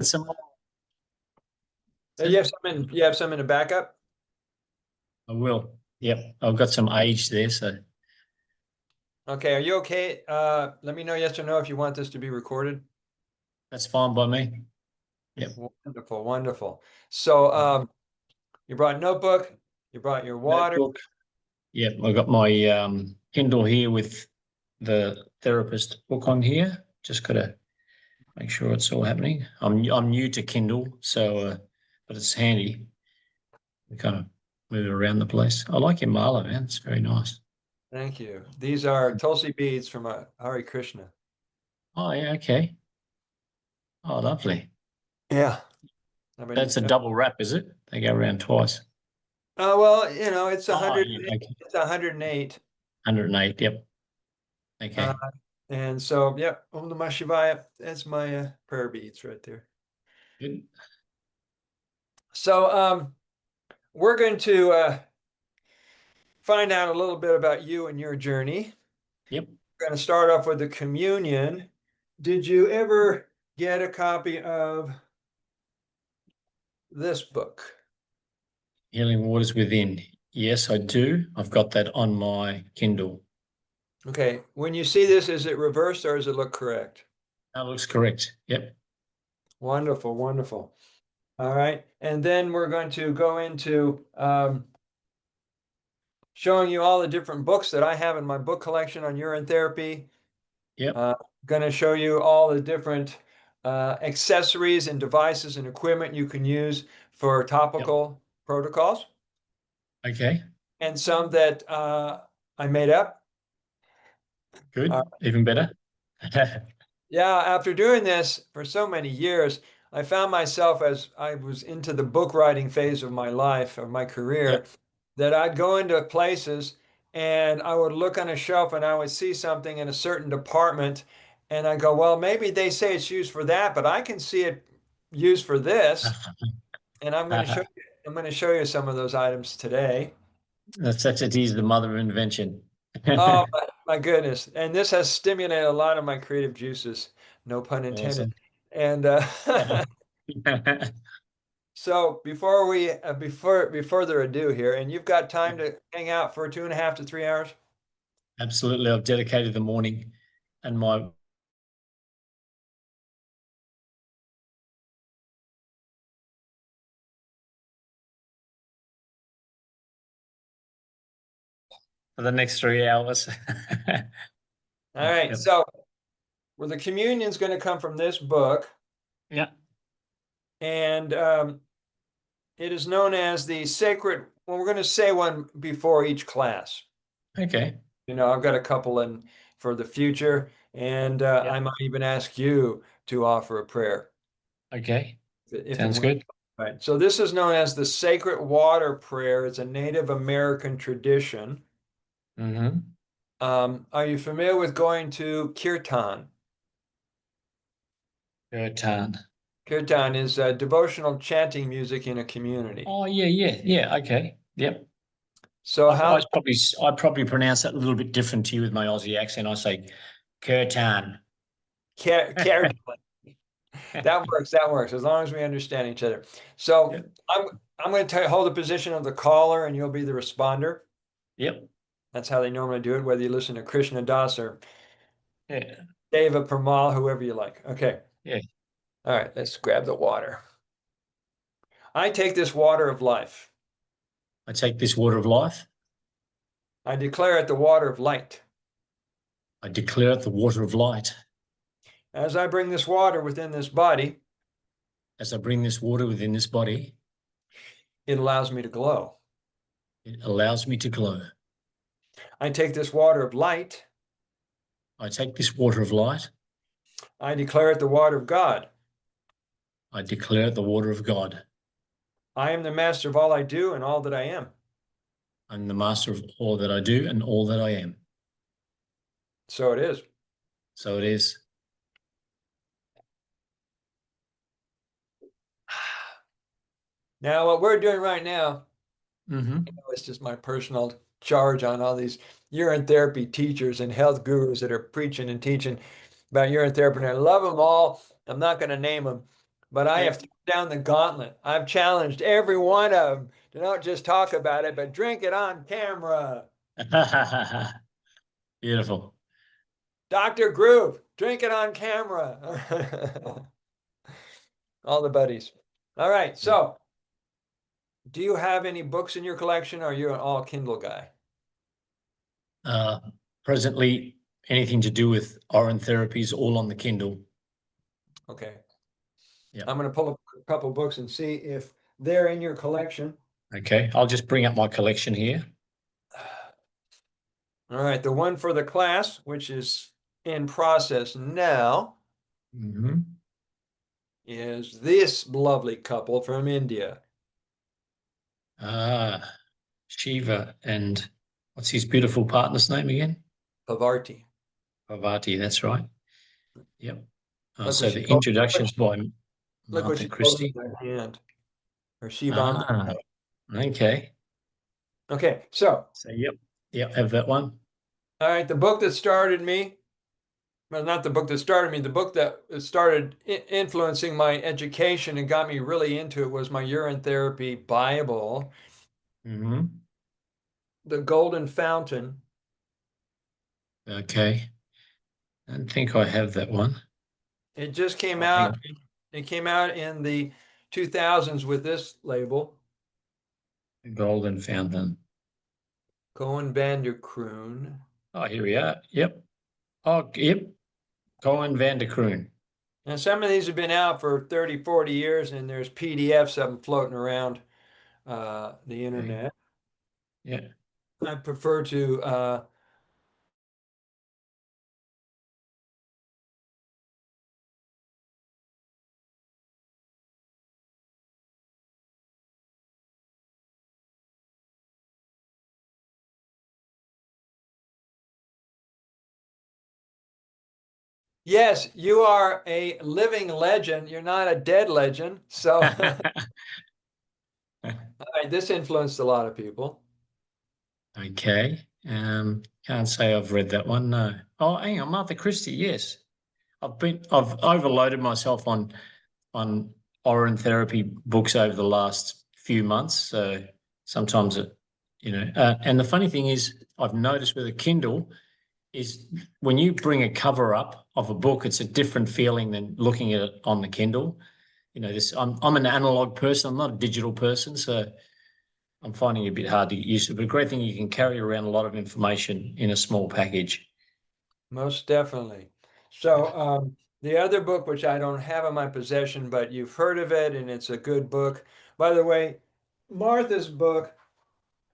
Some, You have some in the backup? I will. Yep, I've got some age there, so Okay, are you okay? Let me know yes or no if you want this to be recorded. that's fine by me. Yep. Wonderful, wonderful. So you brought a notebook, you brought your water. Notebook. Yep, I got my Kindle here with the therapist book on here. Just gotta make sure it's all happening. I'm new to Kindle, so but it's handy. We kind of move it around the place. I like your mala, man. It's very nice. Thank you. These are Tulsi beads from Hare Krishna. Oh yeah, okay. Oh, lovely. Yeah. I mean, That's a double wrap, is it? They go around twice. well, it's Oh yeah, okay. it's 108. 108. Yep. Uh, Okay. and so, yep, Om Namah Shivaya. That's my prayer beads right there. Good. So, we're going to find out a little bit about you and your journey. Yep. We're going to start off with the communion. Did you ever get a copy of this book? Healing Waters Within. Yes, I do. I've got that on my Kindle. Okay. When you see this, is it reversed or does it look correct? That looks correct. Yep. Wonderful, wonderful. All right. And then we're going to go into showing you all the different books that I have in my book collection on urine therapy. Yep. Going to show you all the different accessories and devices and equipment you can use for Yep. topical protocols, Okay. and some that I made up. Uh, Good. Even better. yeah, after doing this for so many years, I found myself as I was into the book writing phase of my life, of my career, Yep. that I'd go into places and I would look on a shelf and I would see something in a certain department and I go, well, maybe they say it's used for that, but I can see it used for this. And I'm going to show you some of those items today. That's such it is the mother of invention. Oh my goodness. And this has stimulated a lot of my creative juices, no pun intended. Awesome. And so before further ado here, and you've got time to hang out for 2.5 to 3 hours. Absolutely. I've dedicated the morning and my for the next 3 hours. All Yep. right. Yep. So where the communion's going to come from this book, Yeah. and it is known as the sacred. Well, we're going to say one before each class. Okay. I've got a couple in for the future, and Yeah. I might even ask you to offer a prayer Okay. if and Sounds when. good. Right. So this is known as the sacred water prayer. It's a Native American tradition. Mm-hmm. Are you familiar with going to kirtan? Kirtan. Kirtan is devotional chanting music in a community. Oh yeah, yeah, yeah. Okay. Yep. So how I probably pronounce that a little bit different to you with my Aussie accent. I say Kirtan. kirtan? That works. That works as long as we understand each other. So Yep. I'm going to hold the position of the caller, and you'll be the responder. Yep. That's how they normally do it, whether you listen to Krishna Das or Yeah. Deva Pramal, whoever you like. Okay. Yeah. All right. Let's grab the water. I take this water of life. I take this water of life. I declare it the water of light. I declare it the water of light. As I bring this water within this body, As I bring this water within this body, it allows me to glow. it allows me to glow. I take this water of light. I take this water of light. I declare it the water of God. I declare it the water of God. I am the master of all I do and all that I am. I'm the master of all that I do and all that I am. So it is. So it is. Now, what we're doing right now, Mm-hmm. it's just my personal charge on all these urine therapy teachers and health gurus that are preaching and teaching. about urine therapy, and I love them all. I'm not going to name them, but I have thrown down the gauntlet. I've challenged every one of them to not just talk about it, but drink it on camera. Beautiful. Dr. Groove, drink it on camera. All the buddies. All right. So, do you have any books in your collection, or are you an all Kindle guy? Uh, Presently, anything to do with oral therapies, all on the Kindle. Okay. Yeah. I'm going to pull up a couple books and see if they're in your collection. Okay. I'll just bring up my collection here. All right. The one for the class, which is in process now, is this lovely couple from India. Shiva and what's his beautiful partner's name again? Pavarti. Parvati, that's right. Yep. Look So what she the wrote. introduction's by Look what Martha she wrote in Christie. her hand. Or Shiva. Okay. Okay. So, So yep, have that one. all right. The book that started me, well, not the book that started me, the book that started influencing my education and got me really into it was my urine therapy Bible, The Golden Fountain. Okay. I don't think I have that one. It just came Oh, hang out. on. It came out in the 2000s with this label, Golden Fountain. Cohen van der Kroon. Oh, here we are. Yep. Oh, yep. Colin van der Kroon. And some of these have been out for 30, 40 years, and there's PDFs of them floating around the internet. Yeah. I prefer to yes, you are a living legend. You're not a dead legend. So this influenced a lot of people. Okay. Can't say I've read that one. No. Oh, hang on, Martha Christie. Yes, I've overloaded myself on oral therapy books over the last few months. So sometimes and the funny thing is, I've noticed with a Kindle is when you bring a cover up of a book, it's a different feeling than looking at it on the Kindle. I'm an analog person. I'm not a digital person, so I'm finding it a bit hard to get used to. But a great thing, you can carry around a lot of information in a small package. Most definitely. So the other book, which I don't have in my possession, but you've heard of it, and it's a good book. By the way, Martha's book,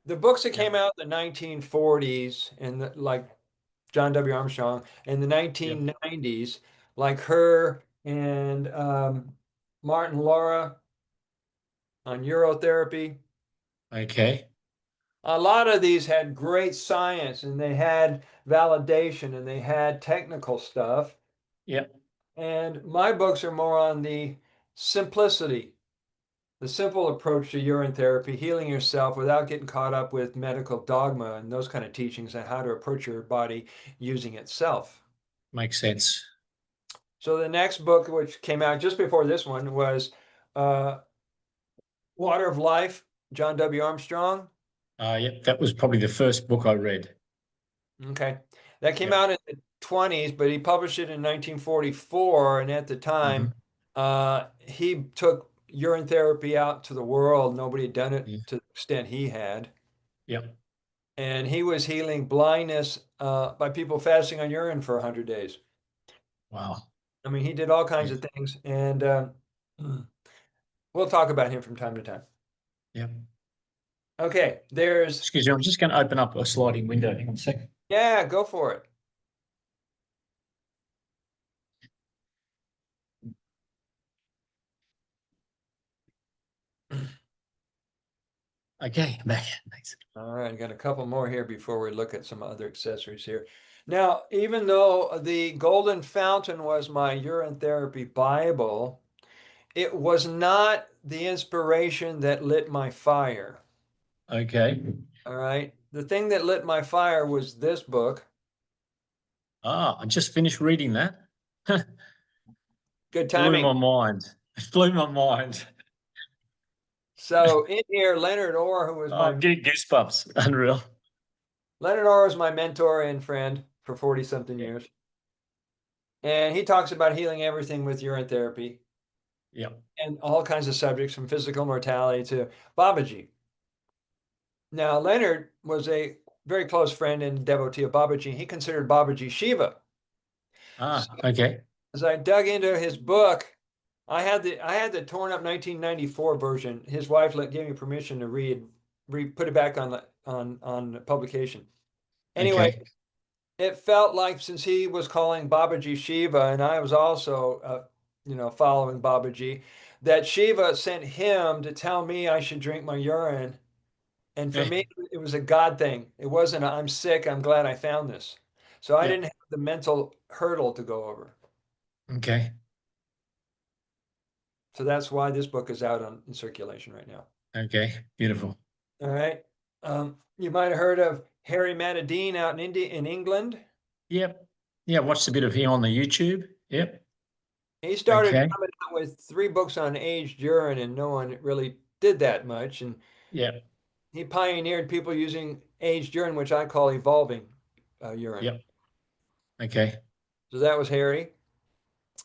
the books that came out in the 1940s and like John W. Armstrong in the 1990s, like her and Martin Laura on urotherapy. Okay. A lot of these had great science and they had validation and they had technical stuff. Yeah. And my books are more on the simplicity, the simple approach to urine therapy, healing yourself without getting caught up with medical dogma and those kind of teachings on how to approach your body using itself. Makes sense. So the next book, which came out just before this one, was uh, Water of Life, John W. Armstrong. Yeah, that was probably the first book I read. Okay. That came Yeah. out in the 20s, but he published it in 1944. And at the time, he took urine therapy out to the world. Nobody had done it Yeah. to the extent he had. Yeah. And he was healing blindness by people fasting on urine for 100 days. Wow. I mean, he did all kinds Yeah. of things. And we'll talk about him from time to time. Yeah. Okay, there's, Excuse me, I'm just going to open up a sliding window. Hang on a second. yeah, go for it. Okay, I'm back. Thanks. All right, I got a couple more here before we look at some other accessories here. Now, even though the Golden Fountain was my urine therapy Bible, it was not the inspiration that lit my fire. Okay. All right. The thing that lit my fire was this book. I just finished reading that. Good Blew timing. my mind. It blew my mind. So in here, Leonard Orr, who was Oh, my I'm getting goosebumps. Unreal. Leonard Orr was my mentor and friend for 40 something Yeah. years. And he talks about healing everything with urine therapy Yeah. and all kinds of subjects from physical mortality to Babaji. Now, Leonard was a very close friend and devotee of Babaji. He considered Babaji Shiva. So Ah, okay. as I dug into his book, I had the torn up 1994 version. His wife gave me permission to put it back on publication. Anyway, Okay. it felt like since he was calling Babaji Shiva and I was also following Babaji, that Shiva sent him to tell me I should drink my urine. And for Okay. me, it was a God thing. It wasn't I'm sick, I'm glad I found this. So I Yeah. didn't have the mental hurdle to go over. Okay. So that's why this book is out in circulation right now. Okay. Beautiful. All right. You might have heard of Harry Matadine out in England. Yep. Yeah. Watched a bit of him on the YouTube. Yep. He started Okay. coming out with 3 books on aged urine, and no one really did that much. And Yep. he pioneered people using aged urine, which I call evolving urine. Yep. Okay. So that was Harry.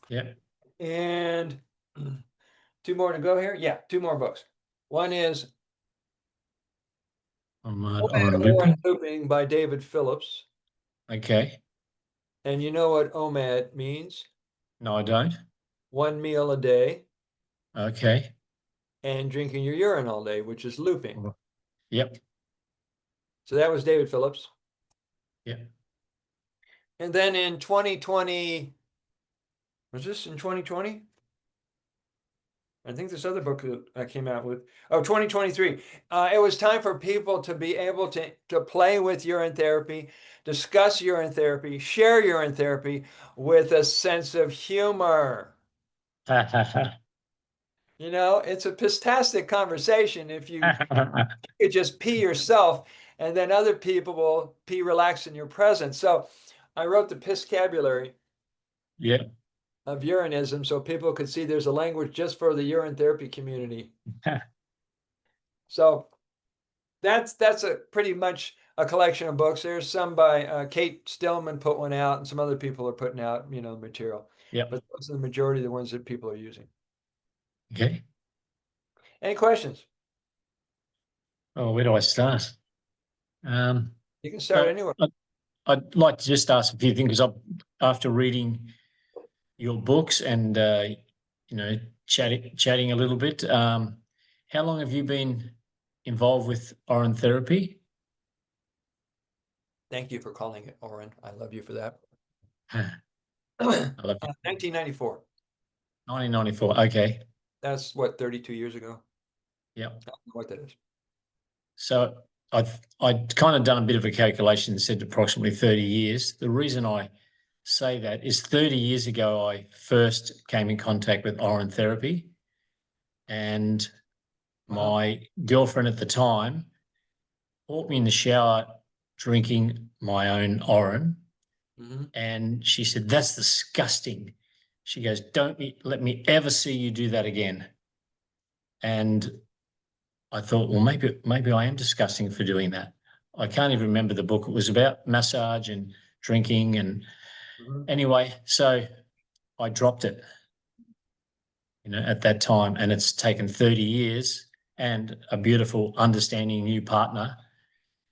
Yep. And 2 more to go here. Yeah, 2 more books. One is On OMAD or looping. Looping by David Phillips. Okay. And you know what OMAD means? No, I don't. 1 meal a day Okay. and drinking your urine all day, which is looping. Yep. So that was David Phillips. Yep. And then in 2020, was this in 2020? I think this other book that I came out with, 2023. It was time for people to be able to play with urine therapy, discuss urine therapy, share urine therapy with a sense of humor. It's a pistastic conversation if you could just pee yourself and then other people will pee relaxed in your presence. So I wrote the Piscabulary Yep. of urinism so people could see there's a language just for the urine therapy community. So that's a pretty much a collection of books. There's some by Kate Stillman put one out, and some other people are putting out, material. Yep. But those are the majority of the ones that people are using. Okay. Any questions? Oh, where do I start? Um, You can start well, anywhere. I'd like to just ask a few things because after reading your books and chatting a little bit. How long have you been involved with Oren therapy? Thank you for calling it, Oren. I love you for that. I love you. 1994. 1994. Okay. That's what, 32 years ago? Yeah. I don't know what that is. So I'd kind of done a bit of a calculation and said approximately 30 years. The reason I say that is 30 years ago, I first came in contact with Oren therapy, and Wow. my girlfriend at the time caught me in the shower drinking my own Oren. Mm-hmm. And she said, "That's disgusting." She goes, "Don't let me ever see you do that again." And I thought, well, maybe I am disgusting for doing that. I can't even remember the book. It was about massage and drinking. And Mm-hmm. anyway, so I dropped it, at that time. And it's taken 30 years and a beautiful, understanding new partner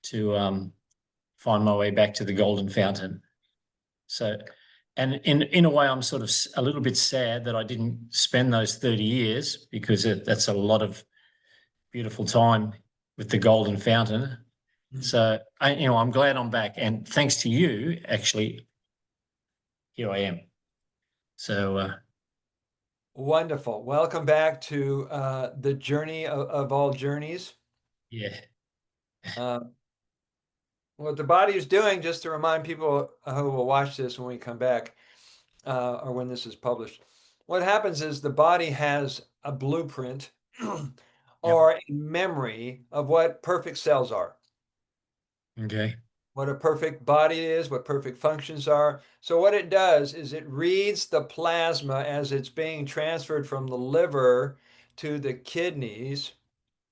to find my way back to the golden fountain. So, and in a way, I'm sort of a little bit sad that I didn't spend those 30 years because that's a lot of beautiful time with the golden fountain. So, I'm glad I'm back, and thanks to you, actually, here I am. So, Wonderful. Welcome back to the journey of all journeys. yeah, Uh, what the body is doing, just to remind people who will watch this when we come back, or when this is published, what happens is the body has a blueprint yep, or a memory of what perfect cells are. okay, what a perfect body is, what perfect functions are. So what it does is it reads the plasma as it's being transferred from the liver to the kidneys.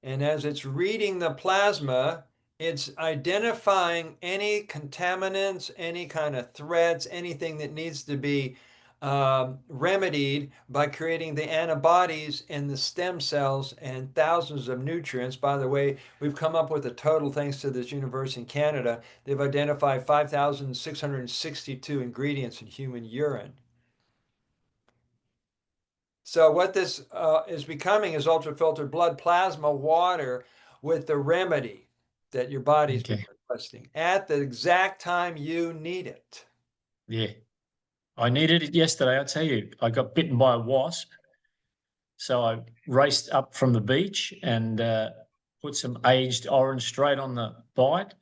And as it's reading the plasma, it's identifying any contaminants, any kind of threats, anything that needs to be remedied by creating the antibodies in the stem cells and thousands of nutrients. By the way, we've come up with a total, thanks to this university in Canada, they've identified 5,662 ingredients in human urine. So what this is becoming is ultrafiltered blood plasma water with the remedy that your body's been Okay. requesting at the exact time you need it. Yeah. I needed it yesterday. I tell you, I got bitten by a wasp. So I raced up from the beach and put some aged orange straight on the bite.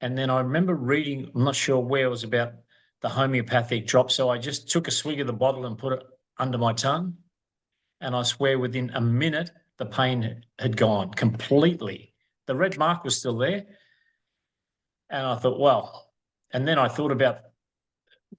And then I remember reading, I'm not sure where it was, about the homeopathic drop. So I just took a swig of the bottle and put it under my tongue. And I swear within a minute, the pain had gone completely. The red mark was still there. And I thought, well, and then I thought about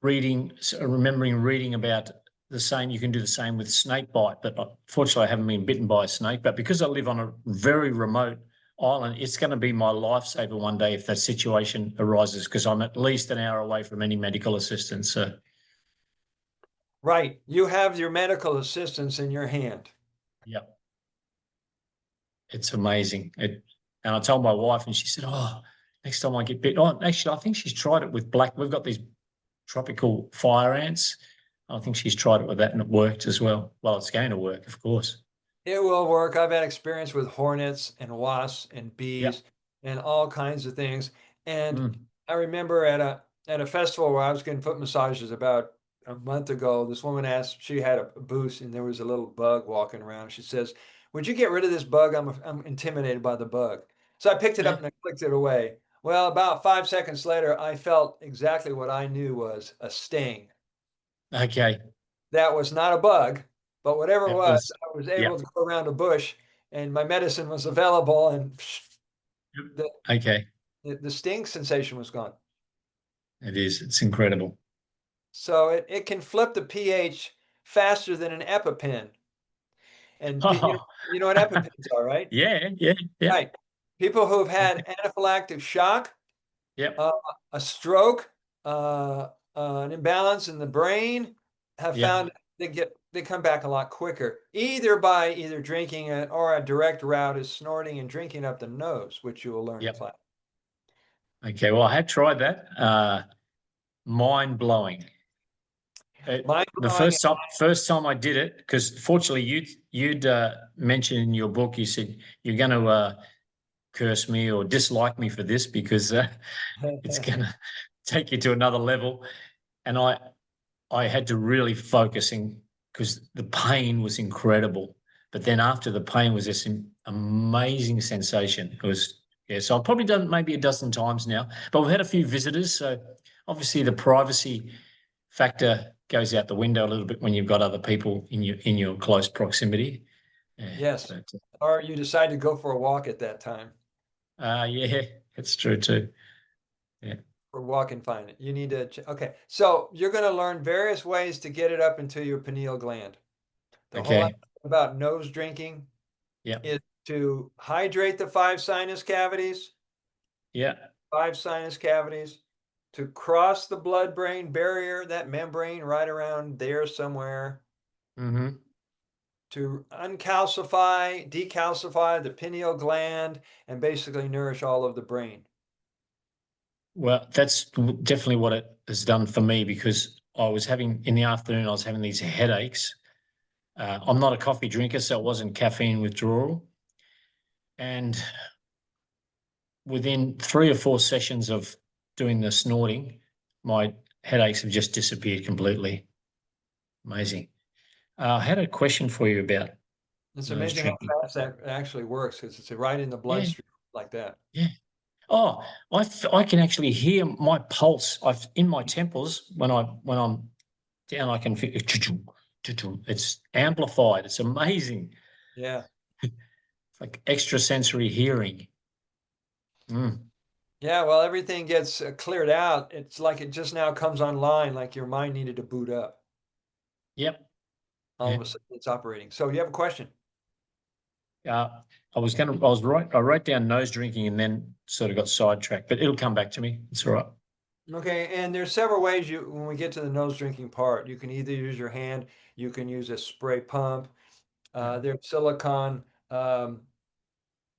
remembering reading about the same, you can do the same with snake bite, but fortunately I haven't been bitten by a snake. But because I live on a very remote island, it's going to be my lifesaver one day if that situation arises, because I'm at least an hour away from any medical assistance. So, Right. You have your medical assistance in your hand. yeah, it's amazing. And I told my wife, and she said, "Oh, next time I get bit." Oh, actually, I think she's tried it with black. We've got these tropical fire ants. I think she's tried it with that and it worked as well. Well, it's going to work, of course. It will work. I've had experience with hornets and wasps and Yeah. bees and all kinds of things. And Mm. I remember at a festival where I was getting foot massages about a month ago, this woman asked, she had a booth and there was a little bug walking around. She says, "Would you get rid of this bug? I'm intimidated by the bug." So I picked it up Yeah. and I clicked it away. Well, about 5 seconds later, I felt exactly what I knew was a sting. Okay. That was not a bug, but whatever it It was, was, I was yeah. able to go around a bush and my medicine was available and the, Okay. the sting sensation was gone. It is. It's incredible. So it can flip the pH faster than an EpiPen. And Oh, you know what EpiPens are, right? yeah, yeah, yeah. Right. People who've had anaphylactic shock, Yep. uh, a stroke, uh, an imbalance in the brain, have Yep. found they come back a lot quicker, either drinking it or a direct route is snorting and drinking up the nose, which you will learn in Yep. class. Okay. Well, I have tried that. Mind blowing. Mind The blowing. first time I did it, because fortunately you'd mentioned in your book, you said you're going to curse me or dislike me for this because it's going to take you to another level. And I had to really focus in because the pain was incredible. But then after the pain was this amazing sensation. It was, yeah. So I've probably done maybe a dozen times now, but we've had a few visitors. So obviously the privacy factor goes out the window a little bit when you've got other people in your close proximity. Yeah, Yes. but Or you decide to go for a walk at that time. yeah, it's true too. Yeah. For walk and find it. You need to, okay. So you're going to learn various ways to get it up into your pineal gland. The whole idea Okay. about nose drinking Yeah. is to hydrate the Yeah. five sinus cavities, to cross the blood-brain barrier, that membrane right around there somewhere, Hmm. to uncalcify, decalcify the pineal gland, and basically nourish all of the brain. Well, that's definitely what it has done for me because I was having in the afternoon, I was having these headaches. I'm not a coffee drinker, so it wasn't caffeine withdrawal. And within 3 or 4 sessions of doing the snorting, my headaches have just disappeared completely. Amazing. I had a question for you about It's nose amazing how drinking. fast that actually works because it's right in the Yeah, bloodstream like that. yeah. Oh, I can actually hear my pulse. I've in my temples when I'm down. I can feel it's amplified. It's amazing. Yeah. It's like extrasensory hearing. Mm. Yeah, well, everything gets cleared out. It's like it just now comes online, like your mind needed to boot up. Yep. All Yeah. of a sudden, it's operating. So you have a question? I wrote down nose drinking and then sort of got sidetracked, but it'll come back to me. It's all right. Okay, and there's several ways when we get to the nose drinking part. You can either use your hand, you can use a spray pump. Yeah. There's silicone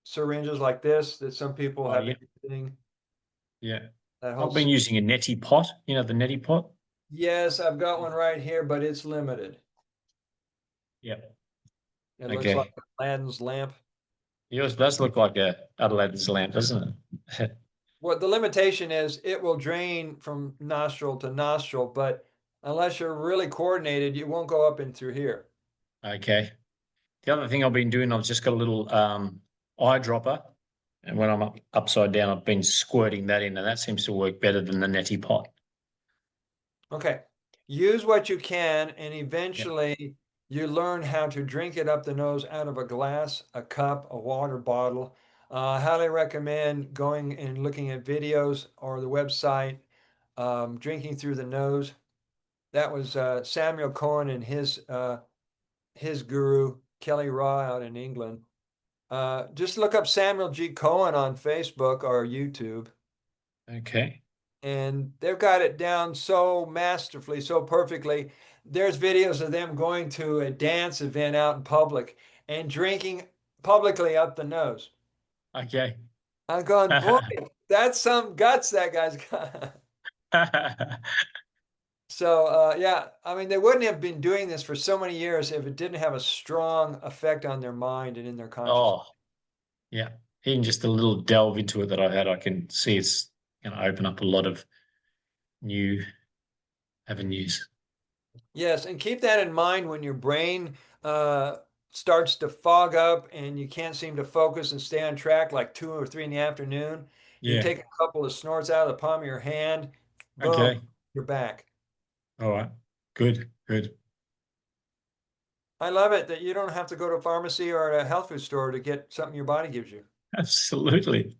syringes like this that some people Oh, have yeah. been using. Yeah. That I've holds. been using a neti pot, the neti pot. Yes, I've got one right here, but it's limited. Yep. It looks like Okay. Aladdin's lamp. Yours does look like a Adelaide's lamp, doesn't it? What the limitation is, it will drain from nostril to nostril, but unless you're really coordinated, you won't go up and through here. Okay. The other thing I've been doing, I've just got a little eyedropper, and when I'm upside down, I've been squirting that in, and that seems to work better than the neti pot. Okay. Use what you can, and Yep. eventually you learn how to drink it up the nose out of a glass, a cup, a water bottle. I highly recommend going and looking at videos or the website, drinking through the nose. That was Samuel Cohen and his guru, Kelly Raw out in England. Just look up Samuel G. Cohen on Facebook or YouTube, Okay. and they've got it down so masterfully, so perfectly. There's videos of them going to a dance event out in public and drinking publicly up the nose. Okay. I'm going, boy, that's some guts that guy's got. So, yeah, I mean, they wouldn't have been doing this for so many years if it didn't have a strong effect on their mind and in their consciousness. Oh, yeah. Even just a little delve into it that I had, I can see it's going to open up a lot of new avenues. Yes, and keep that in mind when your brain uh, starts to fog up and you can't seem to focus and stay on track like 2 or 3 in the afternoon. You Yeah. take a couple of snorts out of the palm of your hand, boom, Okay. you're back. All right. Good. Good. I love it that you don't have to go to a pharmacy or a health food store to get something your body gives you. Absolutely.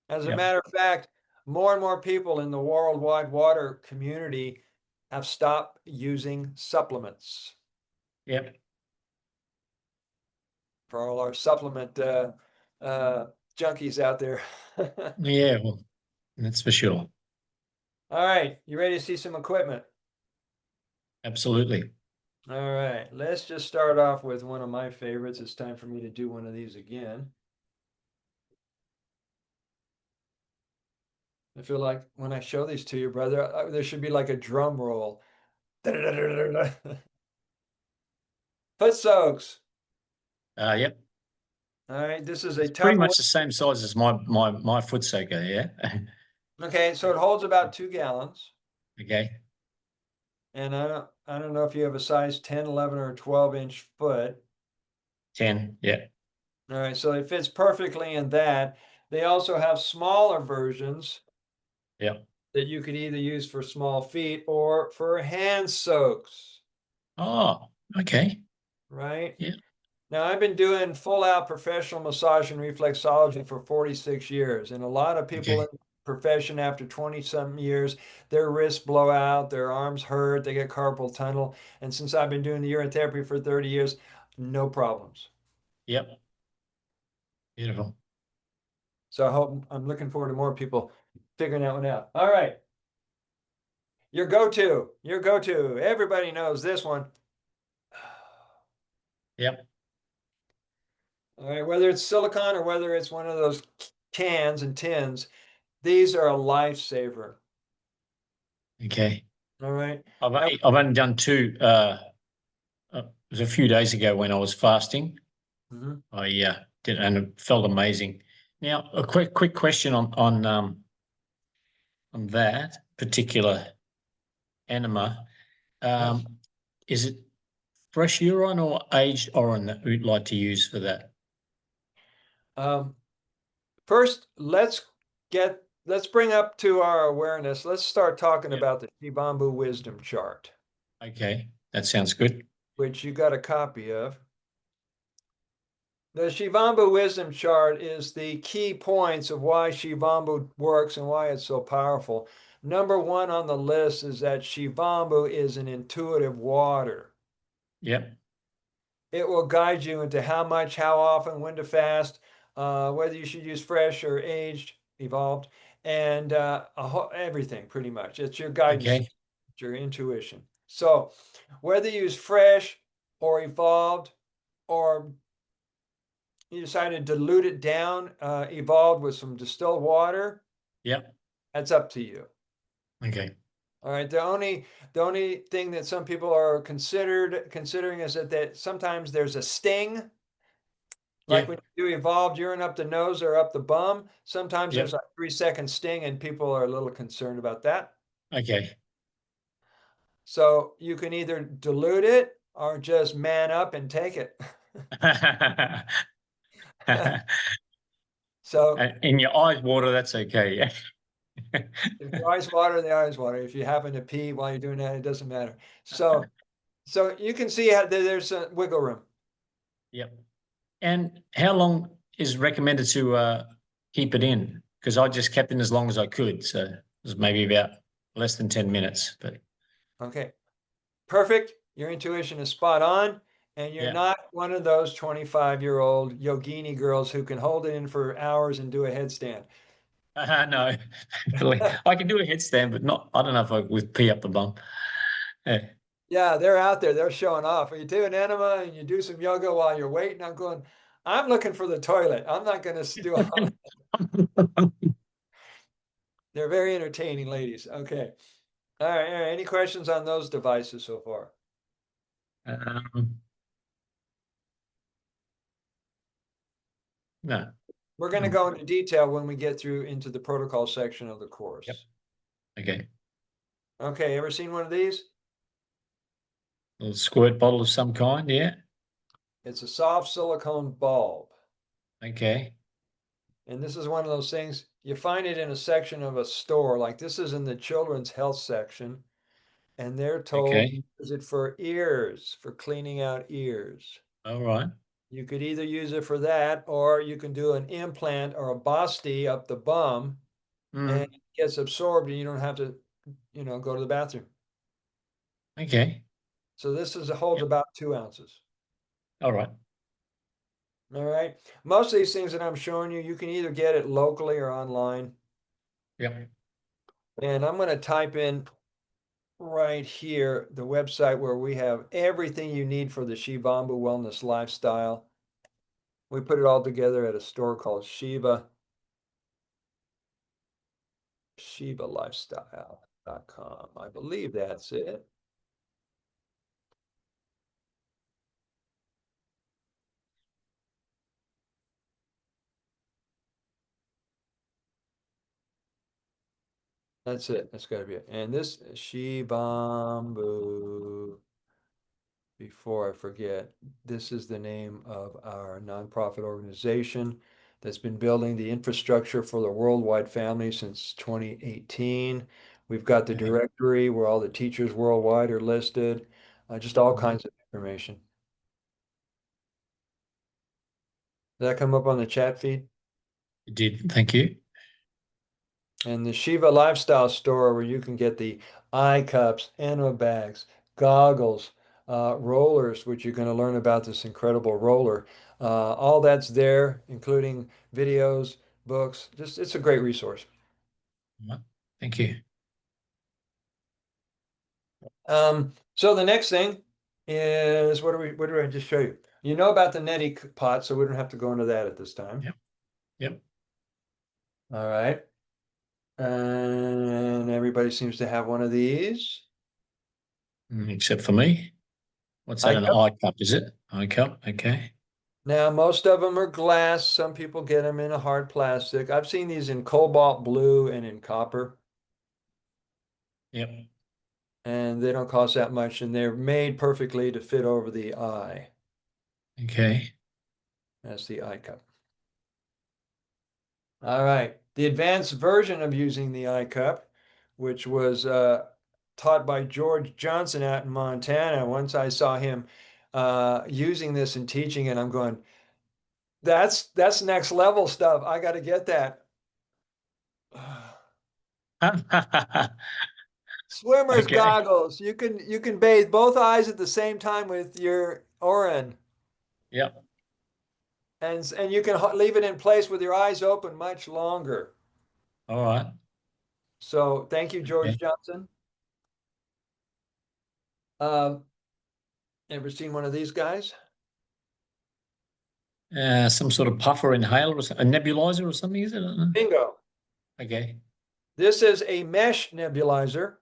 As a Yep. matter of fact, more and more people in the worldwide water community have stopped using supplements. Yep. For all our supplement uh, junkies out there. Yeah. Well, that's for sure. All right, you ready to see some equipment? Absolutely. All right, let's just start off with one of my favorites. It's time for me to do one of these again. I feel like when I show these to you, brother, there should be like a drum roll. Foot soaks. Yep. All right, this is a It's pretty Tupperware. much the same size as my foot soaker. Yeah. Okay, so it holds about 2 gallons. Okay. And I don't know if you have a size 10, 11, or 12-inch foot. 10. Yeah. All right, so it fits perfectly in that. They also have smaller versions Yep. that you could either use for small feet or for hand soaks, Oh, okay. right? Yeah. Now, I've been doing full out professional massage and reflexology for 46 years, and a lot of people in Okay. the profession after 20 some years, their wrists blow out, their arms hurt, they get carpal tunnel. And since I've been doing the urotherapy for 30 years, no problems. Yep. Beautiful. So I'm looking forward to more people figuring that one out. All right. Your go to. Everybody knows this one. Yep. All right, whether it's silicone or whether it's one of those cans and tins, these are a lifesaver. Okay. All right. I've only done two. It was a few days ago when I was fasting. Mhm. I did, and it felt amazing. Now, a quick question on that particular enema. Yes. Um, is it fresh urine or aged urine that we'd like to use for that? Um, First, let's bring up to our awareness. Let's start talking Yeah. about the Shibambu Wisdom Chart, Okay, that sounds good. which you got a copy of. The Shivambu wisdom chart is the key points of why Shivambu works and why it's so powerful. Number one on the list is that Shivambu is an intuitive water. Yep. It will guide you into how much, how often, when to fast, whether you should use fresh or aged, evolved, and everything pretty much. It's your guidance, Okay. it's your intuition. So whether you use fresh or evolved, or you decide to dilute it down, evolved with some distilled water, Yep. that's up to you. Okay. All right. The only thing that some people are considering is that sometimes there's a sting. Like when Yep. you do evolved urine up the nose or up the bum, sometimes there's Yep. a 3-second sting, and people are a little concerned about that. Okay. So you can either dilute it or just man up and take it. So In your eyes water, that's okay. Yeah. if your eyes water, the eyes water. If you happen to pee while you're doing that, it doesn't matter. So you can see how there's a wiggle room. Yep. And how long is recommended to keep it in? Because I just kept it as long as I could, so it was maybe about less than 10 minutes. But Okay. Perfect. Your intuition is spot on. And you're yeah. not one of those 25-year-old yogini girls who can hold it in for hours and do a headstand. No, I can do a headstand, but not. I don't know if I with pee up the bum. Yeah. Yeah, they're out there. They're showing off. When you do an enema and you do some yoga while you're waiting, I'm looking for the toilet. I'm not going to do all. They're very entertaining ladies. Okay. All right. All right. Any questions on those devices so far? Um, no. We're going to go into detail when we get through into the protocol section of the course. Yep. Okay. Okay. Ever seen one of these? A little squirt bottle of some kind. Yeah. It's a soft silicone bulb. Okay. And this is one of those things you find it in a section of a store. Like this is in the children's health section. And they're told Okay. use it for ears, for cleaning out ears. All right. You could either use it for that, or you can do an implant or a basti up the bum, and Mm. it gets absorbed, and you don't have to, go to the bathroom. Okay. So this holds Yep. about 2 ounces. All right. All right. Most of these things that I'm showing you, you can either get it locally or online. Yep. And I'm going to type in right here the website where we have everything you need for the Shivambu wellness lifestyle. We put it all together at a store called ShivaLifestyle.com. I believe that's it. That's it. That's got to be it. And this Shivambu, before I forget, this is the name of our nonprofit organization that's been building the infrastructure for the worldwide family since 2018. We've got the Okay. directory where all the teachers worldwide are listed, just all kinds of information. Did that come up on the chat feed? You did. Thank you. And the Shiva Lifestyle Store, where you can get the eye cups, enema bags, goggles, rollers, which you're going to learn about this incredible roller. All that's there, including videos, books. Just it's a great resource. All right. Thank you. So the next thing is what did I just show you? You know about the neti pot, so we don't have to go into that at this time. Yep. Yep. All right. And everybody seems to have one of these. Except for me. What's that? I An eye cup, is it? Eye cup. Okay. Now, most of them are glass. Some people get them in a hard plastic. I've seen these in cobalt blue and in copper, Yep. and they don't cost that much, and they're made perfectly to fit over the eye. Okay. That's the eye cup. All right. The advanced version of using the eye cup, which was taught by George Johnson out in Montana. Once I saw him using this and teaching it, I'm going, That's next level stuff. I got to get that. Swimmer's Okay. goggles. You can bathe both eyes at the same time with your Orin, Yep. and you can leave it in place with your eyes open much longer. All right. So thank you, George Okay. Johnson. Um, ever seen one of these guys? Some sort of puffer inhaler or a nebulizer or something, is it? I don't know. Bingo. Okay. This is a mesh nebulizer.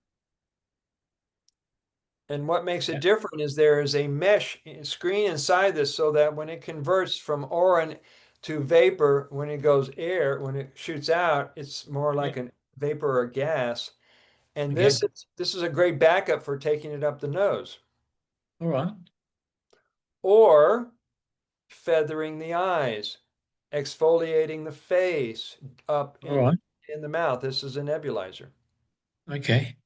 And what makes it Yeah. different is there is a mesh screen inside this so that when it converts from Orin to vapor, when it goes air, when it shoots out, it's more Yeah. like a vapor or gas. And Okay. this is a great backup for taking it up the nose All right. or feathering the eyes, exfoliating the face up All right. in the mouth. This is a nebulizer. Okay.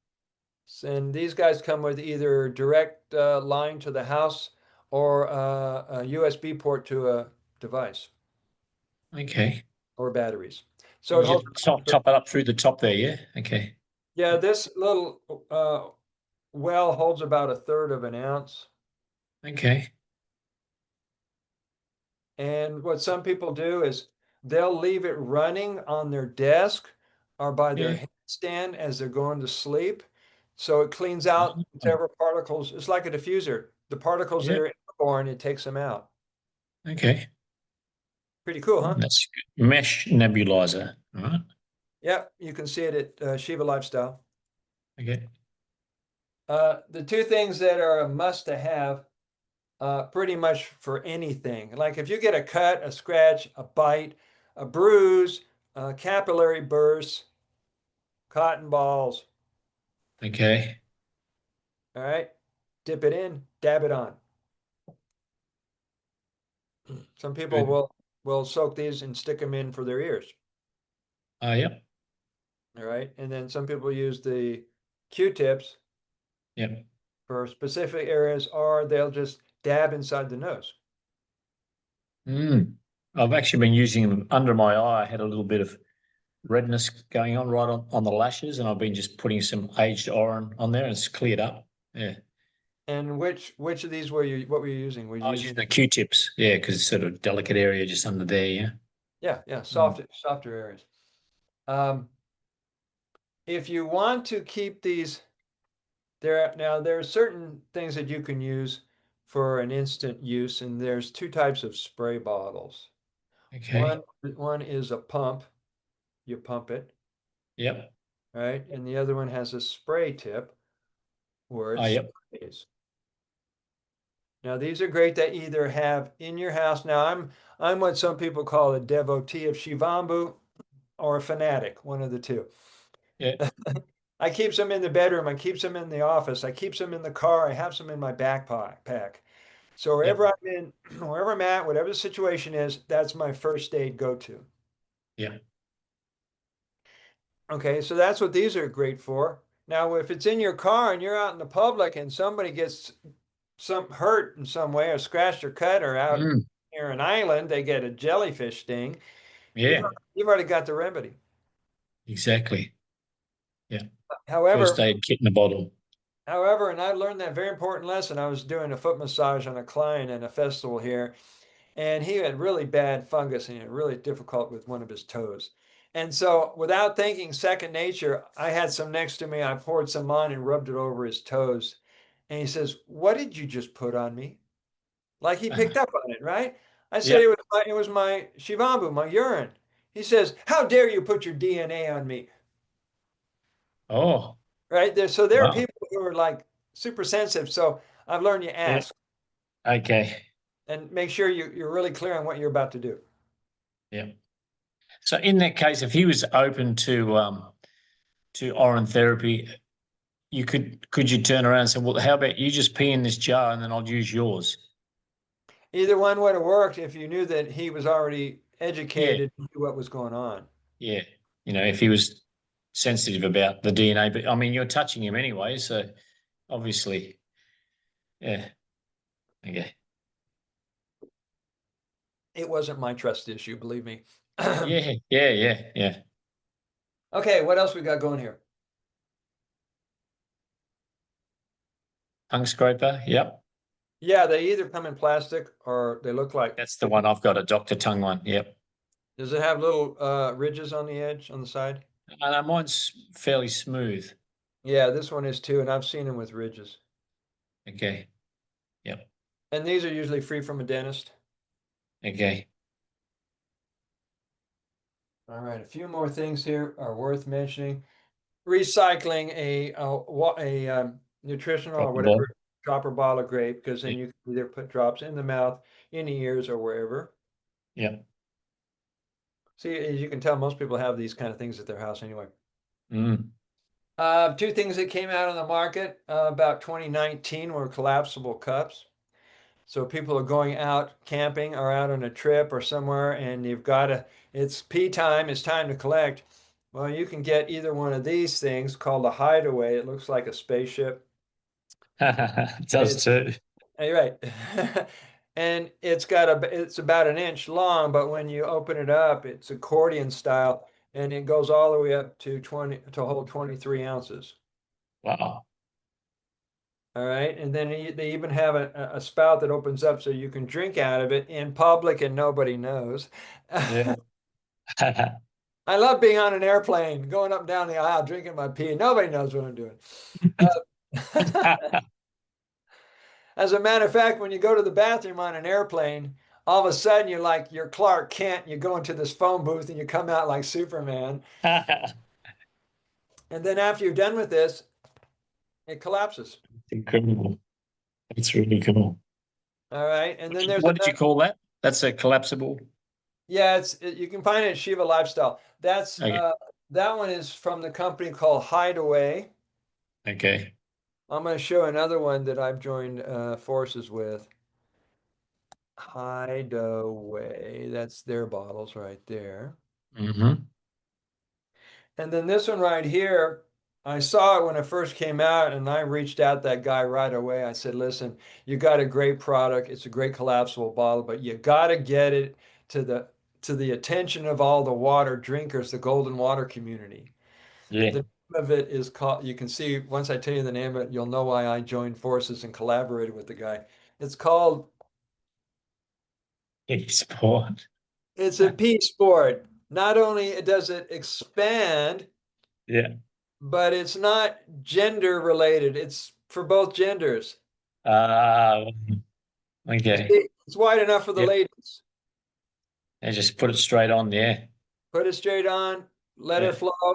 And these guys come with either direct line to the house or a USB port to a device Okay. or batteries. So And it you holds. just top it up through the top there, yeah? Okay. Yeah, this little well holds about a third of an ounce. Okay. And what some people do is they'll leave it running on their desk or by their Yeah. handstand as they're going to sleep. So it cleans out Oh, whatever particles. It's like a diffuser. The particles that yeah. are airborne, it takes them out. Okay. Pretty cool, huh? That's good. Mesh nebulizer. All right. Yep, you can see it at Shiva Lifestyle. Okay. The two things that are a must to have pretty much for anything. Like if you get a cut, a scratch, a bite, a bruise, a capillary burst, cotton balls, Okay. all right, dip it in, dab it on. Some people Good. will soak these and stick them in for their ears, Yep. all right? And then some people use the Q-tips Yep. for specific areas, or they'll just dab inside the nose. Mm. I've actually been using them under my eye. I had a little bit of redness going on right on the lashes, and I've been just putting some aged orange on there, and it's cleared up. Yeah. And which of these were you? What were you using? Were you I was using using? the Q-tips, yeah, because it's sort of delicate area just under there, yeah. Yeah, Mm. softer areas. Um, if you want to keep these there are certain things that you can use for an instant use, and there's two types of spray bottles. Okay. One is a pump, you pump it, Yep. right? And the other one has a spray tip where it Yep. sprays. Now these are great to either have in your house. Now I'm what some people call a devotee of Shivambu or a fanatic, one of the two. Yeah. I keep some in the bedroom. I keep some in the office. I keep some in the car. I have some in my backpack. So wherever Yep. I'm in, wherever I'm at, whatever the situation is, that's my first aid go-to. Yep. Okay, so that's what these are great for. Now, if it's in your car and you're out in the public and somebody gets some hurt in some way or scratched or cut or out Mm. near an island, they get a jellyfish sting, you've, Yeah. you've already got the remedy. Exactly. Yeah. First However, aid kit in a bottle. and I learned that very important lesson. I was doing a foot massage on a client in a festival here, and he had really bad fungus and he had really difficult with one of his toes. And so, without thinking second nature, I had some next to me. I poured some on and rubbed it over his toes. And he says, "What did you just put on me?" Like he picked up on it, right? I said, Yep. it was my shivambu, my urine." He says, "How dare you put your DNA on me?" Oh, Right there. So there are wow. people who are like super sensitive. So I've learned you Yeah. ask Okay. and make sure you're really clear on what you're about to do. Yeah. So in that case, if he was open to oral therapy, could you turn around and say, well, how about you just pee in this jar and then I'll use yours? Either one would have worked if you knew that he was already Yeah. educated and knew what was going on. Yeah. If he was sensitive about the DNA, but I mean, you're touching him anyway, so obviously, yeah. Okay. It wasn't my trust issue, believe me. Yeah. Okay, what else we got going here? Tongue scraper. Yep. Yeah, they either come in plastic or they look like. That's the one I've got, a Dr. Tongue one. Yep. Does it have little ridges on the edge, on the side? Mine's fairly smooth. Yeah, this one is too, and I've seen them with ridges. Okay. Yep. And these are usually free from a dentist. Okay. All right, a few more things here are worth mentioning. Recycling a nutritional or Drop the ball. whatever dropper bottle of grape, because then Yep. you can either put drops in the mouth, in the ears, or wherever. Yep. See, as you can tell, most people have these kind of things at their house anyway. Mm. Two things that came out on the market about 2019 were collapsible cups. So people are going out camping or out on a trip or somewhere, and it's pee time, it's time to collect. Well, you can get either one of these things called a hideaway. It looks like a spaceship. It does It's, too. you're right. And it's about an inch long, but when you open it up, it's accordion style, and it goes all the way up to hold 23 ounces. Wow. All right. And then they even have a spout that opens up so you can drink out of it in public and nobody knows. Yeah. I love being on an airplane, going up and down the aisle, drinking my pee. Nobody knows what I'm doing. As a matter of fact, when you go to the bathroom on an airplane, all of a sudden you're Clark Kent. You go into this phone booth and you come out like Superman. And then after you're done with this, it collapses. Incredible. It's really cool. All right. And then there's What did you another. call that? That's a collapsible. Yeah, you can find it at Shiva Lifestyle. Okay. That one is from the company called Hideaway. Okay. I'm going to show another one that I've joined forces with. Hideaway. That's their bottles right there. Mm-hmm. And then this one right here, I saw it when it first came out, and I reached out that guy right away. I said, "Listen, you got a great product. It's a great collapsible bottle, but you got to get it to the attention of all the water drinkers, the golden water community." Yeah. The name of it is called, you can see once I tell you the name of it, you'll know why I joined forces and collaborated with the guy. It's called, Export. it's a pea sport. Not only does it expand, Yeah. but it's not gender related. It's for both genders. Uh, You okay. see, it's wide enough for the Yep. ladies. And just put it straight on there. Put it straight on, let it Yeah. flow.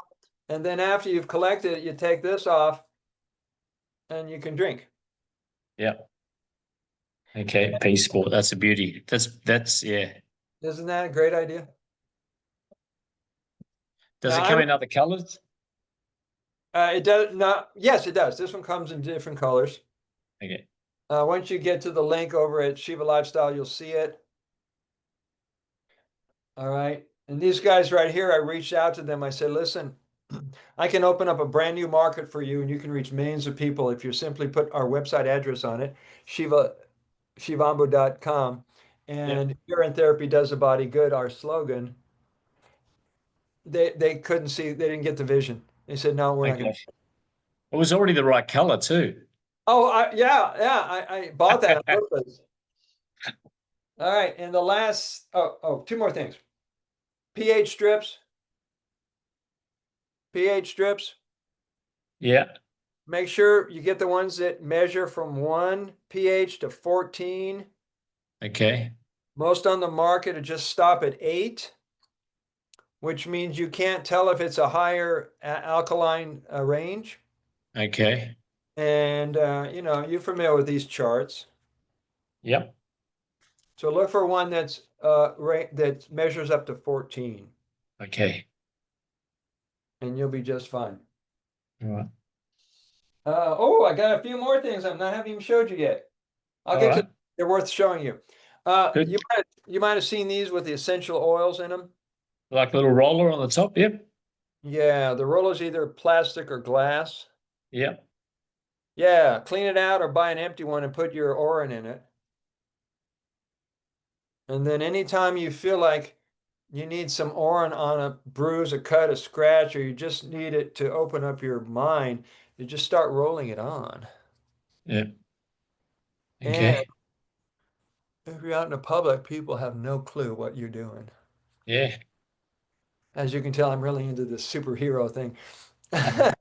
And then after you've collected it, you take this off and you can drink. Yep. Okay. Peace sport. That's a beauty. That's yeah. Isn't that a great idea? Does Now, it come in other colors? it does not. Yes, it does. This one comes in different colors. Okay. Once you get to the link over at Shiva Lifestyle, you'll see it. All right. And these guys right here, I reached out to them. I said, listen, I can open up a brand new market for you, and you can reach millions of people if you simply put our website address on it, shivambu.com. Yep. And Urotherapy does the body good, our slogan. They couldn't see, they didn't get the vision. They said, no, we're not going Okay. to. It was already the right color too. Oh, yeah. I bought that on purpose. All right. And the last, two more things. pH strips. pH strips. Yeah. Make sure you get the ones that measure from 1 pH to 14. Okay. Most on the market just stop at 8, which means you can't tell if it's a higher alkaline range. Okay. And, you're familiar with these charts. Yep. So look for one that measures up to 14, Okay. and you'll be just fine. All right. I got a few more things I haven't even showed you yet. I'll All get to. right. They're worth showing you. Good. You might have seen these with the essential oils in them. Like a little roller on the top. Yep. Yeah, the roller's either plastic or glass. Yep. Yeah, clean it out or buy an empty one and put your Orin in it. And then anytime you feel like you need some orin on a bruise, a cut, a scratch, or you just need it to open up your mind, you just start rolling it on. Yeah. And Okay. if you're out in the public, people have no clue what you're doing. Yeah. As you can tell, I'm really into this superhero thing. Mhm.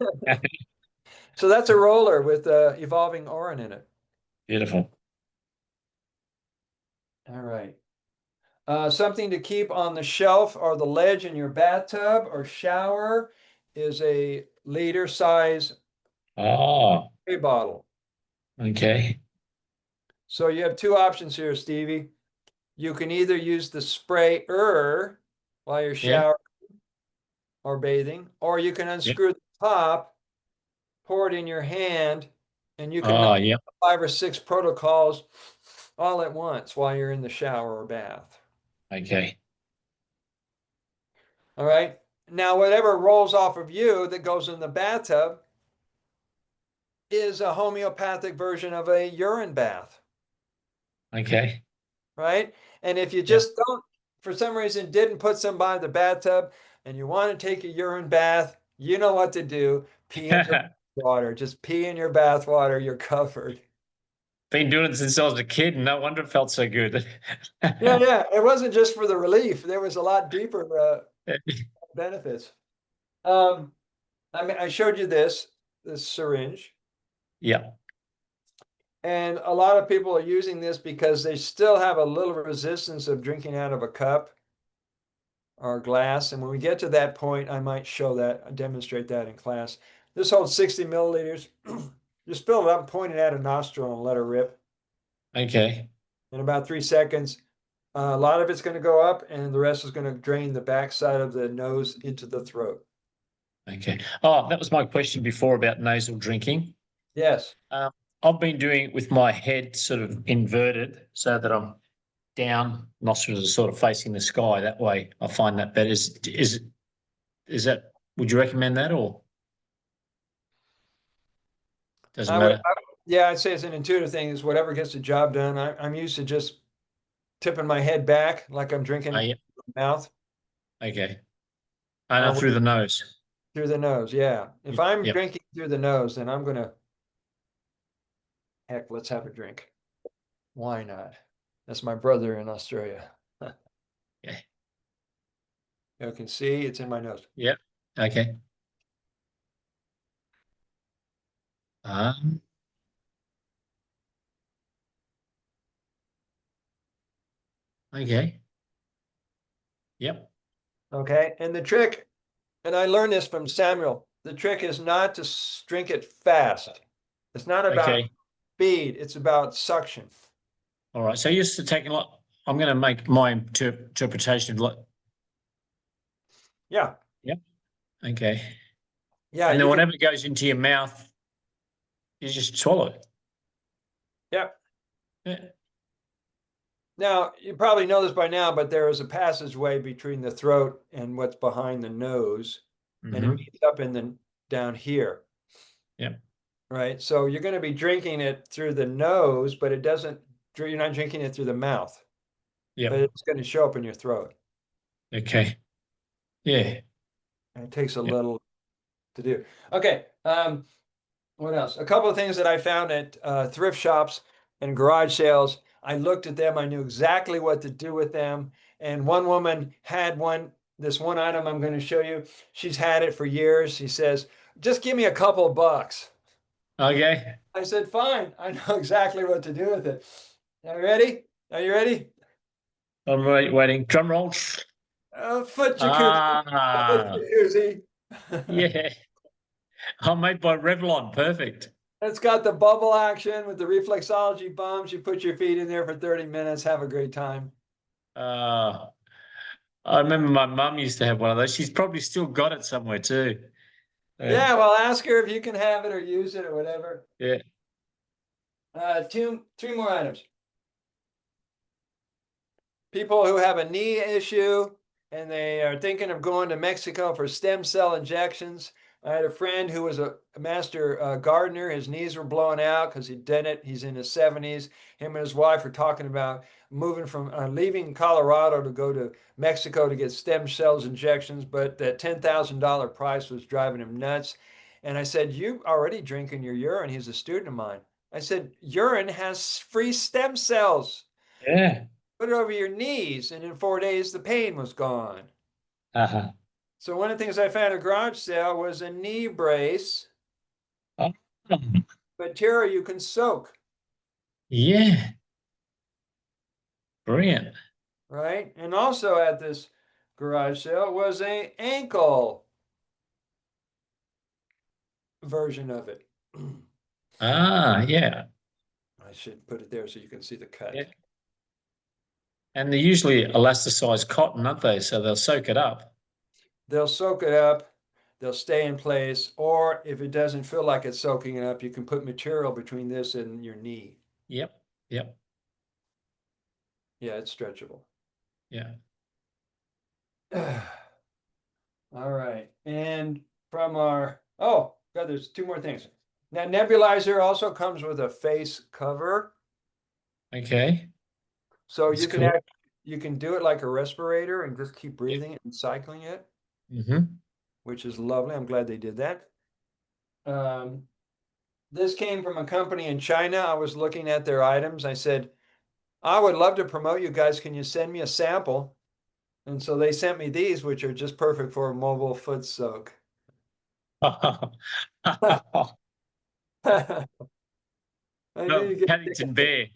So that's a roller with evolving orin in it. Beautiful. All right. Something to keep on the shelf or the ledge in your bathtub or shower is a liter size Oh, spray bottle. okay. So you have two options here, Stevie. You can either use the sprayer while you're Yeah. showering or bathing, or you can Yep. unscrew the top, pour it in your hand, and you can knock Oh, yep. 5 or 6 protocols all at once while you're in the shower or bath. Okay. All right. Now, whatever rolls off of you that goes in the bathtub is a homeopathic version of a urine bath, Okay. right? And if you Yep. just don't, for some reason, didn't put some by the bathtub and you want to take a urine bath, you know what to do. Pee in your water. Just pee in your bath water. You're covered. Been doing it since I was a kid, and no wonder it felt so good. Yeah, yeah. It wasn't just for the relief. There was a lot deeper benefits. Um, I mean, I showed you this syringe. Yeah. And a lot of people are using this because they still have a little resistance of drinking out of a cup or a glass. And when we get to that point, I might show that, demonstrate that in class. This holds 60 milliliters. Just fill it up, point it at a nostril, and let her rip. Okay. In about 3 seconds, a lot of it's going to go up, and the rest is going to drain the backside of the nose into the throat. Okay. Oh, that was my question before about nasal drinking. Yes. Um, I've been doing it with my head sort of inverted so that I'm down, nostrils are sort of facing the sky. That way, I find that better. Is that? Would you recommend that, or doesn't I would, matter? yeah, I'd say it's an intuitive thing. Is whatever gets the job done. I'm used to just tipping my head back like I'm Oh, drinking yeah. mouth Okay. Through the nose. through the nose. Yeah. If Yep. I'm Yep. drinking through the nose, then I'm gonna heck, let's have a drink. Why not? That's my brother in Australia. Yeah. You can see it's in my nose. Yep. Okay. Um, okay. Yep. Okay. And the trick, and I learned this from Samuel, the trick is not to drink it fast. It's not about Okay. speed, it's about suction. All right. So you're just taking like I'm going to make my interpretation of like. Yeah. Yep. Okay. Yeah. And then You can, whenever it goes into your mouth, you just swallow it. yeah. Yeah. Now, you probably know this by now, but there is a passageway between the throat and what's behind the nose, and it Mm-hmm. meets up in the down here, Yep. right? So you're going to be drinking it through the nose, but it doesn't, you're not drinking it through the mouth, but Yep. it's going to show up in your throat. Okay. Yeah. And it takes a Yep. little to do. Okay. What else? A couple of things that I found at thrift shops and garage sales. I looked at them. I knew exactly what to do with them. And one woman had this one item I'm going to show you. She's had it for years. She says, just give me a couple of bucks. Okay. I said, fine. I know exactly what to do with it. Are you ready? Are you ready? I'm waiting. Drum roll. Foot jacuzzi. Foot Ah, jacuzzi. yeah. I'm made by Revlon. Perfect. It's got the bubble action with the reflexology bumps. You put your feet in there for 30 minutes. Have a great time. Uh, I remember my mum used to have one of those. She's probably still got it somewhere too. Yeah, well, ask her if you can have it or use it or whatever. Yeah. Three more items. People who have a knee issue and they are thinking of going to Mexico for stem cell injections. I had a friend who was a master gardener. His knees were blowing out because he did it. He's in his 70s. Him and his wife were talking about moving from leaving Colorado to go to Mexico to get stem cells injections, but that $10,000 price was driving him nuts. And I said, "You already drinking your urine?" He's a student of mine. I said, "Urine has free stem cells. Yeah. Put it over your knees, and in 4 days the pain was gone." Uh-huh. So one of the things I found at a garage sale was a knee brace Oh, material you can soak, yeah. Brilliant. right? And also at this garage sale was a ankle version of it. Ah, yeah. I should put it there so you can see the cut. Yeah. And they're usually elasticized cotton, aren't they? So they'll soak it up. They'll soak it up, they'll stay in place, or if it doesn't feel like it's soaking it up, you can put material between this and your knee. Yep. Yep. Yeah, it's stretchable. Yeah. All right. And from our, oh, God, there's two more things. Now, nebulizer also comes with a face cover. Okay. So That's you can cool. you can do it like a respirator and just keep breathing and cycling it, Mm-hmm. which is lovely. I'm glad they did that. Um, this came from a company in China. I was looking at their items. I said, "I would love to promote you guys. Can you send me a sample?" And so they sent me these, which are just perfect for a mobile foot soak. I knew Well, you get Paddington Bear.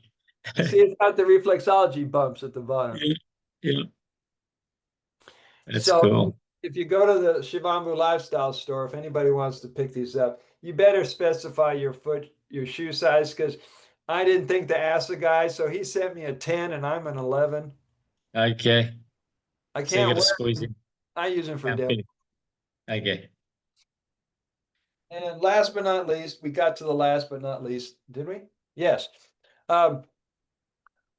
you see it's got the reflexology bumps at the bottom. Yeah. Yeah. That's So cool. if you go to the Shivambu Lifestyle store, if anybody wants to pick these up, you better specify your shoe size, because I didn't think to ask the guy, so he sent me a 10 and I'm an 11. Okay. I So you got can't to wear squeeze them. in. I use them for Can't demo. fit. Okay. And last but not least, we got to the last but not least, did we? Yes. Um,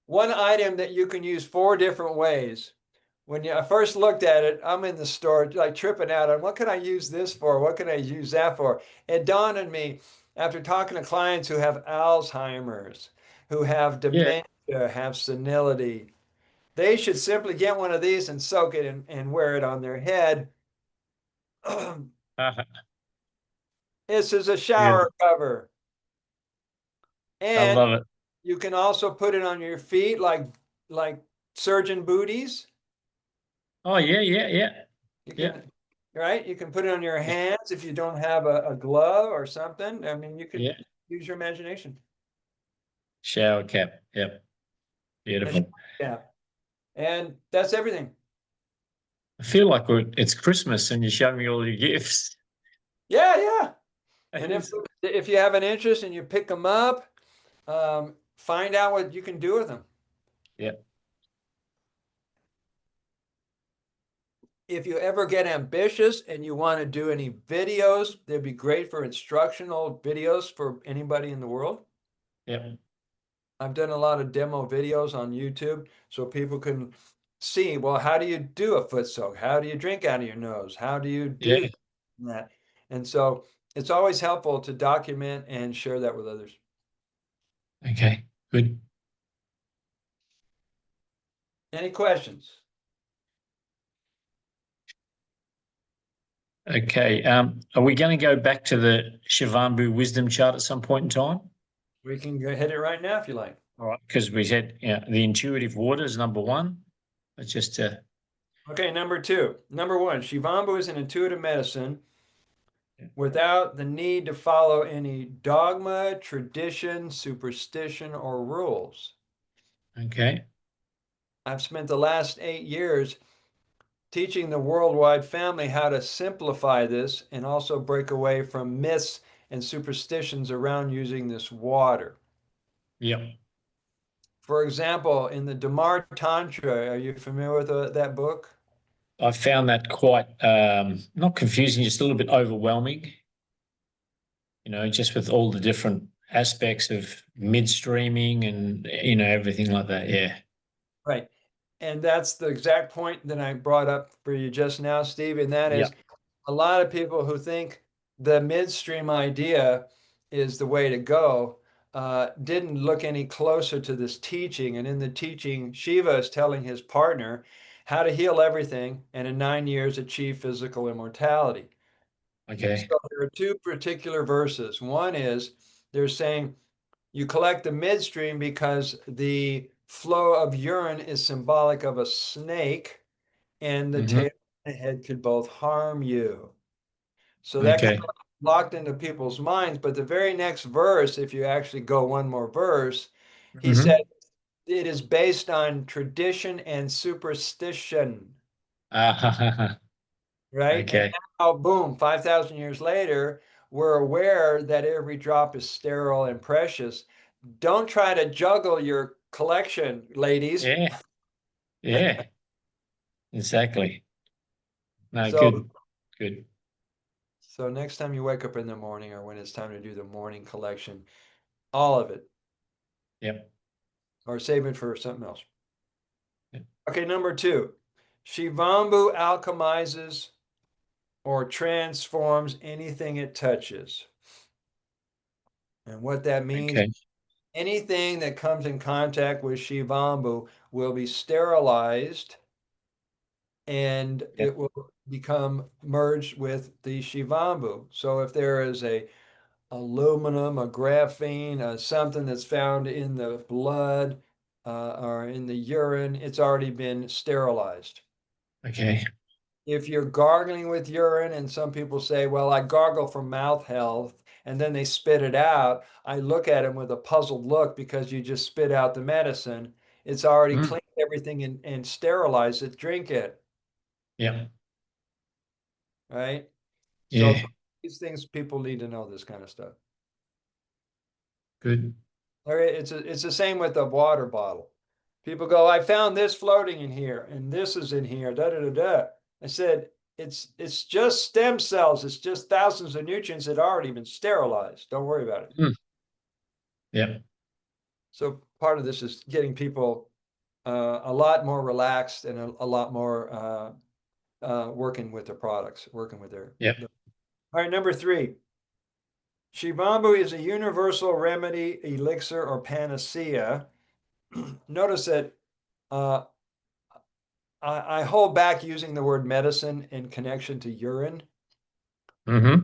one item that you can use 4 different ways. When I first looked at it, I'm in the store like tripping out on what can I use this for? What can I use that for? It dawned on me after talking to clients who have Alzheimer's, who have Yeah. dementia, have senility. They should simply get one of these and soak it and wear it on their head. Uh-huh. This is a Beautiful. shower cover. I And love it. you can also put it on your feet like surgeon booties. Oh, yeah, yeah, yeah. You Yeah. can, right? You can put it on your Yeah. hands if you don't have a glove or something. I mean, you can Yeah. use your imagination. Shower cap. Yep. And Beautiful. yeah, and that's everything. I feel like it's Christmas and you're showing me all your gifts. Yeah, yeah. It And is. if you have an interest and you pick them up, find out what you can do with them. Yeah. If you ever get ambitious and you want to do any videos, they'd be great for instructional videos for anybody in the world. Yeah. I've done a lot of demo videos on YouTube so people can see, well, how do you do a foot soak? How do you drink out of your nose? How do you Yeah. do that? And so it's always helpful to document and share that with others. Okay. Good. Any questions? Okay. Are we going to go back to the Shivambu wisdom chart at some point in time? We can go hit it right now if you like. All right. Because we said, the intuitive water is number one. It's just Okay, number 2. Number 1, Shivambu is an intuitive medicine without the need to follow any dogma, tradition, superstition, or rules. okay. I've spent the last 8 years teaching the worldwide family how to simplify this and also break away from myths and superstitions around using this water. Yep. For example, in the Damar Tantra, are you familiar with that book? I found that quite not confusing, just a little bit overwhelming. Just with all the different aspects of midstreaming and everything like that. Yeah. Right. And that's the exact point that I brought up for you just now, Steve. And that Yeah. is a lot of people who think the midstream idea is the way to go, didn't look any closer to this teaching. And in the teaching, Shiva is telling his partner how to heal everything and in 9 years achieve physical immortality. Okay. So there are two particular verses. One is they're saying you collect the midstream because the flow of urine is symbolic of a snake, and the Hmm. tail and the head could both harm you. So that kind Okay. of locked into people's minds. But the very next verse, if you actually go one more verse, he said Hmm. it is based on tradition and superstition, Ah, right? And okay. now, boom, 5,000 years later, we're aware that every drop is sterile and precious. Don't try to juggle your collection, ladies. Yeah. Yeah. Exactly. No, So, good. Good. so next time you wake up in the morning or when it's time to do the morning collection, all of it, Yep. or save it for something else. Yep. Okay, number two, Shivambu alchemizes or transforms anything it touches. And what that means, Okay. anything that comes in contact with Shivambu will be sterilized and Yep. it will become merged with the Shivambu. So if there is a aluminum, a graphene, something that's found in the blood or in the urine, it's already been sterilized. Okay. If you're gargling with urine, and some people say, well, I gargle for mouth health, and then they spit it out, I look at them with a puzzled look because you just spit out the medicine. It's already Mm. cleaned everything and sterilized it, drink it, Yep. right? So Yeah. these things, people need to know this kind of stuff. Good. All right, it's the same with the water bottle. People go, I found this floating in here, and this is in here, da da da da. I said, it's just stem cells. It's just thousands of nutrients that already been sterilized. Don't worry about it. Mm. Yep. So part of this is getting people a lot more relaxed and a lot more working with their products, working with Yep. All right, number three. Shivambu is a universal remedy, elixir, or panacea. Notice that uh, I hold back using the word medicine in connection to urine Hmm.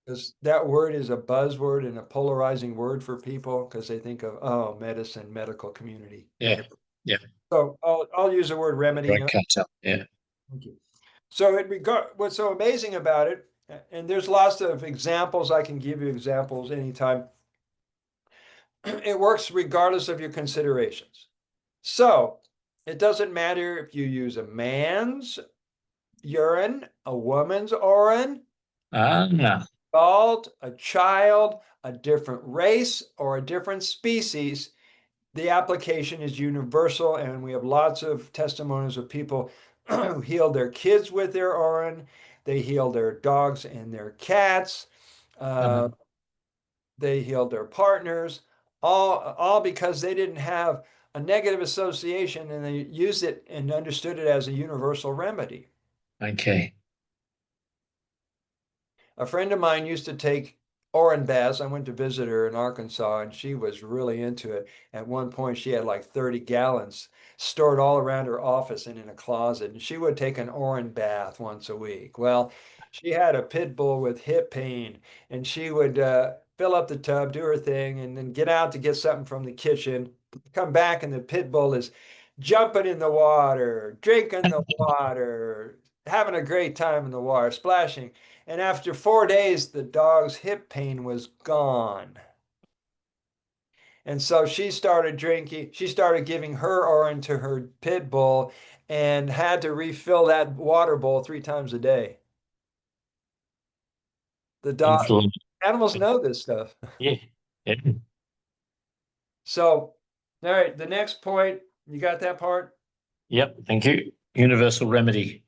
because that word is a buzzword and a polarizing word for people because they think of, oh, medicine, medical community, Yeah. Yeah. So I'll use the word remedy. Right. Catch up. Yeah. Thank you. So what's so amazing about it, and there's lots of examples. I can give you examples anytime. It works regardless of your considerations. So it doesn't matter if you use a man's urine, a woman's urine, Ah, no. adult, a child, a different race, or a different species. The application is universal, and we have lots of testimonies of people who healed their kids with their urine. They healed their dogs and their cats. Uh, Uh-huh. they healed their partners, all because they didn't have a negative association and they used it and understood it as a universal remedy. Okay. A friend of mine used to take Orin baths. I went to visit her in Arkansas and she was really into it. At one point, she had like 30 gallons stored all around her office and in a closet. And she would take an Orin bath once a week. Well, she had a pit bull with hip pain and she would fill up the tub, do her thing, and then get out to get something from the kitchen, come back, and the pit bull is jumping in the water, drinking the water, having a great time in the water, splashing. And after 4 days, the dog's hip pain was gone. And so she started drinking, she started giving her urine to her pit bull and had to refill that water bowl 3 times a day. The dog Excellent. animals know this stuff. Yeah. Yeah. So, all right, the next point, you got that part? Yep. Thank you. Universal remedy.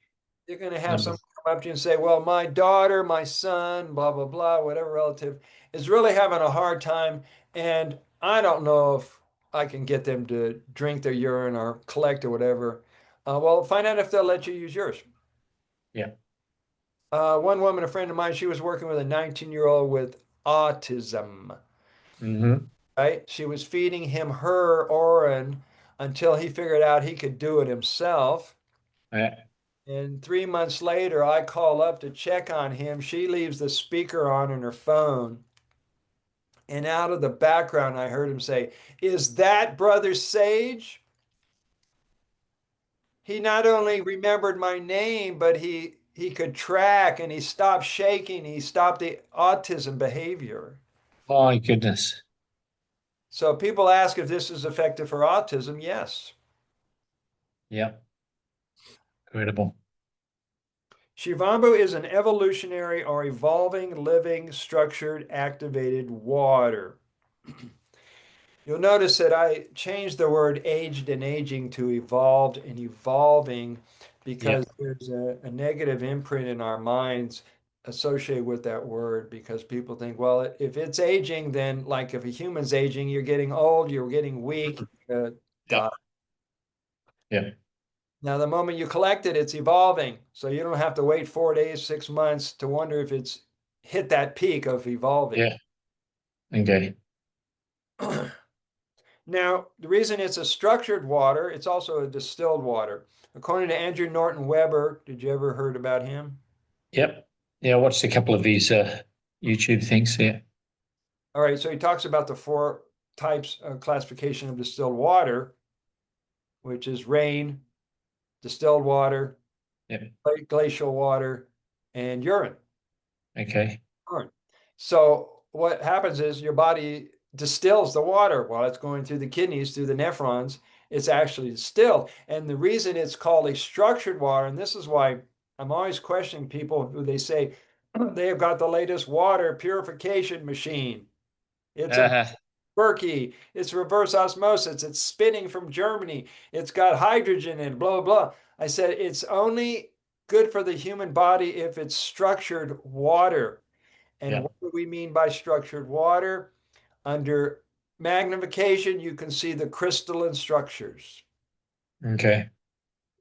You're going to have Number. someone come up to you and say, well, my daughter, my son, blah, blah, blah, whatever relative is really having a hard time. And I don't know if I can get them to drink their urine or collect or whatever. Well, find out if they'll let you use yours. Yeah. One woman, a friend of mine, she was working with a 19-year-old with autism, Mm-hmm. right? She was feeding him her Orin until he figured out he could do it himself. Yeah. And 3 months later, I call up to check on him. She leaves the speaker on her phone. And out of the background, I heard him say, "Is that Brother Sage?" He not only remembered my name, but he could track and he stopped shaking. He stopped the autism behavior. My goodness. So people ask if this is effective for autism. Yes. Yeah. Incredible. Shivambu is an evolutionary or evolving, living, structured, activated water. You'll notice that I changed the word aged and aging to evolved and evolving Yeah. because there's a negative imprint in our minds associated with that word because people think, well, if it's aging, then like if a human's aging, you're getting old, you're getting weak, Yeah. die. Yeah. Now, the moment you collect it, it's evolving. So you don't have to wait 4 days, 6 months to wonder if it's hit that peak of evolving. Yeah. Okay. Now, the reason it's a structured water, it's also a distilled water. According to Andrew Norton Weber, did you ever heard about him? Yep. Yeah, I watched a couple of these YouTube things. Yeah. All right, so he talks about the four types of classification of distilled water, which is rain, distilled water, Yep. glacial water, and urine. Okay. Urine. So what happens is your body distills the water while it's going through the kidneys, through the nephrons. It's actually distilled. And the reason it's called a structured water, and this is why I'm always questioning people who they say they have got the latest water purification machine. It's a Uh, Berkey, it's reverse osmosis, it's spinning from Germany, it's got hydrogen in, blah, blah. I said it's only good for the human body if it's structured water. And yeah. what do we mean by structured water? Under magnification, you can see the crystalline structures. Okay.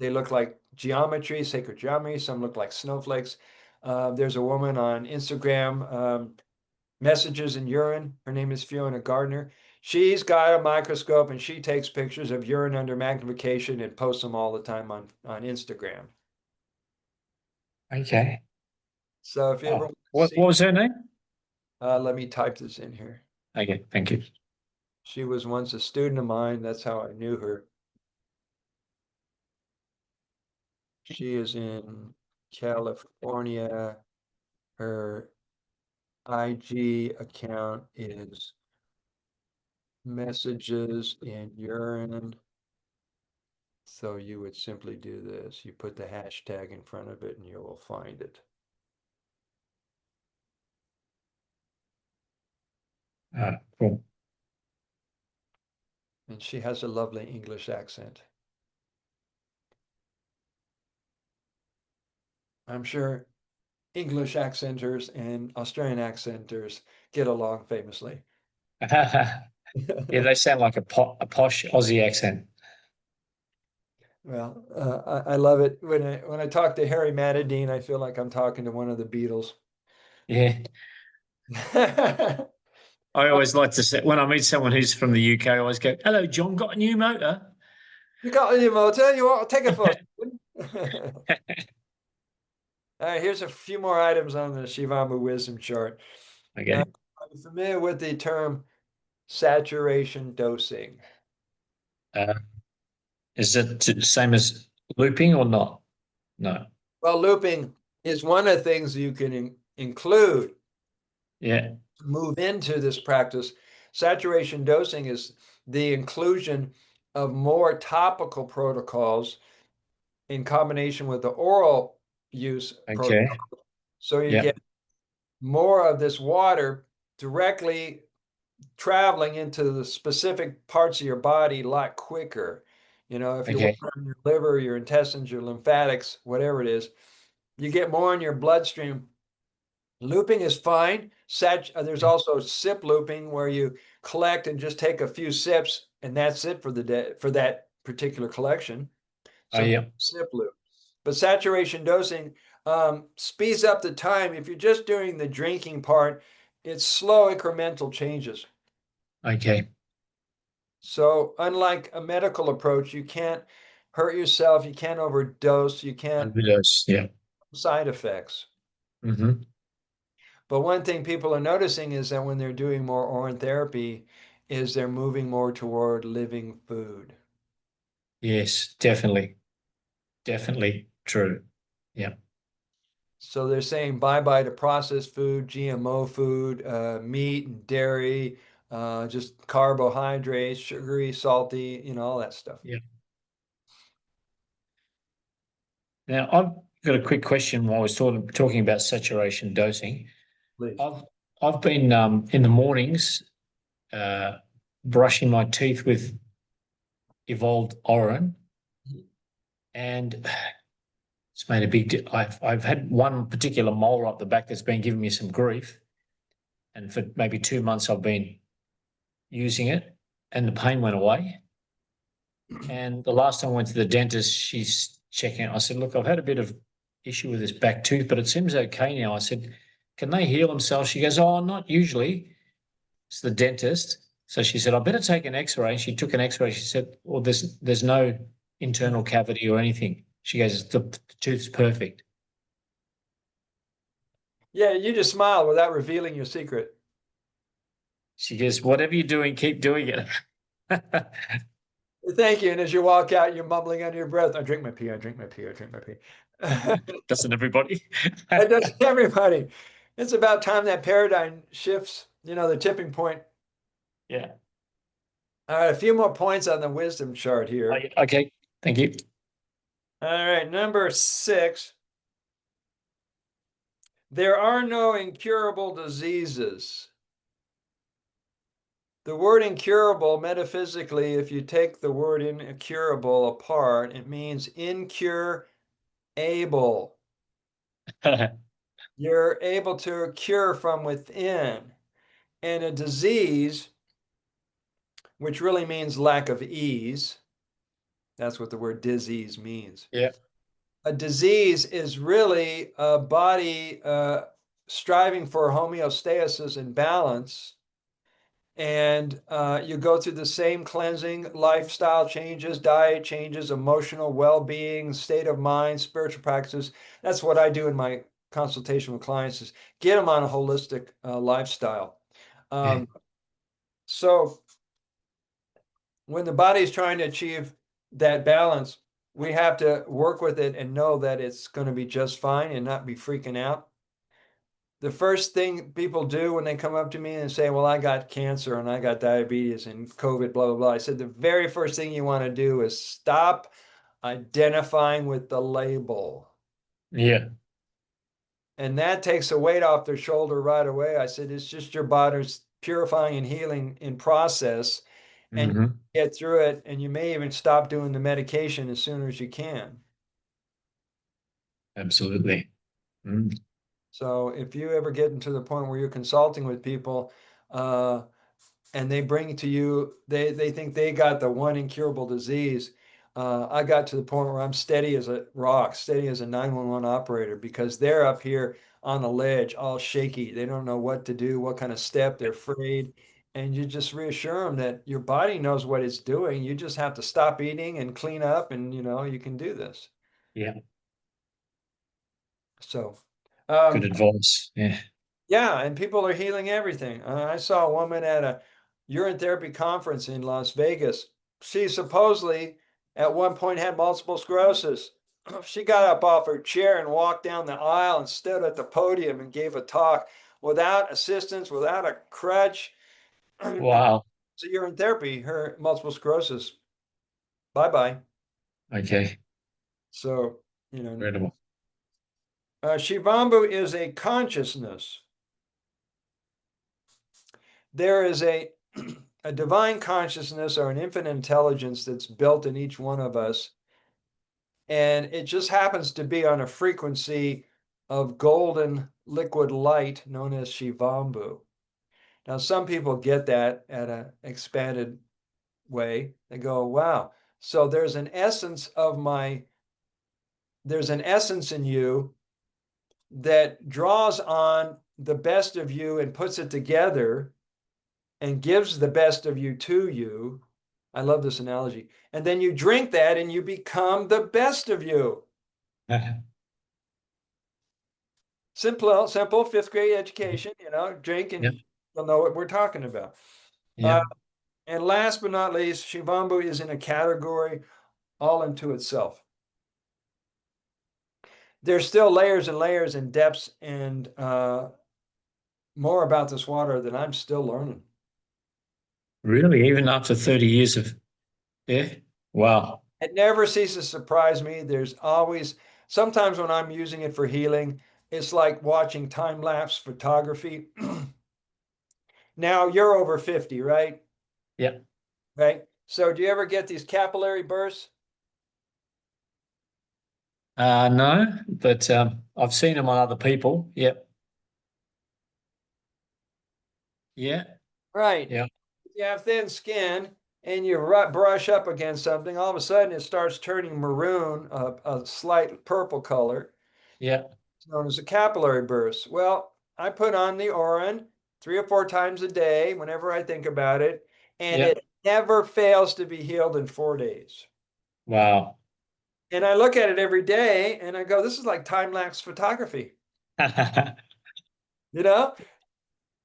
They look like geometry, sacred geometry. Some look like snowflakes. There's a woman on Instagram, Messages in Urine. Her name is Fiona Gardner. She's got a microscope and she takes pictures of urine under magnification and posts them all the time on Instagram. Okay. So if you ever Oh, want to what see, was her name? let me type this in here. Okay. Thank you. She was once a student of mine. That's how I knew her. She is in California. Her IG account is Messages in Urine. So you would simply do this. You put the hashtag in front of it and you will find it. Cool. And she has a lovely English accent. I'm sure English accenters and Australian accenters get along famously. Yeah, they sound like a posh Aussie accent. Well, I love it when I talk to Harry Matadine. I feel like I'm talking to one of the Beatles. Yeah. I always like to say when I meet someone who's from the UK, I always go, "Hello, John. Got a new motor?" You got any motor? You want to take it for? All right, here's a few more items on the Shivamu wisdom chart. Okay. I'm familiar with the term saturation dosing. Uh, is it the same as looping or not? No. Well, looping is one of the things you can include, Yeah. move into this practice. Saturation dosing is the inclusion of more topical protocols in combination with the oral use Okay. protocol. So you Yeah. get more of this water directly traveling into the specific parts of your body a lot quicker. You know, if you're Okay. working on your liver, your intestines, your lymphatics, whatever it is, you get more in your bloodstream. Looping is fine. There's also sip looping where you collect and just take a few sips, and that's it for the day for that particular collection. Oh, Some yeah. sip loop. But saturation dosing, speeds up the time. If you're just doing the drinking part, it's slow incremental changes. Okay. So unlike a medical approach, you can't hurt yourself, you can't overdose, you can't Overdose. Yeah. side effects. Mm-hmm. But one thing people are noticing is that when they're doing more oral therapy, is they're moving more toward living food. Yes, definitely. Definitely true. Yeah. So they're saying bye-bye to processed food, GMO food, meat and dairy, just carbohydrates, sugary, salty, all that stuff. Yeah. Now, I've got a quick question while we're talking about saturation dosing. Please. I've been in the mornings uh, brushing my teeth with evolved Oran, and it's made a I've had one particular mole up the back that's been giving me some grief, and for maybe 2 months I've been using it, and the pain went away. And the last time I went to the dentist, she's checking. I said, "Look, I've had a bit of issue with this back tooth, but it seems okay now." I said, "Can they heal themselves?" She goes, "Oh, not usually." It's the dentist. So she said, "I better take an X-ray." She took an X-ray. She said, "Well, there's no internal cavity or anything." She goes, "The tooth's perfect." Yeah, you just smile without revealing your secret. She goes, "Whatever you're doing, keep doing it." Thank you. And as you walk out, you're mumbling under your breath, I drink my pee, I drink my pee, I drink my pee. Doesn't everybody? It does everybody. It's about time that paradigm shifts, the tipping point. Yeah. All right, a few more points on the wisdom chart here. Okay. Thank you. All right, number 6. There are no incurable diseases. The word incurable, metaphysically, if you take the word incurable apart, it means incurable. You're able to cure from within. And a disease, which really means lack of ease, that's what the word disease means. Yeah. A disease is really a body striving for homeostasis and balance. And you go through the same cleansing, lifestyle changes, diet changes, emotional well-being, state of mind, spiritual practices. That's what I do in my consultation with clients, is get them on a holistic lifestyle. Yeah. So when the body is trying to achieve that balance, we have to work with it and know that it's going to be just fine and not be freaking out. The first thing people do when they come up to me and say, well, I got cancer and I got diabetes and COVID, blah, blah, blah. I said, the very first thing you want to do is stop identifying with the label. Yeah. And that takes a weight off their shoulder right away. I said, it's just your body's purifying and healing in process. And you Hmm. get through it, and you may even stop doing the medication as soon as you can. Absolutely. Mm. So if you ever get into the point where you're consulting with people, and they bring to you, they think they got the one incurable disease. I got to the point where I'm steady as a rock, steady as a 911 operator, because they're up here on the ledge, all shaky. They don't know what to do, what kind of step. They're afraid. And you just reassure them that your body knows what it's doing. You just have to stop eating and clean up, and you can do this. Yeah. So, Good um, advice. Yeah. yeah, and people are healing everything. I saw a woman at a urine therapy conference in Las Vegas. She supposedly at one point had multiple sclerosis. She got up off her chair and walked down the aisle and stood at the podium and gave a talk without assistance, without a crutch. Wow. So urine therapy, her multiple sclerosis, bye bye. Okay. So, Incredible. Shivambu is a consciousness. There is a a divine consciousness or an infinite intelligence that's built in each one of us. And it just happens to be on a frequency of golden liquid light known as Shivambu. Now, some people get that at an expanded way. They go, wow. So there's an essence in you that draws on the best of you and puts it together and gives the best of you to you. I love this analogy. And then you drink that and you become the best of you. Simple fifth grade education, drink Yep. and you'll know what we're talking about. Yep. And last but not least, Shivambu is in a category all into itself. There's still layers and layers and depths and more about this water that I'm still learning. Really, even after 30 years of, yeah. Wow. It never ceases to surprise me. There's always, sometimes when I'm using it for healing, it's like watching time-lapse photography. Now you're over 50, right? Yep. Right. So do you ever get these capillary bursts? No, but I've seen them on other people. Yep. Yeah. Right. Yeah. You have thin skin and you brush up against something, all of a sudden it starts turning maroon, a slight purple color. Yeah. It's known as a capillary burst. Well, I put on the Oran 3 or 4 times a day whenever I think about it, and Yeah. it never fails to be healed in 4 days. Wow. And I look at it every day and I go, this is like time-lapse photography, you know?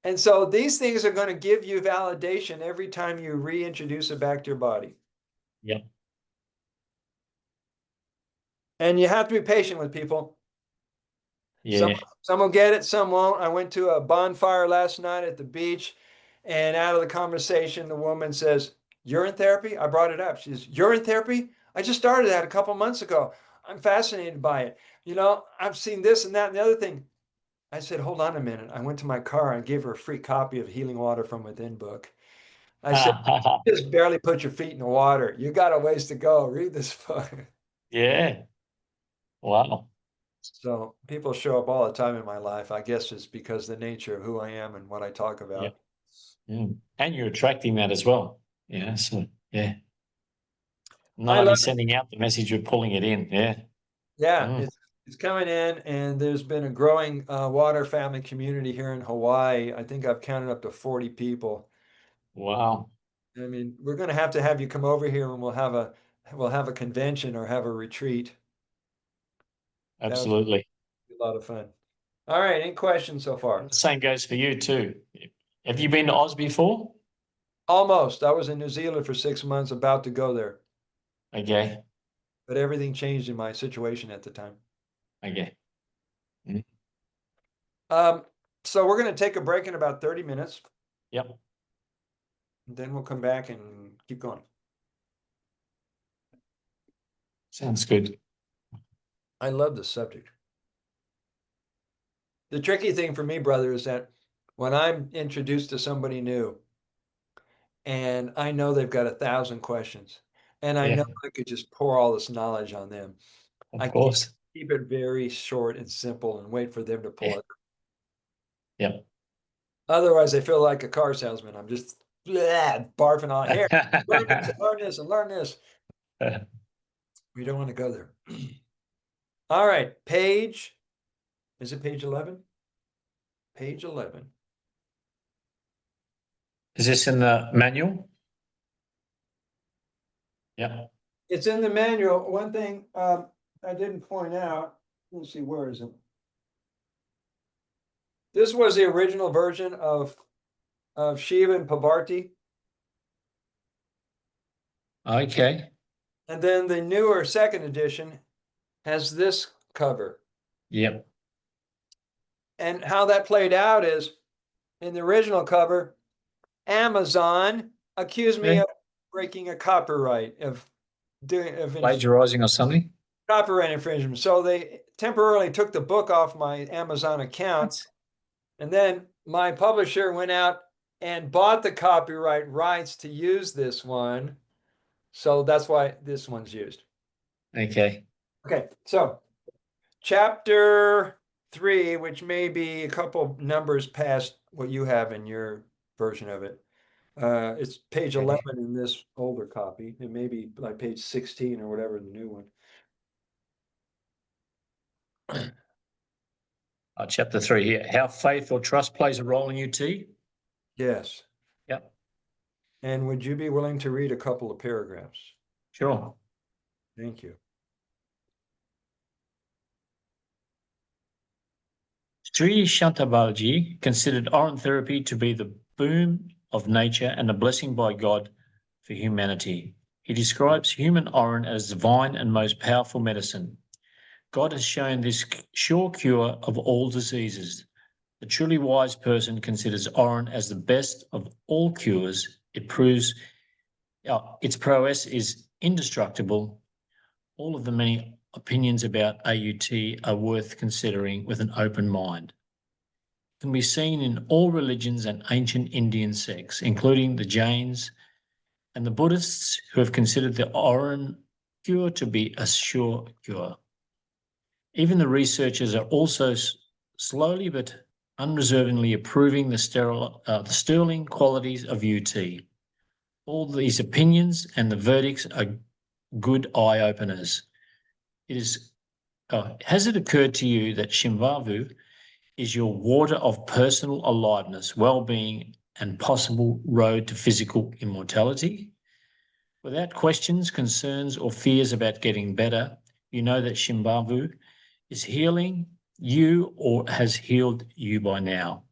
And so these things are going to give you validation every time you reintroduce it back to your body. Yep. And you have to be patient with people. Yeah. Some will get it, some won't. I went to a bonfire last night at the beach, and out of the conversation, the woman says, urine therapy? I brought it up. She says, urine therapy? I just started that a couple months ago. I'm fascinated by it. I've seen this and that and the other thing. I said, hold on a minute. I went to my car and gave her a free copy of Healing Water from Within book. I said, just barely put your feet in the water. You got a ways to go. Read this book. Yeah. Wow. So people show up all the time in my life. I guess it's because the nature of who I am and what I talk Yep. about. And you're attracting that as well. Yeah. So yeah. Not I only love sending out the message, you're pulling it in. Yeah. Yeah, Mm. it's coming in, and there's been a growing water family community here in Hawaii. I think I've counted up to 40 people. Wow. I mean, we're going to have you come over here, and we'll have a convention or have a retreat. That would Absolutely. be a lot of fun. All right, any questions so And far? the same goes for you too. Have you been to Oz before? Almost. I was in New Zealand for 6 months, about to go there, Okay. but everything changed in my situation at the time. Okay. Mm. Um, so we're going to take a break in about 30 minutes, Yep. and then we'll come back and keep going. Sounds good. I love this subject. The tricky thing for me, brother, is that when I'm introduced to somebody new and I know they've got 1,000 questions and I know Yeah. I could just pour all this knowledge on them, Of I course. keep it very short and simple and wait for them to pull Yeah. it. Yep. Otherwise, I feel like a car salesman. I'm just barfing on here. Learn this and learn this and learn this. We don't want to go there. All right. Is it page 11? Page 11. Is this in the manual? Yeah. It's in the manual. One thing I didn't point out, let's see, where is it? This was the original version of Shiva and Pavarti. Okay. And then the newer second edition has this cover. Yep. And how that played out is in the original cover, Amazon accused me Okay. of breaking a copyright, of Plagiarizing or something? copyright infringement. So they temporarily took the book off my Amazon account. What? And then my publisher went out and bought the copyright rights to use this one. So that's why this one's used. Okay. Okay, so chapter 3, which may be a couple numbers past what you have in your version of it. It's page Okay. 11 in this older copy. It may be like page 16 or whatever, the new one. chapter 3 here. How faith or trust plays a role in UT? Yes. Yep, And would you be willing to read a couple of paragraphs? sure. Thank you. Sri Shantabalji considered Urotherapy to be the boon of nature and a blessing by God for humanity. He describes human urine as divine and most powerful medicine. God has shown this sure cure of all diseases. The truly wise person considers urine as the best of all cures. It proves its prowess is indestructible. All of the many opinions about AUT are worth considering with an open mind. It can be seen in all religions and ancient Indian sects, including the Jains and the Buddhists, who have considered the urine cure to be a sure cure. Even the researchers are also slowly but unreservedly approving the sterling qualities of UT. All these opinions and the verdicts are good eye-openers. Has it occurred to you that Shimvavu is your water of personal aliveness, well-being, and possible road to physical immortality? Without questions, concerns, or fears about getting better, you know that Shimvavu is healing you or has healed you by now.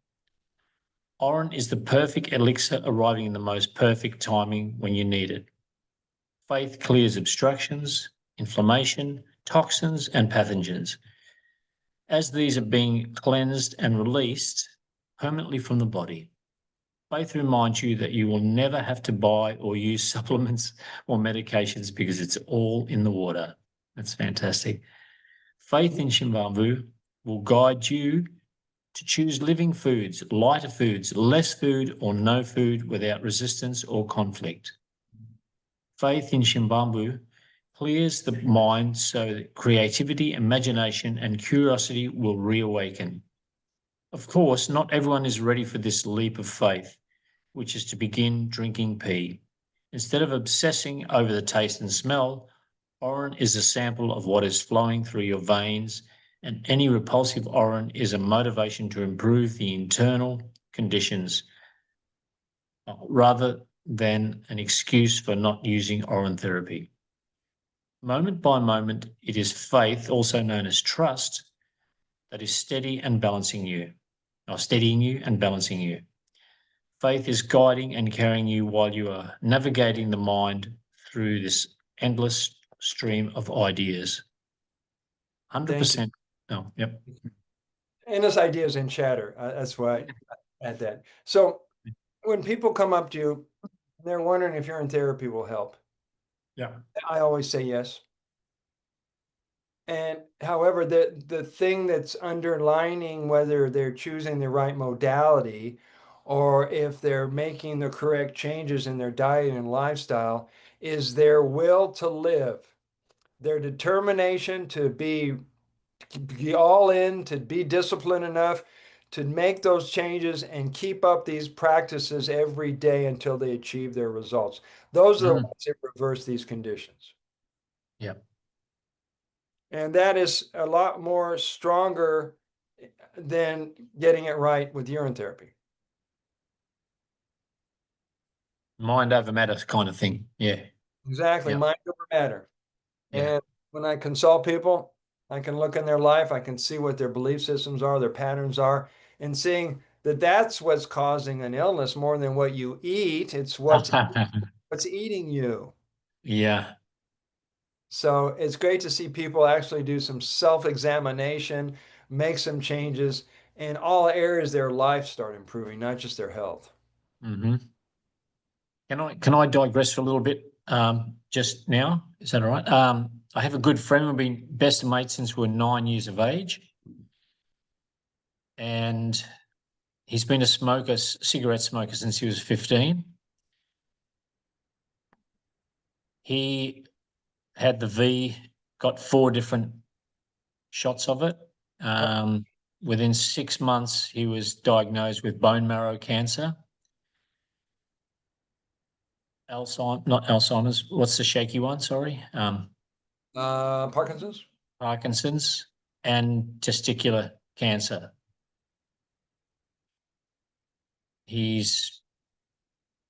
Oren is the perfect elixir arriving in the most perfect timing when you need it. Faith clears obstructions, inflammation, toxins, and pathogens. As these are being cleansed and released permanently from the body, faith reminds you that you will never have to buy or use supplements or medications because it's all in the water. That's fantastic. Faith in Shimvavu will guide you to choose living foods, lighter foods, less food, or no food without resistance or conflict. Faith in Shimvavu clears the mind so that creativity, imagination, and curiosity will reawaken. Of course, not everyone is ready for this leap of faith, which is to begin drinking pee. Instead of obsessing over the taste and smell, urine is a sample of what is flowing through your veins, and any repulsive urine is a motivation to improve the internal conditions rather than an excuse for not using urotherapy. Moment by moment, it is faith, also known as trust, that is steadying you and balancing you. Faith is guiding and carrying you while you are navigating the mind through this endless stream of ideas. 100%. Oh, yep. Endless ideas in chatter. That's why I add that. So when people come up to you, they're wondering if urine therapy will help. Yeah. I always say yes. And however, the thing that's underlining whether they're choosing the right modality or if they're making the correct changes in their diet and lifestyle is their will to live, their determination to be all in, to be disciplined enough to make those changes and keep up these practices every day until they achieve their results. Those are the ones that reverse these conditions. Yeah. And that is a lot more stronger than getting it right with urine therapy. Mind over matter kind of thing. Yeah. Exactly. Yeah. Mind over matter. Yeah. And when I consult people, I can look in their life, I can see what their belief systems are, their patterns are, and seeing that that's what's causing an illness more than what you eat. It's what's eating you. Yeah. So it's great to see people actually do some self-examination, make some changes, and all areas of their life start improving, not just their health. Mm-hmm. Can I digress for a little bit just now? Is that all right? I have a good friend. We've been best mates since we were 9 years of age. And he's been a smoker, cigarette smoker since he was 15. He had the V, got 4 different shots of it. Within 6 months, he was diagnosed with bone marrow cancer. Not Alzheimer's. What's the shaky one? Sorry. Parkinson's? Parkinson's and testicular cancer. he's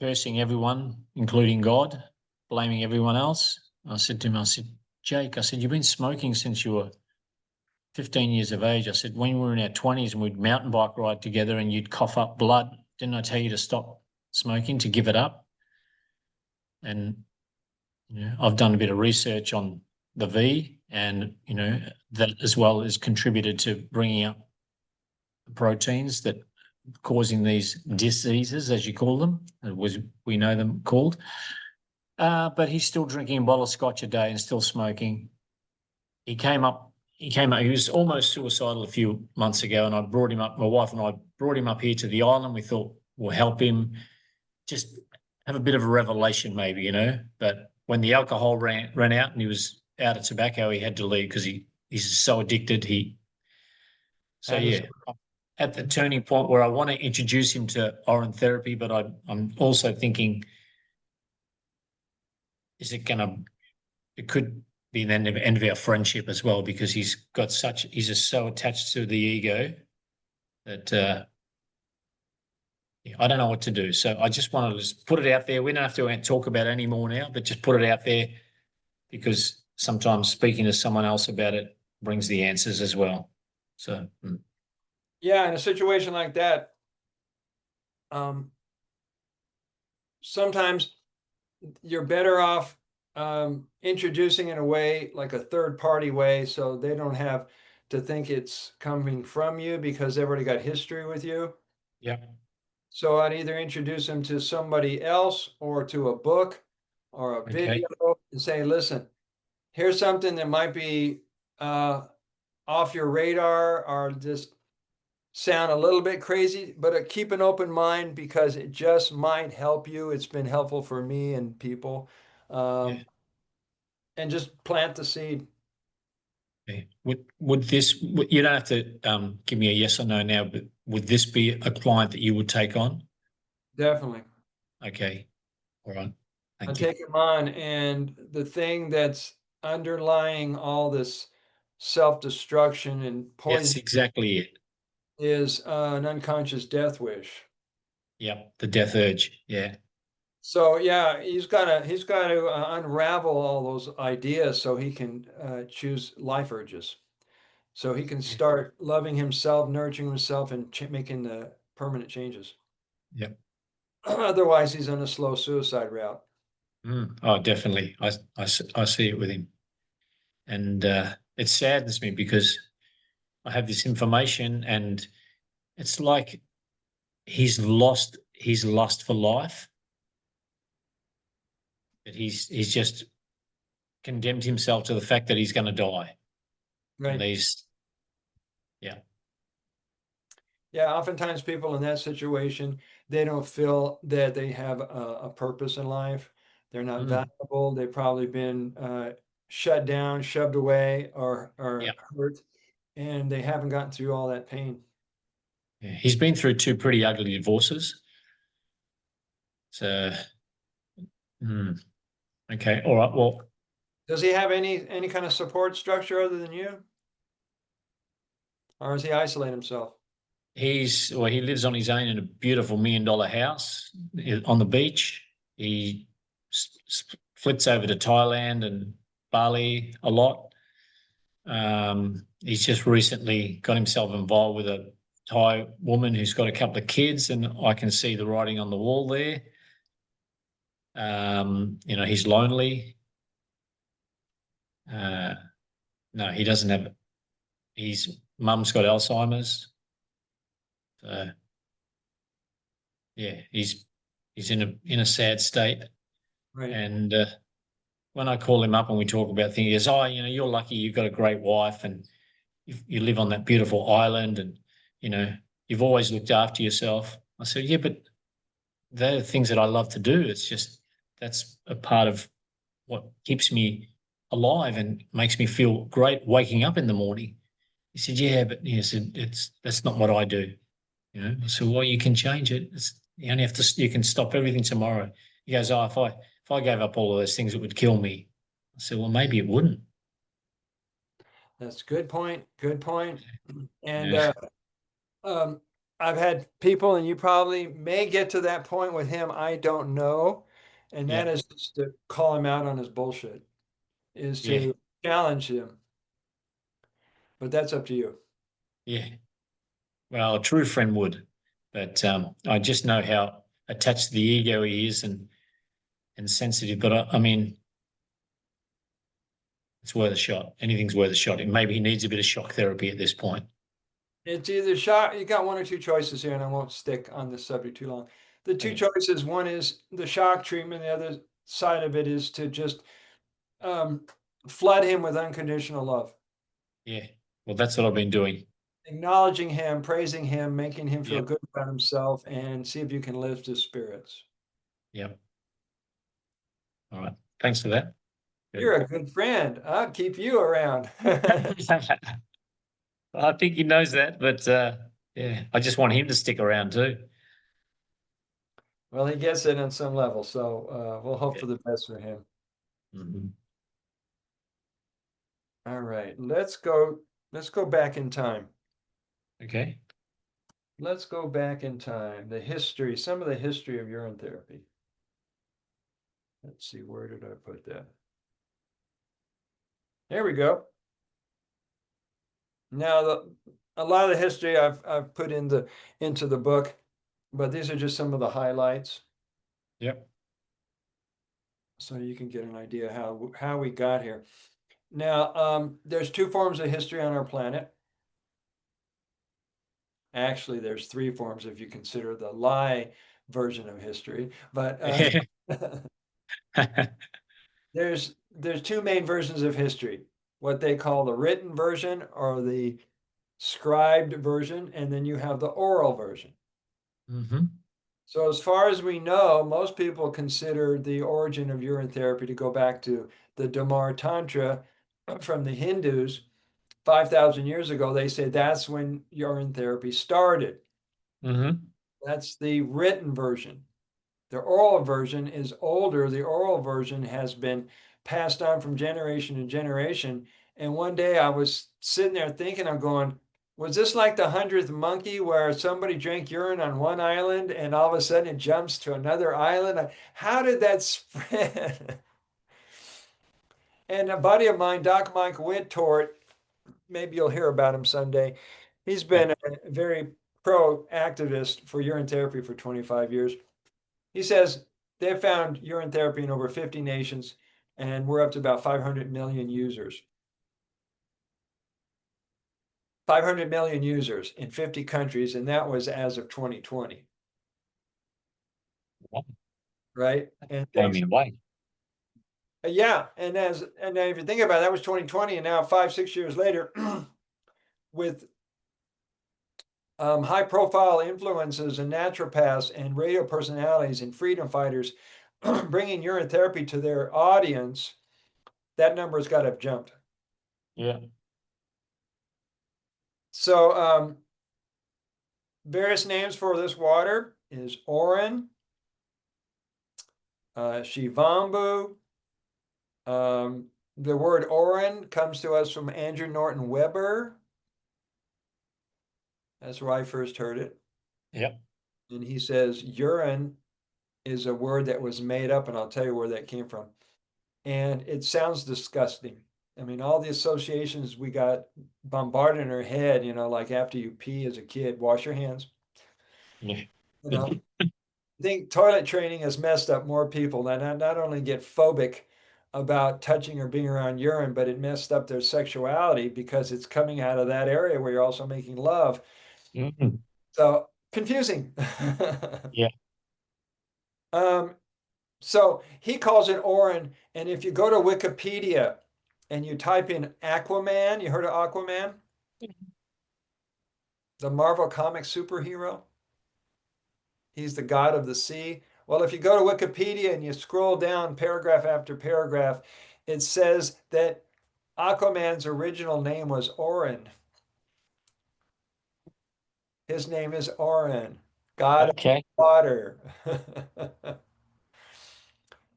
cursing everyone, including God, blaming everyone else. I said to him, I said, Jake, I said, you've been smoking since you were 15 years of age. I said, when we were in our 20s and we'd mountain bike ride together and you'd cough up blood, didn't I tell you to stop smoking, to give it up? And I've done a bit of research on the V, and that as well has contributed to bringing up the proteins that causing these diseases, as you call them, as we know them called. But he's still drinking a bottle of scotch a day and still smoking. He came up. He was almost suicidal a few months ago, and I brought him up. My wife and I brought him up here to the island. We thought we'll help him just have a bit of a revelation, maybe, But when the alcohol ran out and he was out of tobacco, he had to leave because he's so addicted. At the turning point where I want to introduce him to Urotherapy, but I'm also thinking, it could be the end of our friendship as well, because he's just so attached to the ego that I don't know what to do. So I just want to just put it out there. We don't have to talk about it anymore now, but just put it out there, because sometimes speaking to someone else about it brings the answers as well. So, Yeah, in a situation like that, sometimes you're better off introducing in a way, like a third party way, so they don't have to think it's coming from you because they've already got history with you. yeah. So I'd either introduce them to somebody else or to a book or a Okay. video and say, listen, here's something that might be off your radar or just sound a little bit crazy, but keep an open mind because it just might help you. It's been helpful for me and people. Yeah. And just plant the seed. Okay. You don't have to give me a yes or no now, but would this be a client that you would take on? Definitely. Okay. All right. I Thank you. take them on. And the thing that's underlying all this self-destruction and That's poison exactly it. is an unconscious death wish. Yeah. The death urge. Yeah. So yeah, he's got to unravel all those ideas so he can choose life urges. So he can Yeah. start loving himself, nurturing himself, and making the permanent changes. Yeah. Otherwise, he's on a slow suicide route. Oh, definitely. I see it with him. And it saddens me because I have this information, and it's like he's lost his lust for life, that he's just condemned himself to the fact that he's going to die. And Right. yeah. Yeah, oftentimes people in that situation, they don't feel that they have a purpose in life. They're not Mm, valuable. They've probably been shut down, shoved away, yeah. or hurt, and they haven't gotten through all that pain. Yeah. He's been through two pretty ugly divorces. So, mm, okay. All right. Well, Does he have any kind of support structure other than you, or does he isolate himself? he lives on his own in a beautiful $1 million house on the beach. He flits over to Thailand and Bali a lot. He's just recently got himself involved with a Thai woman who's got a couple of kids, and I can see the writing on the wall there. He's lonely. Uh, no, he doesn't have. His mum's got Alzheimer's. So yeah, he's in a sad state. Right. And when I call him up and we talk about things, he goes, "Oh, you're lucky. You've got a great wife, and you live on that beautiful island, and you know you've always looked after yourself." I said, "Yeah, but they're the things that I love to do. It's just that's a part of what keeps me alive and makes me feel great waking up in the morning." He said, "Yeah, but," he said, that's not what I do. I said, "Well, you can change it. You only have to. You can stop everything tomorrow." He goes, "Oh, if I gave up all of those things, it would kill me." I said, "Well, maybe it wouldn't." That's a good point. Good point. And Yeah. um, I've had people, and you probably may get to that point with him, I don't know. And that Yeah. is just to call him out on his bullshit, is Yeah. to challenge him. But that's up to you. Yeah. Well, a true friend would, but I just know how attached to the ego he is and sensitive. But I mean, it's worth a shot. Anything's worth a shot. Maybe he needs a bit of shock therapy at this point. It's either shock, you got one or two choices here, and I won't stick on this subject too long. The two Okay. choices, one is the shock treatment, the other side of it is to just um, flood him with unconditional love, Yeah. Well, that's what I've been doing. acknowledging him, praising him, making him feel Yep. good about himself, and see if you can lift his spirits. Yep. All right. Thanks for that. You're Good. a good friend. I'll keep you around. I think he knows that, but yeah, I just want him to stick around too. Well, he gets it on some level, so we'll hope Yeah. for the best for him. Mhm. All right, let's go. Let's go back in time. Okay. Let's go back in time. The history, some of the history of urine therapy. Let's see, where did I put that? There we go. Now, a lot of the history I've put into the book, but these are just some of the highlights, Yep. so you can get an idea how we got here. Now, there's two forms of history on our planet. Actually, there's three forms if you consider the lie version of history. But there's two main versions of history, what they call the written version or the scribed version, and then you have the oral version. Hmm. So as far as we know, most people consider the origin of urine therapy to go back to the Damar Tantra from the Hindus 5,000 years ago. They say that's when urine therapy started. Hmm. That's the written version. The oral version is older. The oral version has been passed on from generation to generation. And one day I was sitting there thinking, I'm going, was this like the 100th monkey where somebody drank urine on one island and all of a sudden it jumps to another island? How did that spread? And a buddy of mine, Doc Mike Whittort, maybe you'll hear about him someday. He's Yeah. been a very pro activist for urine therapy for 25 years. He says they've found urine therapy in over 50 nations, and we're up to about 500 million users. 500 million users in 50 countries, and that was as of 2020, right? And Blow things, me away. yeah, and if you think about it, that was 2020, and now 5, 6 years later, with high-profile influencers and naturopaths and radio personalities and freedom fighters bringing urine therapy to their audience, that number has got to have jumped. Yeah. So various names for this water is Orin, Shivambu. The word Orin comes to us from Andrew Norton Webber. That's where I first heard it. Yep. And he says urine is a word that was made up, and I'll tell you where that came from. And it sounds disgusting. I mean, all the associations we got bombarded in our head, like after you pee as a kid, wash your hands. Yeah. You know, I think toilet training has messed up more people that not only get phobic about touching or being around urine, but it messed up their sexuality because it's coming out of that area where you're also making love. Mhm. So confusing. Yeah. um, so he calls it Orin. And if you go to Wikipedia and you type in Aquaman, you heard of Aquaman? The Marvel comic superhero? He's the god of the sea. Well, if you go to Wikipedia and you scroll down paragraph after paragraph, it says that Aquaman's original name was Orin. His name is Orin, god of Okay. water.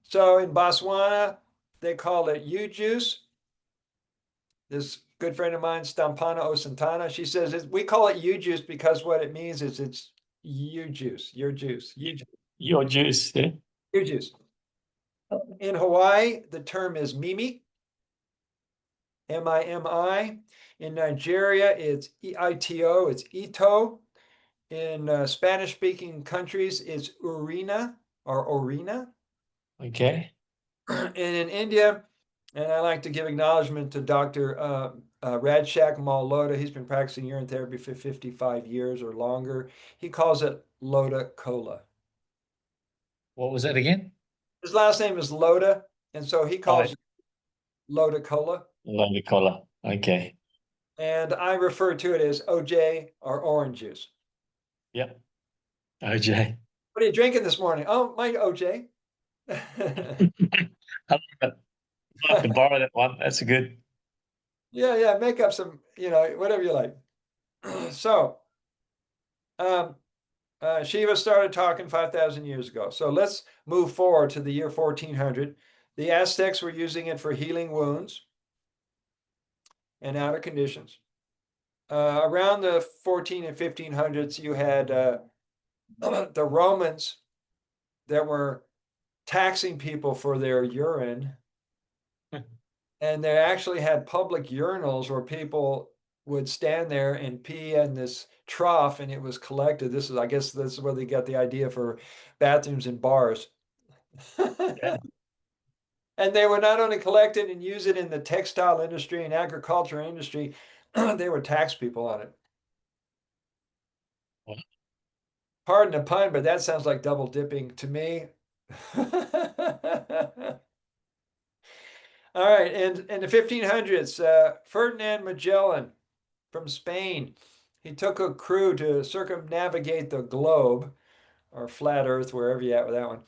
So in Botswana, they call it U juice. This good friend of mine, Stampana Osantana. She says we call it U juice because what it means is it's you juice, your juice, you juice. Your juice, yeah. Your juice. In Hawaii, the term is mimi, M-I-M-I. In Nigeria, it's E-I-T-O, it's ito. In Spanish-speaking countries, it's urina or orina. Okay. And in India, and I like to give acknowledgement to Dr. Radshak Malloda. He's been practicing urine therapy for 55 years or longer. He calls it Loda Cola. What was that again? His last name is Loda, and so he calls it Loda Cola. Loda Cola. Okay. And I refer to it as OJ or orange juice. Yep. OJ. What are you drinking this morning? Oh, my OJ. I'd like to borrow that one. That's a good. Yeah, make up some, whatever you like. So, Shiva started talking 5,000 years ago. So let's move forward to the year 1400. The Aztecs were using it for healing wounds and outer conditions. Around the 14 and 1500s, you had the Romans that were taxing people for their urine. And they actually had public urinals where people would stand there and pee in this trough and it was collected. I guess this is where they got the idea for bathrooms in bars. Yeah. And they would not only collect it and use it in the textile industry and agriculture industry, they would tax people on it. Well, Pardon the pun, but that sounds like double dipping to me. All right, and in the 1500s, Ferdinand Magellan from Spain, he took a crew to circumnavigate the globe, or flat Earth, wherever you at with that one.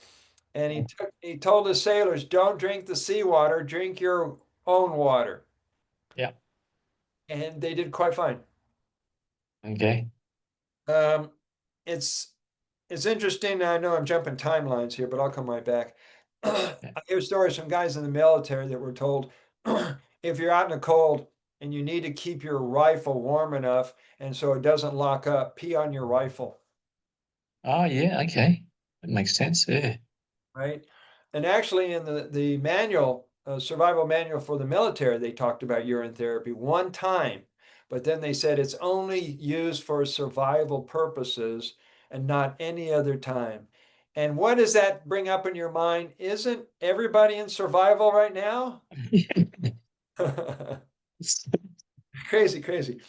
And he told his sailors, don't drink the seawater, drink your own water. yeah. And they did quite fine. Okay. It's interesting. I know I'm jumping timelines here, but I'll come right back. I hear stories from guys in the military that were told, if you're out in the cold and you need to keep your rifle warm enough and so it doesn't lock up, pee on your rifle. Oh, yeah. Okay. That makes sense. Yeah. Right. And actually, in the manual, survival manual for the military, they talked about urine therapy one time, but then they said it's only used for survival purposes and not any other time. And what does that bring up in your mind? Isn't everybody in survival right now? Crazy, crazy.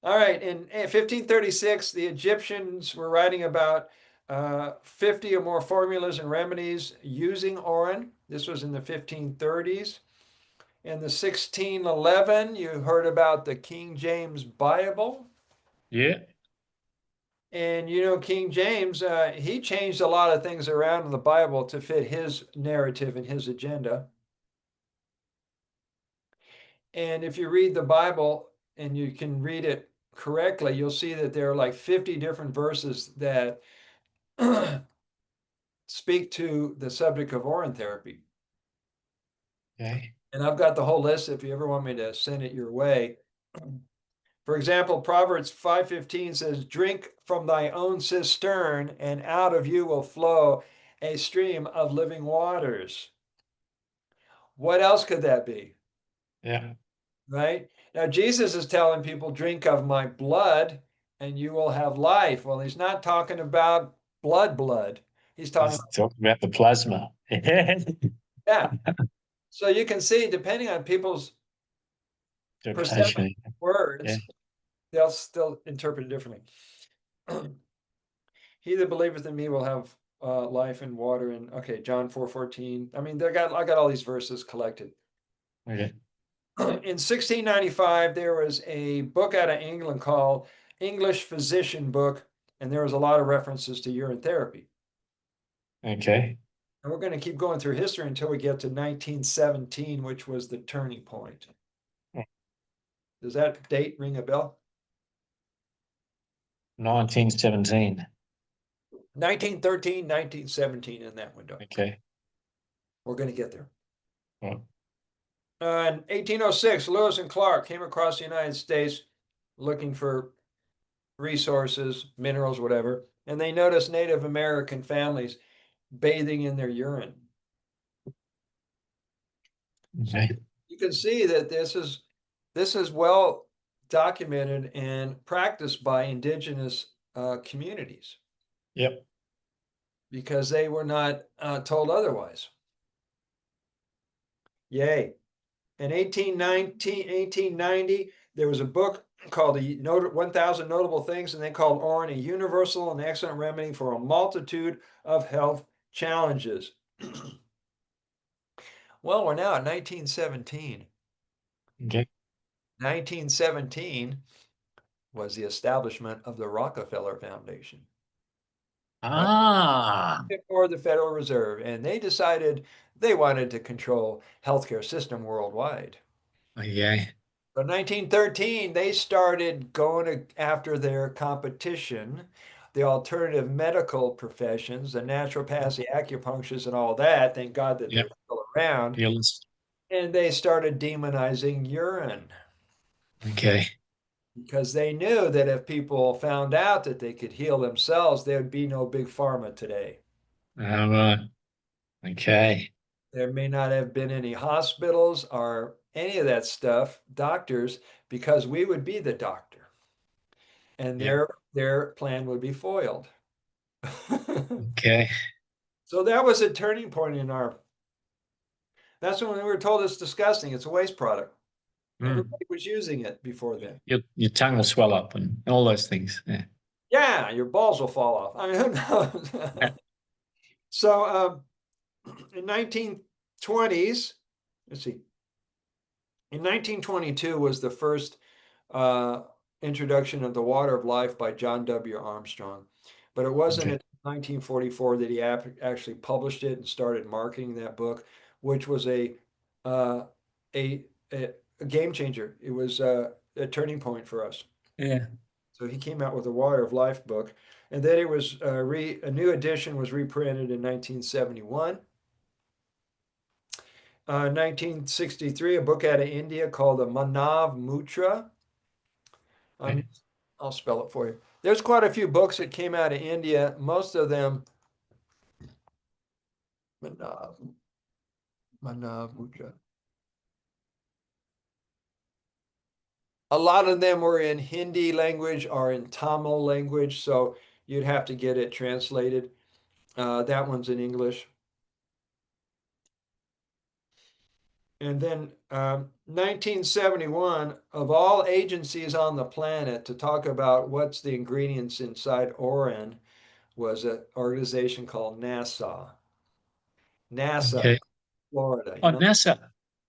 All right. In 1536, the Egyptians were writing about 50 or more formulas and remedies using orin. This was in the 1530s. In the 1611, you heard about the King James Bible. Yeah. And King James, he changed a lot of things around in the Bible to fit his narrative and his agenda. And if you read the Bible and you can read it correctly, you'll see that there are like 50 different verses that speak to the subject of orin therapy. Okay. And I've got the whole list if you ever want me to send it your way. For example, Proverbs 5:15 says, drink from thy own cistern, and out of you will flow a stream of living waters. What else could that be? Yeah. Right? Now, Jesus is telling people, drink of my blood, and you will have life. Well, he's not talking about blood. He's talking He's talking about the plasma. yeah. So you can see, depending on people's perception of words, Yeah. they'll still interpret it differently. He that believeth in me will have life and water. And okay, John 4:14. I mean, I got all these verses collected. Okay. In 1695, there was a book out of England called English Physician Book, and there was a lot of references to urine therapy. Okay. And we're going to keep going through history until we get to 1917, which was the turning point. Does that date ring a bell? 1917. 1913, 1917 in that window. Okay. We're going to get there. Well, In 1806, Lewis and Clark came across the United States looking for resources, minerals, whatever, and they noticed Native American families bathing in their urine. Okay. You can see that this is well documented and practiced by indigenous communities Yep. because they were not told otherwise. Yay. In 1890, there was a book called 1,000 Notable Things, and they called Orin a universal and excellent remedy for a multitude of health challenges. Well, we're now at 1917. Okay. 1917 was the establishment of the Rockefeller Foundation, right? Ah. Or the Federal Reserve, and they decided they wanted to control healthcare system worldwide. Okay. But 1913, they started going after their competition, the alternative medical professions, the naturopaths, the acupuncturists, and all that. Thank God that Yep. they're still around. Fearless. And they started demonizing urine Okay. because they knew that if people found out that they could heal themselves, there would be no big pharma today. All right. Okay. There may not have been any hospitals or any of that stuff, doctors, because we would be the doctor and Yep. their plan would be foiled. Okay. So that was a turning point in our. That's when we were told it's disgusting. It's a waste product. Mm. Everybody was using it before then. Your tongue will swell up and all those things. Yeah. Yeah, your balls will fall off. I mean, who knows? Yeah. So in 1920s, let's see, in 1922 was the first uh, introduction of the Water of Life by John W. Armstrong, but it wasn't Okay. in 1944 that he actually published it and started marketing that book, which was uh, a, a game changer. It was a turning point for us. Yeah. So he came out with the Water of Life book, and then it was a new edition was reprinted in 1971. 1963, a book out of India called the Manav Mutra. Okay. I'll spell it for you. There's quite a few books that came out of India. Most of them, Manav, Manav Mutra. A lot of them were in Hindi language or in Tamil language, so you'd have to get it translated. That one's in English. And then 1971, of all agencies on the planet to talk about what's the ingredients inside Orin, was an organization called NASA. NASA, Okay. Florida, Oh, NASA.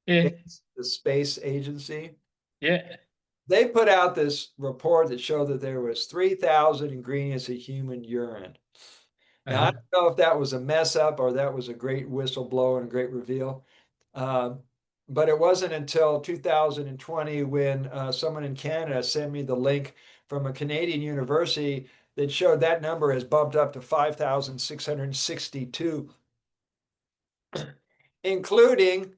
Yeah. the space agency. Yeah. They put out this report that showed that there was 3,000 ingredients in human urine. Now, I Uh-huh. don't know if that was a mess up or that was a great whistleblower and a great reveal. Um, but it wasn't until 2020 when someone in Canada sent me the link from a Canadian university that showed that number has bumped up to 5,662, including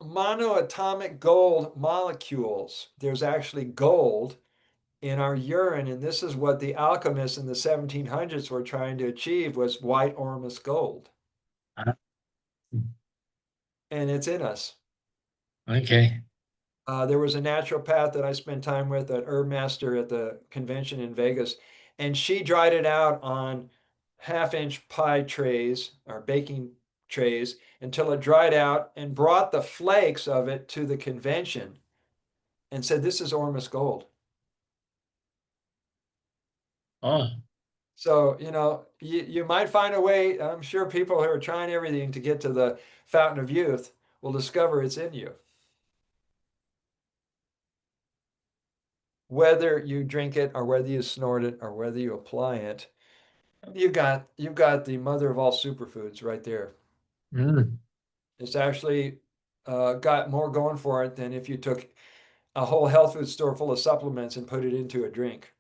monoatomic gold molecules. There's actually gold in our urine, and this is what the alchemists in the 1700s were trying to achieve was white ormus gold, Uh-huh. and it's in us. Okay. There was a naturopath that I spent time with, an herb master at the convention in Vegas, and she dried it out on half-inch pie trays or baking trays until it dried out and brought the flakes of it to the convention and said, "This is Ormus gold." Oh, So, you might find a way. I'm sure people who are trying everything to get to the fountain of youth will discover it's in you. Whether you drink it or whether you snort it or whether you apply it, you've got the mother of all superfoods right there. mm. It's actually got more going for it than if you took a whole health food store full of supplements and put it into a drink.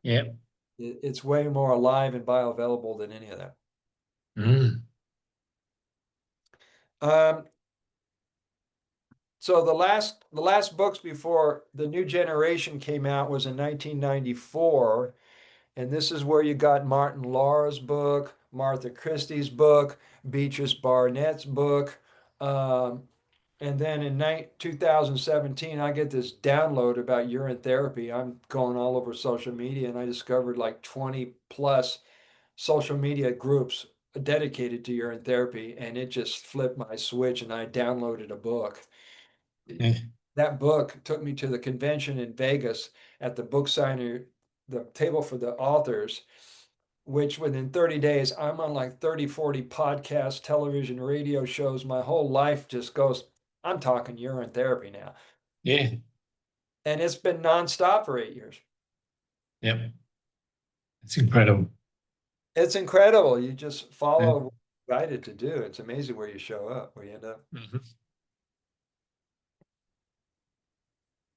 Yep. It's way more alive and bioavailable than any of that. Mm. Um, So the last books before the new generation came out was in 1994, and this is where you got Martin Laura's book, Martha Christie's book, Beatrice Barnett's book. And then in 2017, I get this download about urine therapy. I'm going all over social media, and I discovered like 20 plus social media groups dedicated to urine therapy, and it just flipped my switch, and I downloaded a book. Yeah. That book took me to the convention in Vegas at the book signing, the table for the authors, which within 30 days, I'm on like 30, 40 podcasts, television, radio shows. My whole life just goes, I'm talking urine therapy now. Yeah. And it's been nonstop for 8 years. Yep. It's incredible. It's incredible. You just Yeah. follow what you're guided to do. It's amazing where you show up, where you end up. Mhm.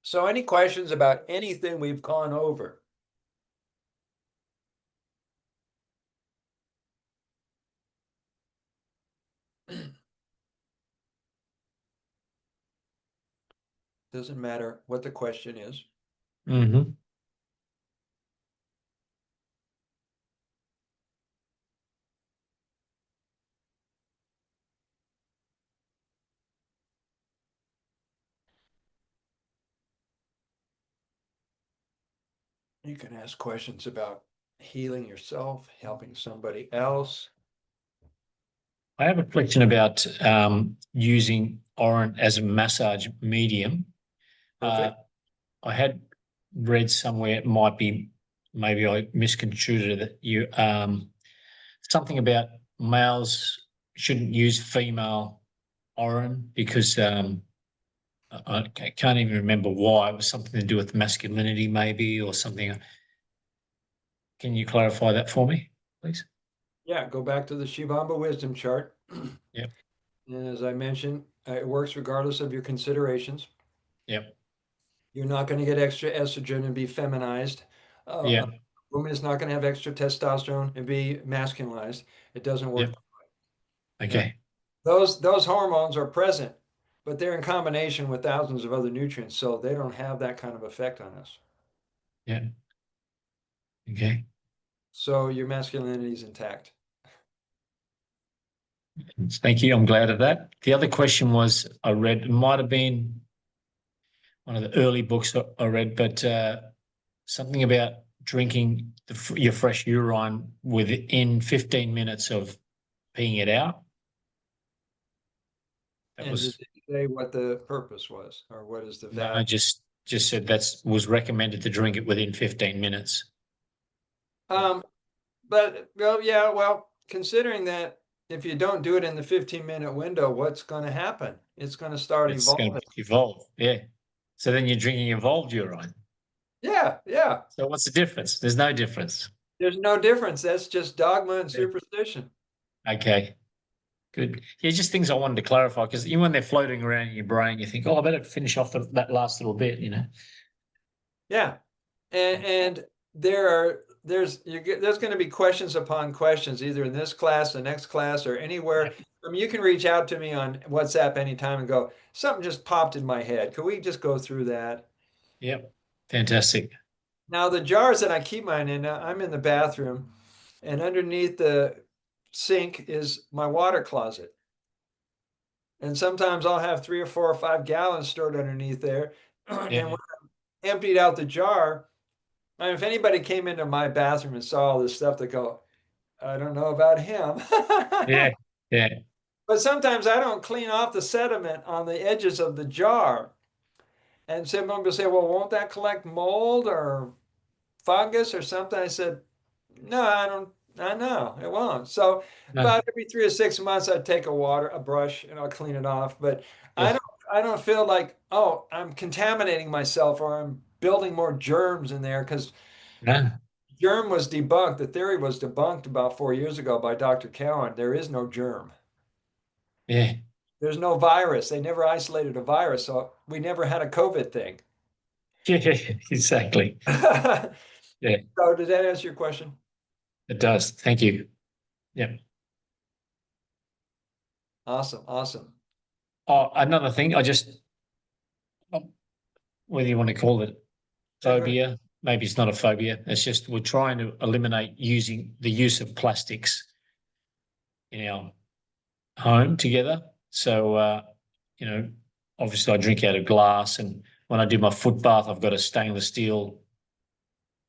So, any questions about anything we've gone over? Doesn't matter what the question is. Mhm. You can ask questions about healing yourself, helping somebody else. I have a question about using Orin as a massage medium. Perfect. I had read somewhere, it might be, maybe I misconstrued it, that you something about males shouldn't use female Orin because I can't even remember why. It was something to do with masculinity, maybe, or something. Can you clarify that for me, please? Yeah, go back to the Shivamba wisdom chart. Yep. And as I mentioned, it works regardless of your considerations. Yep. You're not going to get extra estrogen and be feminized. Yeah. A woman is not going to have extra testosterone and be masculinized. It doesn't work. Yep. Now, Okay. those hormones are present, but they're in combination with thousands of other nutrients, so they don't have that kind of effect on us. Yeah. Okay. So your masculinity is intact. Thank you. I'm glad of that. The other question was I read, it might have been one of the early books I read, but something about drinking your fresh urine within 15 minutes of peeing it out. That And did was, they say what the purpose was, or what is the no, value? just said that's was recommended to drink it within 15 minutes. Um, but well, yeah, well, considering that if you don't do it in the 15-minute window, what's going to happen? It's going to start It's going evolving. to evolve. Yeah. So then you're drinking evolved urine. Yeah, yeah. So what's the difference? There's no difference. There's no difference. That's just dogma and Yeah. superstition. Okay. Good. Yeah, just things I wanted to clarify because even when they're floating around in your brain, you think, oh, I better finish off that last little bit, you know. Yeah. And there's going to be questions upon questions, either in this class, the next class, or anywhere. I mean, you can reach out to me on WhatsApp anytime and go, something just popped in my head. Could we just go through that? Yep. Fantastic. Now, the jars that I keep mine in, I'm in the bathroom, and underneath the sink is my water closet. And sometimes I'll have 3 or 4 or 5 gallons stored underneath there. Yeah. And when I emptied out the jar, I mean, if anybody came into my bathroom and saw all this stuff, they go, I don't know about him. Yeah. Yeah. But sometimes I don't clean off the sediment on the edges of the jar. And someone will say, well, won't that collect mold or fungus or something? I said, no, I don't. I know it won't. So No. about every 3 to 6 months, I'd take a brush, and I'll clean it off. But I Yeah. don't. I don't feel like, oh, I'm contaminating myself or I'm building more germs in there, because No. germ was debunked. The theory was debunked about 4 years ago by Dr. Cowan. There is no germ. Yeah. There's no virus. They never isolated a virus, so we never had a COVID thing. Yeah. Exactly. So Yeah. does that answer your question? It does. Thank you. Yeah. Awesome, awesome. Oh, another thing, I just whether you want to call it phobia, maybe it's not a phobia. It's just we're trying to eliminate using the use of plastics in our home together. So, obviously I drink out of glass, and when I do my foot bath, I've got a stainless steel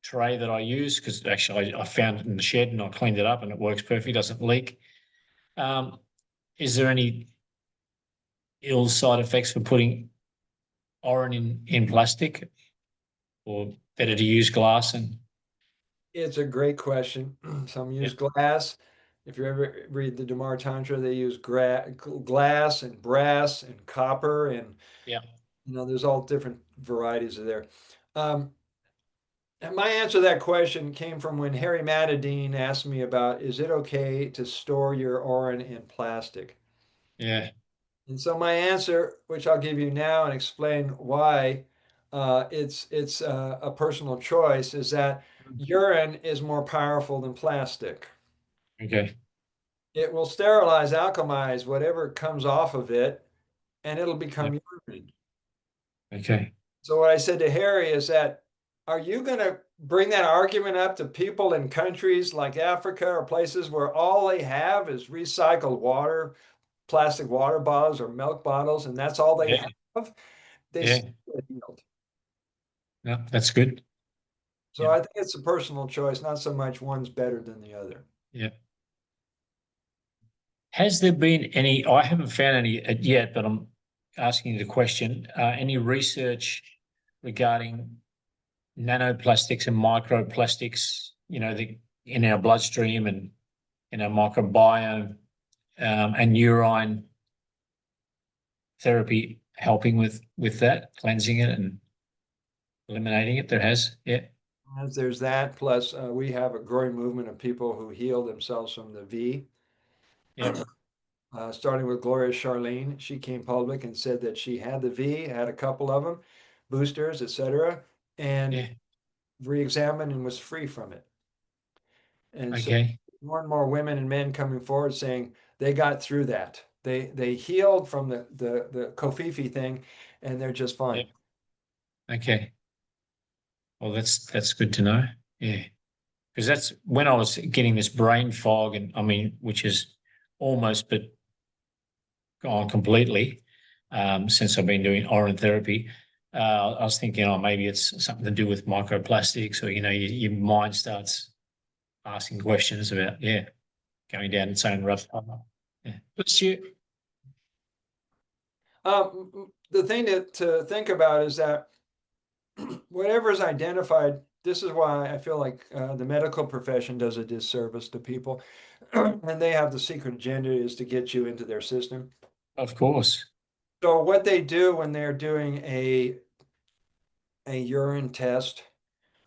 tray that I use because actually I found it in the shed and I cleaned it up and it works perfectly, doesn't leak. Is there any ill side effects for putting Oran in plastic, or better to use glass? And It's a great question. Some yeah, use glass. If you ever read the Damar Tantra, they use glass and brass and copper, and yeah, there's all different varieties of there. Um, and my answer to that question came from when Harry Matadine asked me about, is it okay to store your Oran in plastic? yeah, And so my answer, which I'll give you now and explain why it's a personal choice, is that urine is more powerful than plastic. okay, It will sterilize, alchemize whatever comes off of it, and it'll yeah, become urine. okay, So what I said to Harry is that, are you going to bring that argument up to people in countries like Africa or places where all they have is recycled water, plastic water bottles or milk bottles, and that's all they yeah, have? They yeah, still get healed. yeah, that's good. So Yeah, I think it's a personal choice, not so much one's better than the other. yeah. Has there been any? I haven't found any yet, but I'm asking you the question. Any research regarding nanoplastics and microplastics? In our bloodstream and in our microbiome, and urine therapy helping with that, cleansing it and eliminating it. There has, yeah, As there's that, plus we have a growing movement of people who heal themselves from the V. yeah, Starting with Gloria Charlene, she came public and said that she had the V, had a couple of them, boosters, etc., and yeah. re-examined and was free from it. And so Okay, more and more women and men coming forward saying they got through that. They healed from the Kofifi thing, and they're just yeah, fine. okay. Well, that's good to know. Yeah, because that's when I was getting this brain fog, and I mean, which is almost but gone completely since I've been doing oral therapy. I was thinking, oh, maybe it's something to do with microplastics, or your mind starts asking questions about, yeah, going down its own rough path. Yeah. Bless you. The thing to think about is that whatever is identified, this is why I feel like the medical profession does a disservice to people, and they have the secret agenda is to get you into their system. Of course. So what they do when they're doing a urine test,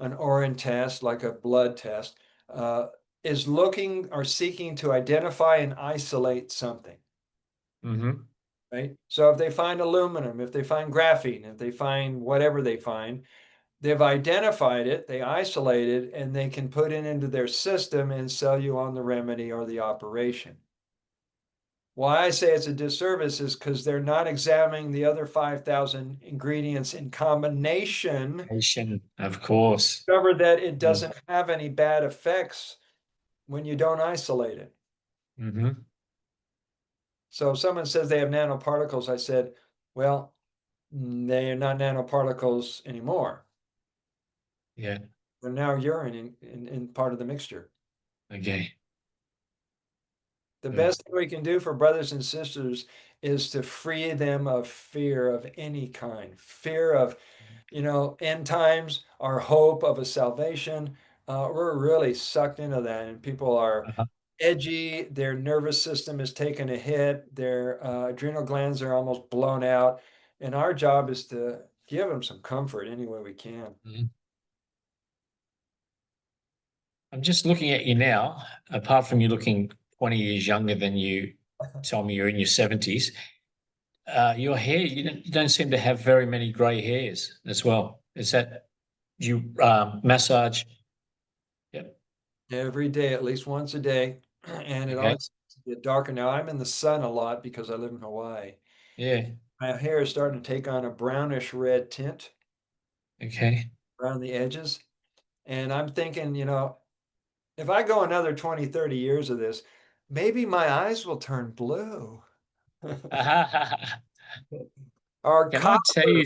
an urine test, like a blood test, uh, is looking or seeking to identify and isolate something. Hmm. Right. So if they find aluminum, if they find graphene, if they find whatever they find, they've identified it, they isolate it, and they can put it into their system and sell you on the remedy or the operation. Why I say it's a disservice is because they're not examining the other 5,000 ingredients in combination, Asian, of course. discover that it Mm-hmm. doesn't have any bad effects when you don't isolate it. Mm-hmm. So if someone says they have nanoparticles, I said, well, they are not nanoparticles anymore. Yeah. They're now urine in part of the mixture. Okay. The Good. best thing we can do for brothers and sisters is to free them of fear of any kind, fear of, end times, our hope of a salvation. We're really sucked into that, and people are Uh-huh. edgy. Their nervous system is taking a hit. Their adrenal glands are almost blown out. And our job is to give them some comfort any way we can. Mhm. I'm just looking at you now, apart from you looking 20 years younger than you told me you're in your 70s, your hair, you don't seem to have very many grey hairs as well. Is that you massage? Yep. Every day, at least once a day. And it Okay. always gets darker. Now I'm in the sun a lot because I live in Hawaii. Yeah. My hair is starting to take on a brownish red tint Okay. around the edges. And I'm thinking, if I go another 20, 30 years of this, maybe my eyes will turn blue. Or Can I tell copper. you?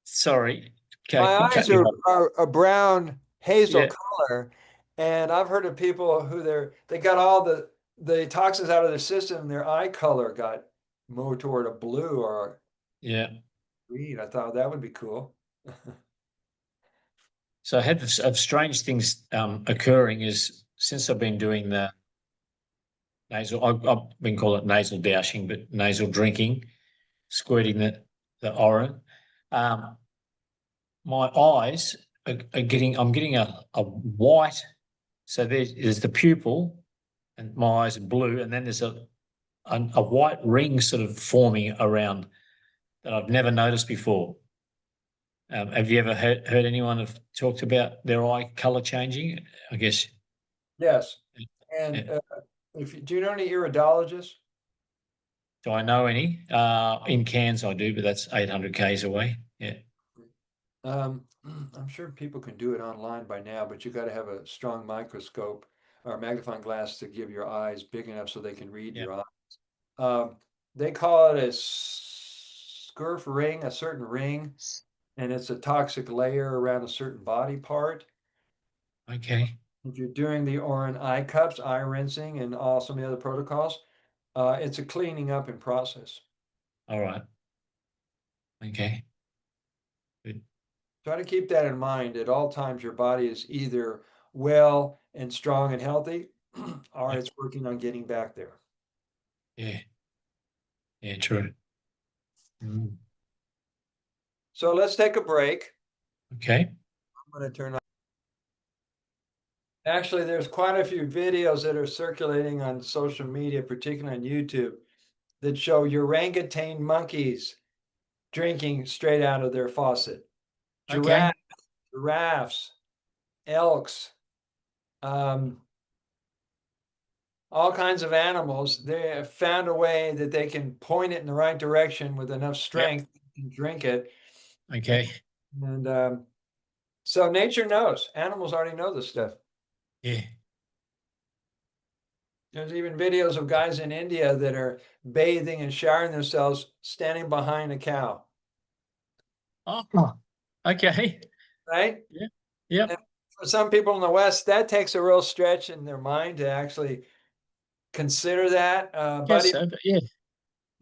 Sorry, My cut eyes you are, off. are a brown hazel Yeah, color. And I've heard of people who they got all the toxins out of their system, their eye color got more toward a blue or a yeah. green. I thought that would be cool. So I had this, of strange things occurring is since I've been doing the nasal, I've been calling it nasal dousing, but nasal drinking, squirting the orin. Um, my eyes are getting, I'm getting a white. So there's the pupil, and my eyes are blue, and then there's a white ring sort of forming around that I've never noticed before. Have you ever heard anyone have talked about their eye color changing? I guess. Yes. And Yeah. do you know any iridologists? Do I know any? In Cairns, I do, but that's 800 k's away. Yeah, I'm sure people can do it online by now, but you got to have a strong microscope or magnifying glass to give your eyes big enough so they can read yeah. your eye. Um, they call it a scurf ring, a certain ring, and it's a toxic layer around a certain body part. Okay, If you're doing the Orin eye cups, eye rinsing, and all some of the other protocols, it's a cleaning up in process. all right. Okay, good. Try to keep that in mind at all times. Your body is either well and strong and healthy, or Yeah, it's working on getting back there. yeah, yeah. True. Mm. So let's take a break. Okay, I'm going to turn on. Actually, there's quite a few videos that are circulating on social media, particularly on YouTube, that show orangutan monkeys drinking straight out of their faucet. okay, Giraffes, elks, um, all kinds of animals. They have found a way that they can point it in the right direction with enough yep, strength and drink it. okay, And so nature knows. Animals already know this stuff. yeah. There's even videos of guys in India that are bathing and showering themselves standing behind a cow, Oh, okay. right? Yeah, And yep. for some people in the West, that takes a real stretch in their mind to actually consider that. Guess Buddy, so, but yeah,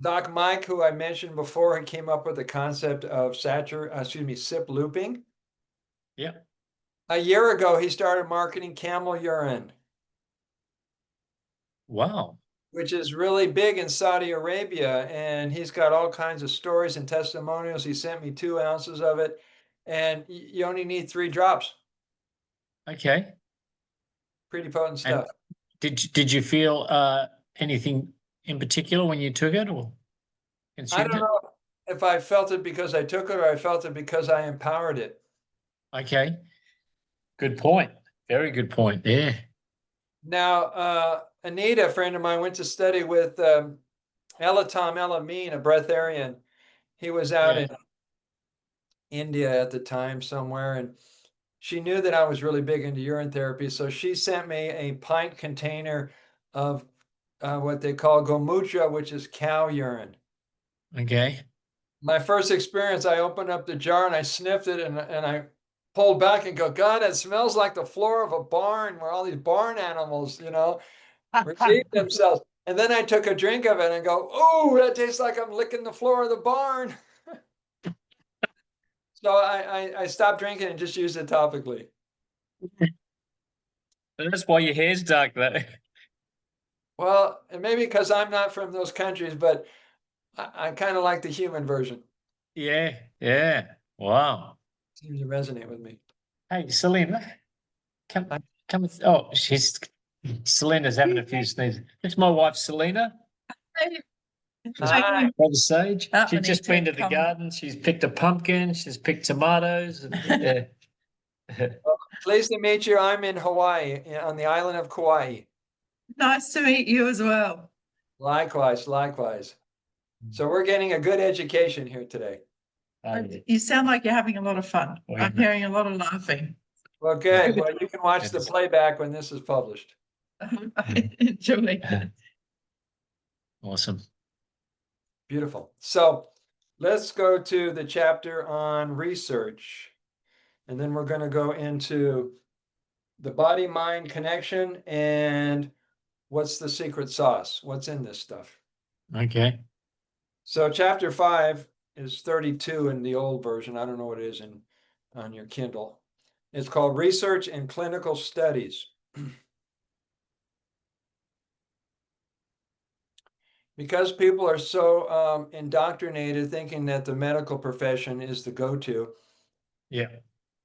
Doc Mike, who I mentioned before, he came up with the concept of sip looping. yep. A year ago, he started marketing camel urine, Wow. which is really big in Saudi Arabia. And he's got all kinds of stories and testimonials. He sent me 2 ounces of it, and you only need 3 drops. Okay. Pretty potent And stuff. did you feel anything in particular when you took it or I consumed don't it? know if I felt it because I took it or I felt it because I empowered it. Okay. Good point. Very good point. Yeah. Now, Anita, a friend of mine, went to study with Elatom Elamine, a breatharian. He was out Yeah. in India at the time somewhere, and she knew that I was really big into urine therapy. So she sent me a pint container of what they call gomutra, which is cow urine. Okay. My first experience, I opened up the jar and I sniffed it and I pulled back and go, God, it smells like the floor of a barn where all these barn animals, retrieve themselves. And then I took a drink of it and go, oh, that tastes like I'm licking the floor of the barn. So I stopped drinking and just used it topically. That's why your hair's dark, though. Well, and maybe because I'm not from those countries, but I kind of like the human version. Yeah. Yeah. Wow. Seems to resonate with me. Hey, Selena, come, I, come. Oh, Selena's having a few sneezes. It's my wife, Selena. She's Hi, by the sage. I She's need just been to to the come. garden. She's picked a pumpkin. She's picked tomatoes. Yeah. pleased to meet you. I'm in Hawaii, on the island of Kauai. Nice to meet you as well. Likewise, likewise. So we're getting a good education here today. You sound like you're having a lot of fun. Oh, I'm yeah. hearing a lot of laughing. Well, good. Yeah. Well, you can watch the Yes. playback when this is published. Enjoy. Awesome. Beautiful. So let's go to the chapter on research. And then we're going to go into the body-mind connection and what's the secret sauce? What's in this stuff? Okay. So chapter 5 is 32 in the old version. I don't know what it is on your Kindle. It's called Research and Clinical Studies. Because people are so indoctrinated thinking that the medical profession is the go-to, Yeah.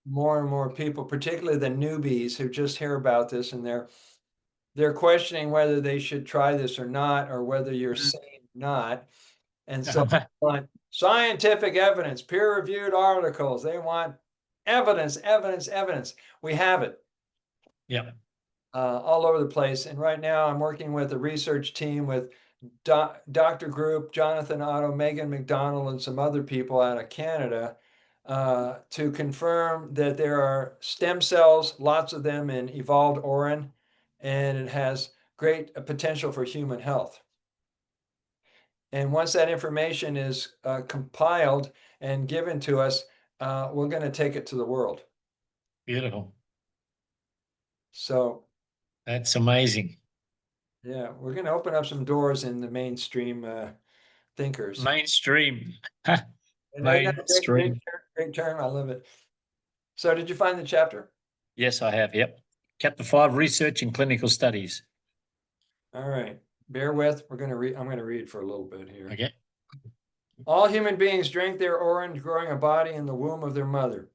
more and more people, particularly the newbies who just hear about this, and they're questioning whether they should try this or not, or whether you're sane or not. And so they want scientific evidence, peer-reviewed articles. They want evidence, evidence, evidence. We have it. Yeah. All over the place. And right now I'm working with a research team with Dr. Group, Jonathan Otto, Megan McDonald, and some other people out of Canada to confirm that there are stem cells, lots of them in evolved orin, and it has great potential for human health. And once that information is compiled and given to us, we're going to take it to the world. Beautiful. So That's amazing. yeah, we're going to open up some doors in the mainstream thinkers. Mainstream. And isn't that a Mainstream. great term? I love it. So did you find the chapter? Yes, I have. Yep. Chapter 5, Research and Clinical Studies. All right. Bear with. We're going to read. I'm going to read for a little bit here. Okay. All human beings drink their orange growing a body in the womb of their mother.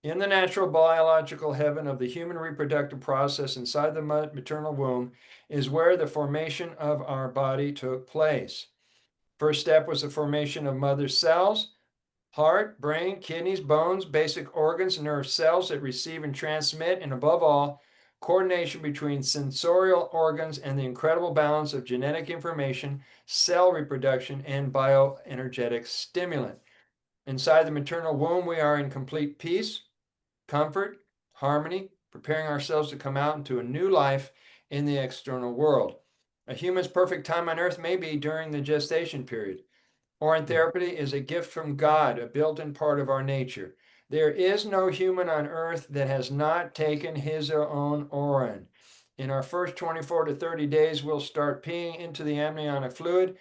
In the natural biological heaven of the human reproductive process inside the maternal womb is where the formation of our body took place. First step was the formation of mother cells, heart, brain, kidneys, bones, basic organs, nerve cells that receive and transmit, and above all, coordination between sensorial organs and the incredible balance of genetic information, cell reproduction, and bioenergetic stimulant. Inside the maternal womb, we are in complete peace, comfort, harmony, preparing ourselves to come out into a new life in the external world. A human's perfect time on earth may be during the gestation period. Orin therapy is a gift from God, a built-in part of our nature. There is no human on earth that has not taken his or own orin. In our first 24 to 30 days, we'll start peeing into the amniotic fluid.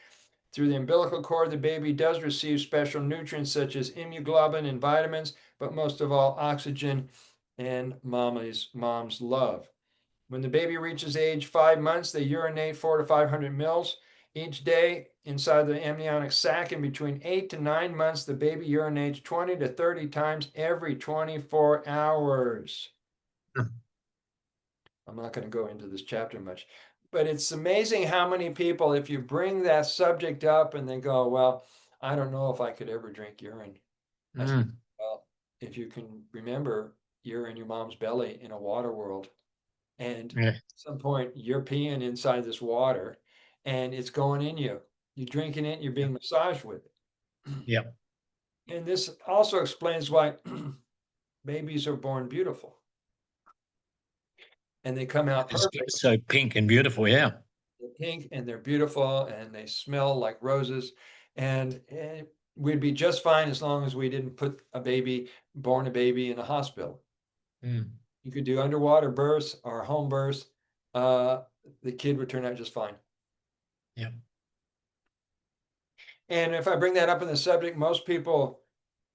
Through the umbilical cord, the baby does receive special nutrients such as immunoglobulin and vitamins, but most of all, oxygen and mom's love. When the baby reaches age 5 months, they urinate 400 to 500 mils each day inside the amniotic sac. And between 8 to 9 months, the baby urinates 20 to 30 times every 24 hours. I'm not going to go into this chapter much, but it's amazing how many people, if you bring that subject up and they go, well, I don't know if I could ever drink urine. I say, well, if you can remember, you're in your mom's belly in a water world. And at some point you're peeing inside this water and it's going in you. You're drinking it, you're being massaged with it. Yep. And this also explains why babies are born beautiful. And they come out perfect. So pink and beautiful, yeah. They're pink and they're beautiful and they smell like roses. And we'd be just fine as long as we didn't put born a baby in a hospital. You could do underwater births or home births. The kid would turn out just fine. Yeah. And if I bring that up in the subject, most people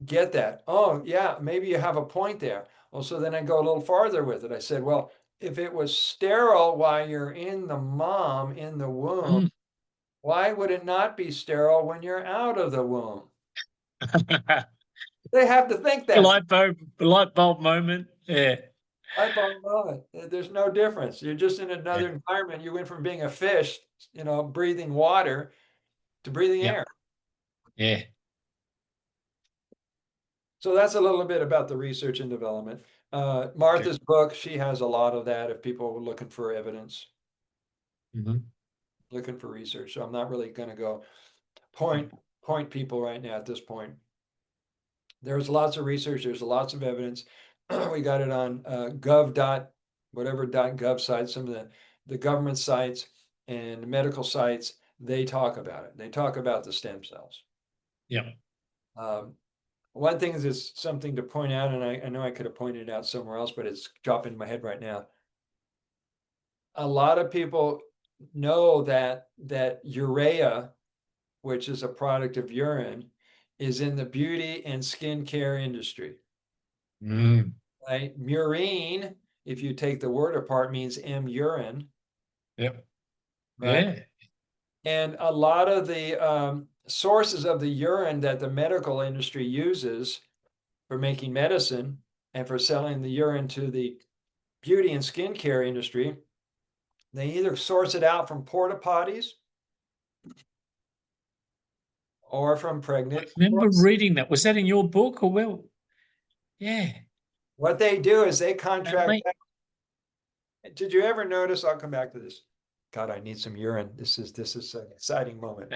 get that. Oh, yeah, maybe you have a point there. Well, so then I go a little farther with it. I said, well, if it was sterile while you're in the mom in the womb, why would it not be sterile when you're out of the womb? They have to think that. Light bulb moment. Yeah. Light bulb moment. There's no difference. You're just in another environment. You went from being a fish, breathing water to breathing air. Yeah. So that's a little bit about the research and development. Martha's book, she has a lot of that if people were looking for evidence, looking for research. So I'm not really going to go point people right now at this point. There's lots of research. There's lots of evidence. We got it on gov sites, some of the government sites and medical sites. They talk about it. They talk about the stem cells. Yeah. One thing is something to point out, and I know I could have pointed it out somewhere else, but it's dropping in my head right now. A lot of people know that urea, which is a product of urine, is in the beauty and skincare industry. Right? Murine, if you take the word apart, means urine. Yep. Right? Yeah. And a lot of the sources of the urine that the medical industry uses for making medicine and for selling the urine to the beauty and skincare industry, they either source it out from porta potties or from pregnant. I remember reading that. Was that in your book or well? Yeah. What they do is they contract. Did you ever notice? I'll come back to this. God, I need some urine. This is an exciting moment.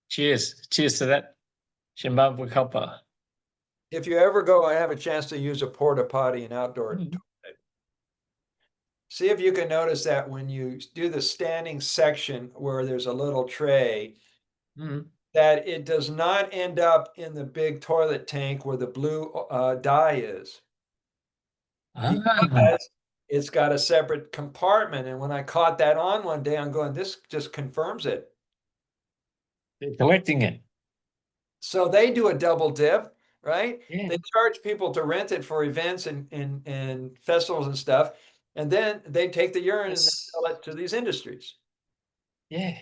Cheers. Cheers to that. Zimbabwe copper. If you ever go, I have a chance to use a porta potty, an outdoor toilet. See if you can notice that when you do the standing section where there's a little tray, that it does not end up in the big toilet tank where the blue dye is. Because it's got a separate compartment. And when I caught that on one day, I'm going, this just confirms it. They're collecting it. So they do a double dip, right? Yeah. They charge people to rent it for events and festivals and stuff. And then they take the urine and sell it to these industries. Yeah.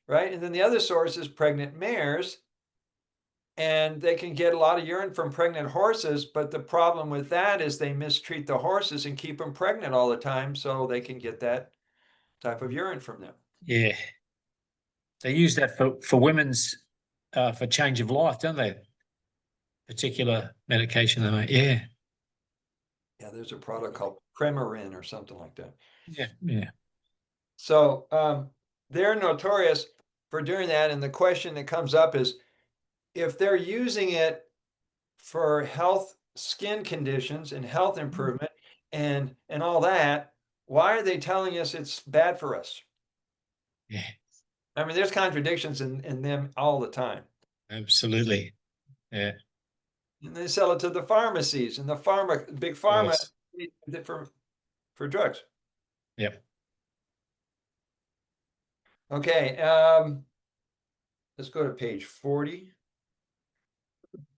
Right. And then the other source is pregnant mares. And they can get a lot of urine from pregnant horses. But the problem with that is they mistreat the horses and keep them pregnant all the time. So they can get that type of urine from them. Yeah. They use that for women's, for change of life, don't they? Particular medication they make. Yeah. Yeah, there's a product called Premarin or something like that. Yeah. Yeah. So they're notorious for doing that. And the question that comes up is, if they're using it for health, skin conditions and health improvement and all that, why are they telling us it's bad for us? Yeah. I mean, there's contradictions in them all the time. Absolutely. Yeah. And they sell it to the pharmacies, and the big pharma needs it for drugs. Yep. Okay. Let's go to page 40.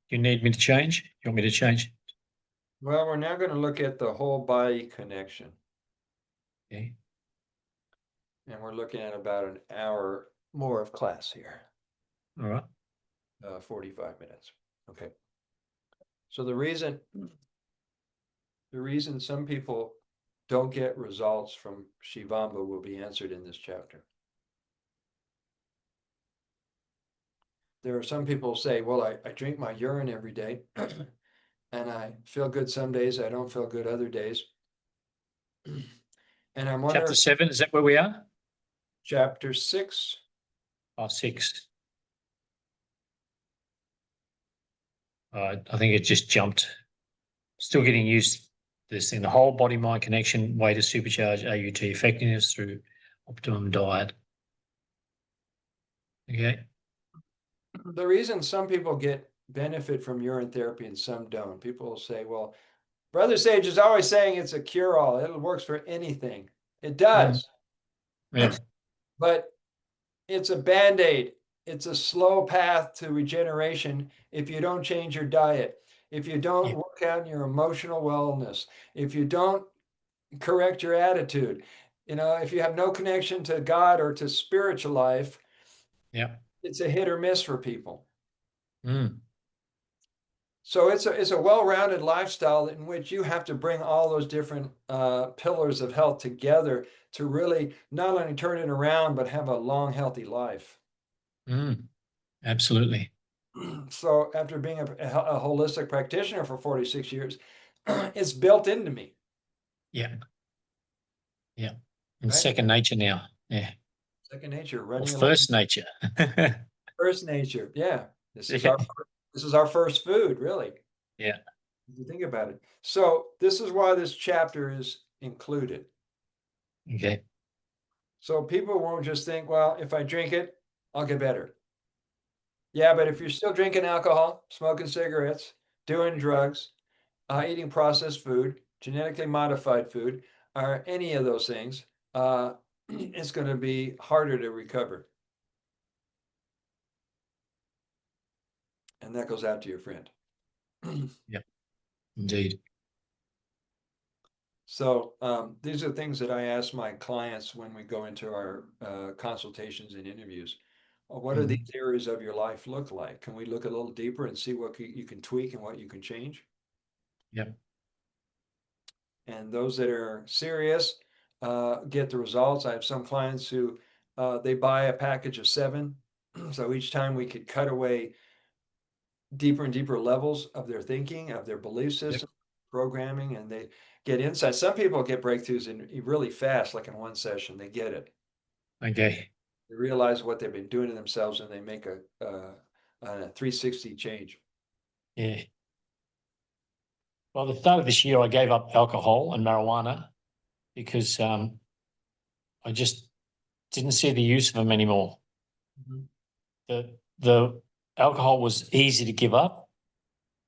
You need me to change? You want me to change? Well, we're now going to look at the whole body connection. Okay. And we're looking at about an hour more of class here. All right. 45 minutes. Okay. So the reason some people don't get results from Shivamba will be answered in this chapter. There are some people who say, well, I drink my urine every day and I feel good some days, I don't feel good other days. And I'm wondering. Chapter 7, is that where we are? Chapter 6. Oh, 6. I think it just jumped. Still getting used to this thing. The whole body mind connection, way to supercharge AUT effectiveness through optimum diet. Okay. The reason some people get benefit from urine therapy and some don't, people will say, well, Brother Sage is always saying it's a cure-all. It works for anything. It does. Yeah. But it's a Band-Aid. It's a slow path to regeneration if you don't change your diet, if you don't work out your emotional wellness, if you don't correct your attitude, if you have no connection to God or to spiritual life, it's a hit or miss for people. So it's a well-rounded lifestyle in which you have to bring all those different pillars of health together to really not only turn it around, but have a long, healthy life. Absolutely. So after being a holistic practitioner for 46 years, it's built into me. Yeah. Yeah. It's second nature now. Yeah. Second nature, or running along first nature. first nature. Yeah. This is Yeah. our first food, really. Yeah. If you think about it. So this is why this chapter is included. Okay. So people won't just think, well, if I drink it, I'll get better. Yeah, but if you're still drinking alcohol, smoking cigarettes, doing drugs, eating processed food, genetically modified food, or any of those things, it's going to be harder to recover. And that goes out to your friend. Yep. Indeed. So these are things that I ask my clients when we go into our consultations and interviews. What do these areas of your life look like? Can we look a little deeper and see what you can tweak and what you can change? Yep. And those that are serious get the results. I have some clients who they buy a package of 7. So each time we could cut away deeper and deeper levels of their thinking, of their belief system, programming, and they get insight. Some people get breakthroughs in really fast, like in one session, they get it. Okay. They realize what they've been doing to themselves, and they make a 360 change. Yeah. Well, the start of this year, I gave up alcohol and marijuana because I just didn't see the use of them anymore. The alcohol was easy to give up,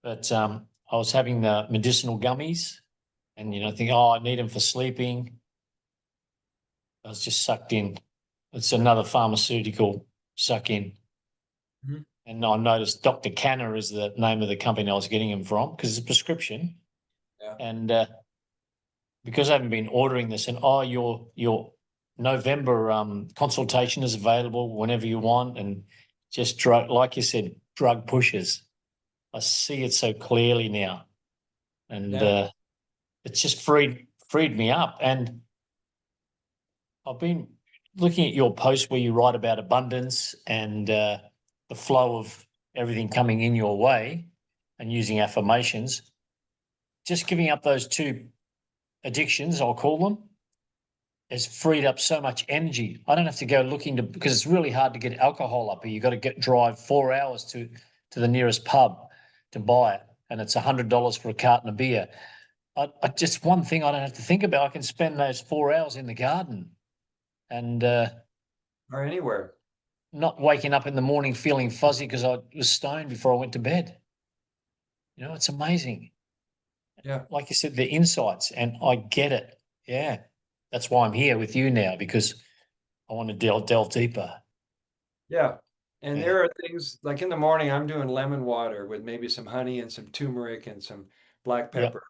but I was having the medicinal gummies, and think, oh, I need them for sleeping. I was just sucked in. It's another pharmaceutical suck in. Mhm. And I noticed Dr. Canner is the name of the company I was getting them from because it's a prescription. Yeah. And because I haven't been ordering this, and your November consultation is available whenever you want, and just drug, like you said, drug pushes. I see it so clearly now, and it's just freed me up. And I've been looking at your post where you write about abundance and the flow of everything coming in your way, and using affirmations. Just giving up those 2 addictions, I'll call them, has freed up so much energy. I don't have to go looking to, because it's really hard to get alcohol up here. You've got to drive 4 hours to the nearest pub to buy it, and it's $100 for a carton of beer. I just, one thing I don't have to think about. I can spend those 4 hours in the garden, and Or anywhere. not waking up in the morning feeling fuzzy because I was stoned before I went to bed. It's amazing. Yeah. Like you said, the insights, and I get it. Yeah. That's why I'm here with you now, because I want to delve deeper. Yeah. And Yeah. there are things like in the morning, I'm doing lemon water with maybe some honey and some turmeric and some black Yep. pepper.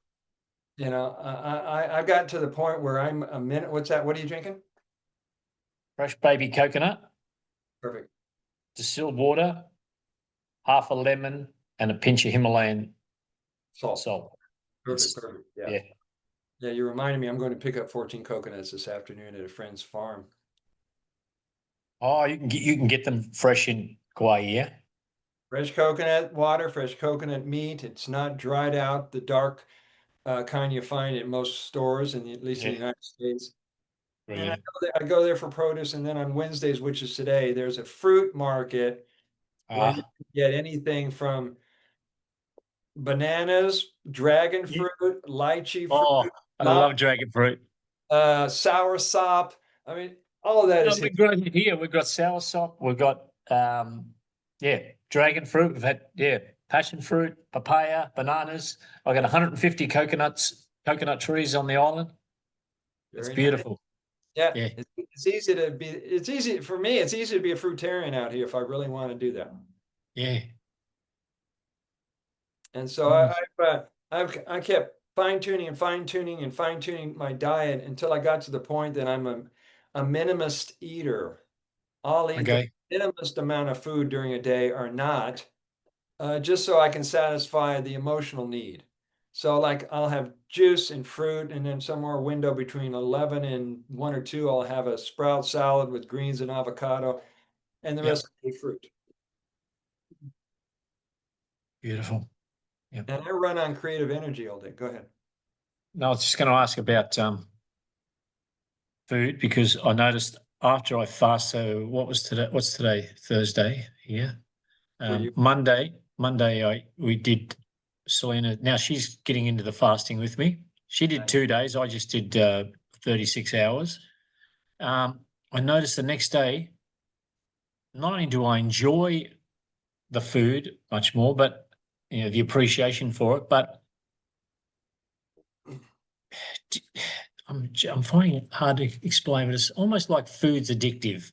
I've gotten to the point where I'm a minute. What's that? What are you drinking? Fresh baby coconut, Perfect. distilled water, half a lemon, and a pinch of Himalayan salt. Perfect. Perfect. Yeah. Yeah. Yeah. You reminded me, I'm going to pick up 14 coconuts this afternoon at a friend's farm. Oh, you can get them fresh in Kauai, yeah? Fresh coconut water, fresh coconut meat. It's not dried out, the dark kind you find at most stores, at least in the United States. And I go there for produce, and then on Wednesdays, which is today, there's a fruit market where you can get anything from bananas, dragon fruit, lychee fruit. Oh, I love dragon fruit. Sour sop. I mean, all of that is We've got it here. We've got sour sop. We've got dragon fruit. We've had passion fruit, papaya, bananas. I've got 150 coconut trees on the island. It's beautiful. Nice. Yeah. It's easy to be. It's easy for me. It's easy to be a fruitarian out here if I really want to do that. Yeah. And so I kept fine tuning my diet until I got to the point that I'm a minimalist eater. I'll eat the minimest amount of food during a day or not, just so I can satisfy the emotional need. So like I'll have juice and fruit, and then somewhere window between 11 and 1 or 2, I'll have a sprout salad with greens and avocado, and the rest of the fruit. Beautiful. Yep. And I run on creative energy all day. Go ahead. No, I was just going to ask about food, because I noticed after I fast. So what was today? What's today? Thursday. Yeah. you- Monday we did Selena. Now she's getting into the fasting with me. She did 2 days. I just did 36 hours. I noticed the next day, not only do I enjoy the food much more, but the appreciation for it, but I'm finding it hard to explain, but it's almost like food's addictive,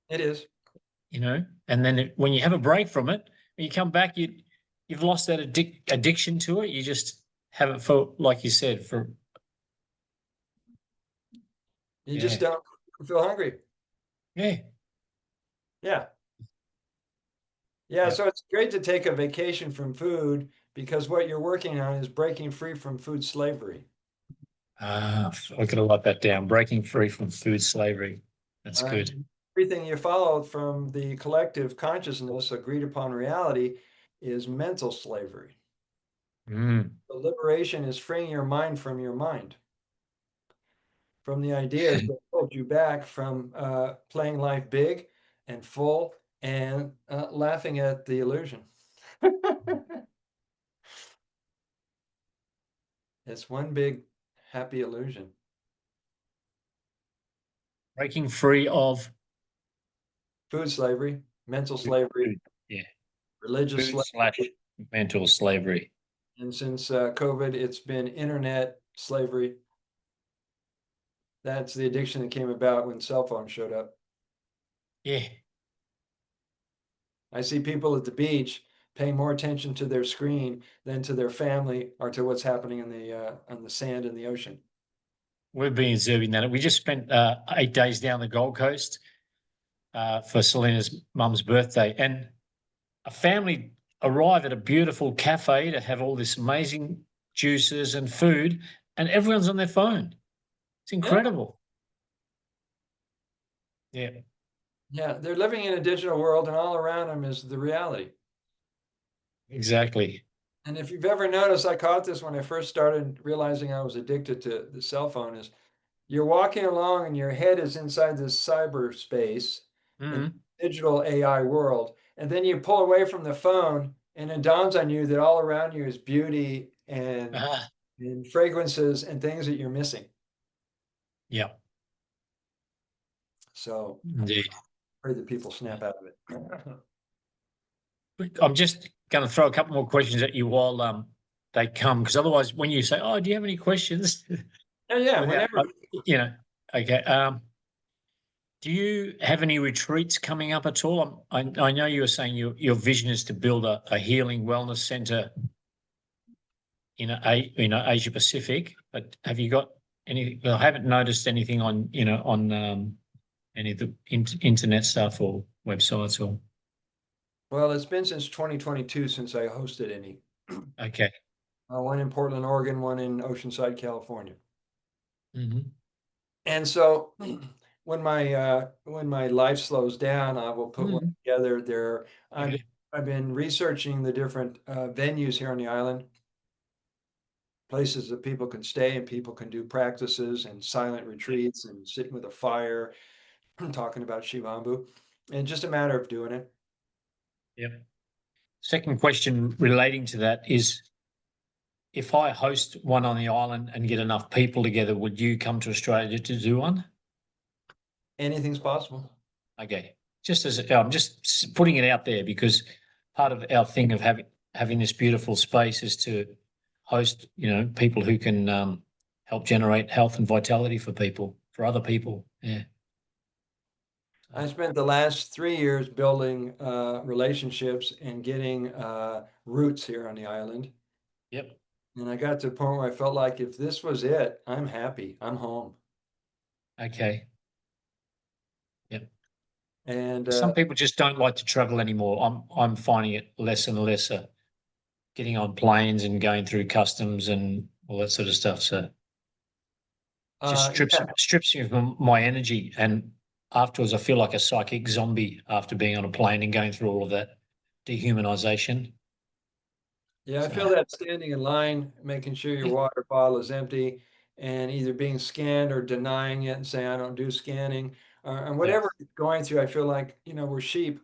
It is. and then when you have a break from it, when you come back, you've lost that addiction to it. You just have it for, like you said, for You just don't feel hungry. yeah. Yeah. Yeah. So it's great to take a vacation from food because what you're working on is breaking free from food slavery. I gotta write that down. Breaking free from food slavery. That's good. Everything you follow from the collective consciousness agreed upon reality is mental slavery. Mm. The liberation is freeing your mind from your mind, from the ideas that hold you back from playing life big and full and laughing at the illusion. It's one big happy illusion. Breaking free of Food slavery, mental slavery, yeah, religious food slavery. / mental slavery. And since COVID, it's been internet slavery. That's the addiction that came about when cell phones showed up. Yeah. I see people at the beach paying more attention to their screen than to their family or to what's happening on the sand in the ocean. We've been observing that. We just spent 8 days down the Gold Coast for Selena's mum's birthday, and a family arrive at a beautiful cafe to have all this amazing juices and food, and everyone's on their phone. It's incredible. Yeah. Yeah, they're living in a digital world, and all around them is the reality. Exactly. And if you've ever noticed, I caught this when I first started realizing I was addicted to the cell phone, is you're walking along and your head is inside this cyberspace and digital AI world. And then you pull away from the phone and it dawns on you that all around you is beauty and fragrances and things that you're missing. Yeah. So Indeed. I pray that people snap out of it. I'm just going to throw a couple more questions at you while they come, because otherwise, when you say, "Oh, do you have any questions?" Yeah, whenever. Okay. Do you have any retreats coming up at all? I know you were saying your vision is to build a healing wellness center in Asia Pacific, but have you got any? I haven't noticed anything on any of the internet stuff or websites or. Well, it's been since 2022 since I hosted any. Okay. One in Portland, Oregon, one in Oceanside, California. Mm-hmm. And so when my life slows down, I will put one together there. I've been researching the different venues here on the island, places that people can stay and people can do practices and silent retreats and sitting with a fire, talking about Shivambu, and just a matter of doing it. Yep. Second question relating to that is, if I host one on the island and get enough people together, would you come to Australia to do one? Anything's possible. Okay. I'm just putting it out there, because part of our thing of having this beautiful space is to host, people who can help generate health and vitality for other people. Yeah. I spent the last 3 years building relationships and getting roots here on the island. Yep. And I got to a point where I felt like if this was it, I'm happy. I'm home. Okay. Yep. And some people just don't like to travel anymore. I'm finding it less and less getting on planes and going through customs and all that sort of stuff. So just strips me of my energy, and afterwards I feel like a psychic zombie after being on a plane and going through all of that dehumanization. Yeah, I feel that standing in line, making sure your water bottle is empty, and either being scanned or denying it and saying, I don't do scanning, and whatever it's going through, I feel like, we're sheep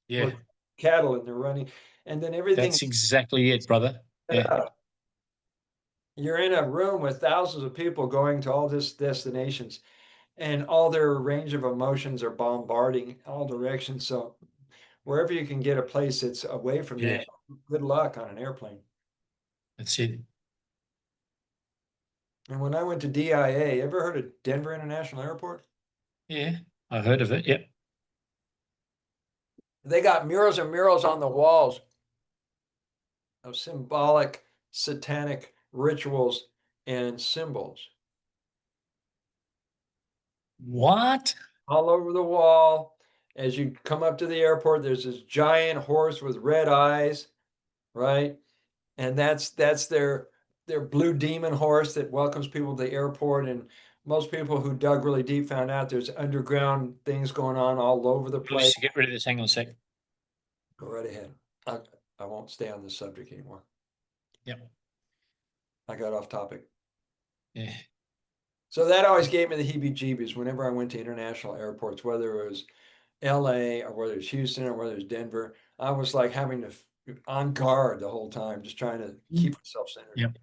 Yeah, or cattle and they're running, and then everything that's exactly it, brother. set Yeah, up. You're in a room with thousands of people going to all these destinations, and all their range of emotions are bombarding all directions. So wherever you can get a place that's away from yeah, that, good luck on an airplane. that's it. And when I went to DIA, ever heard of Denver International Airport? Yeah, I heard of it. Yep. They got murals and murals on the walls of symbolic satanic rituals and symbols What? all over the wall. As you come up to the airport, there's this giant horse with red eyes, right? And that's their blue demon horse that welcomes people to the airport. And most people who dug really deep found out there's underground things going on all over the place. Let's get rid of this. Hang on a sec. Go right ahead. I won't stay on this subject anymore. Yep. I got off topic. Yeah. So that always gave me the heebie-jeebies whenever I went to international airports, whether it was LA or whether it's Houston or whether it's Denver. I was like having to on guard the whole time, just trying to keep myself centered. Yep.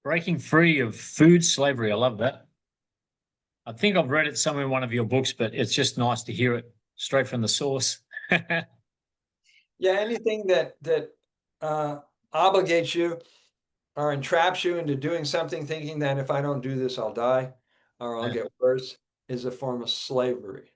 Breaking free of food slavery. I love that. I think I've read it somewhere in one of your books, but it's just nice to hear it straight from the source. Yeah, anything that obligates you or entraps you into doing something, thinking that if I don't do this, I'll die or I'll get worse, is a form of slavery.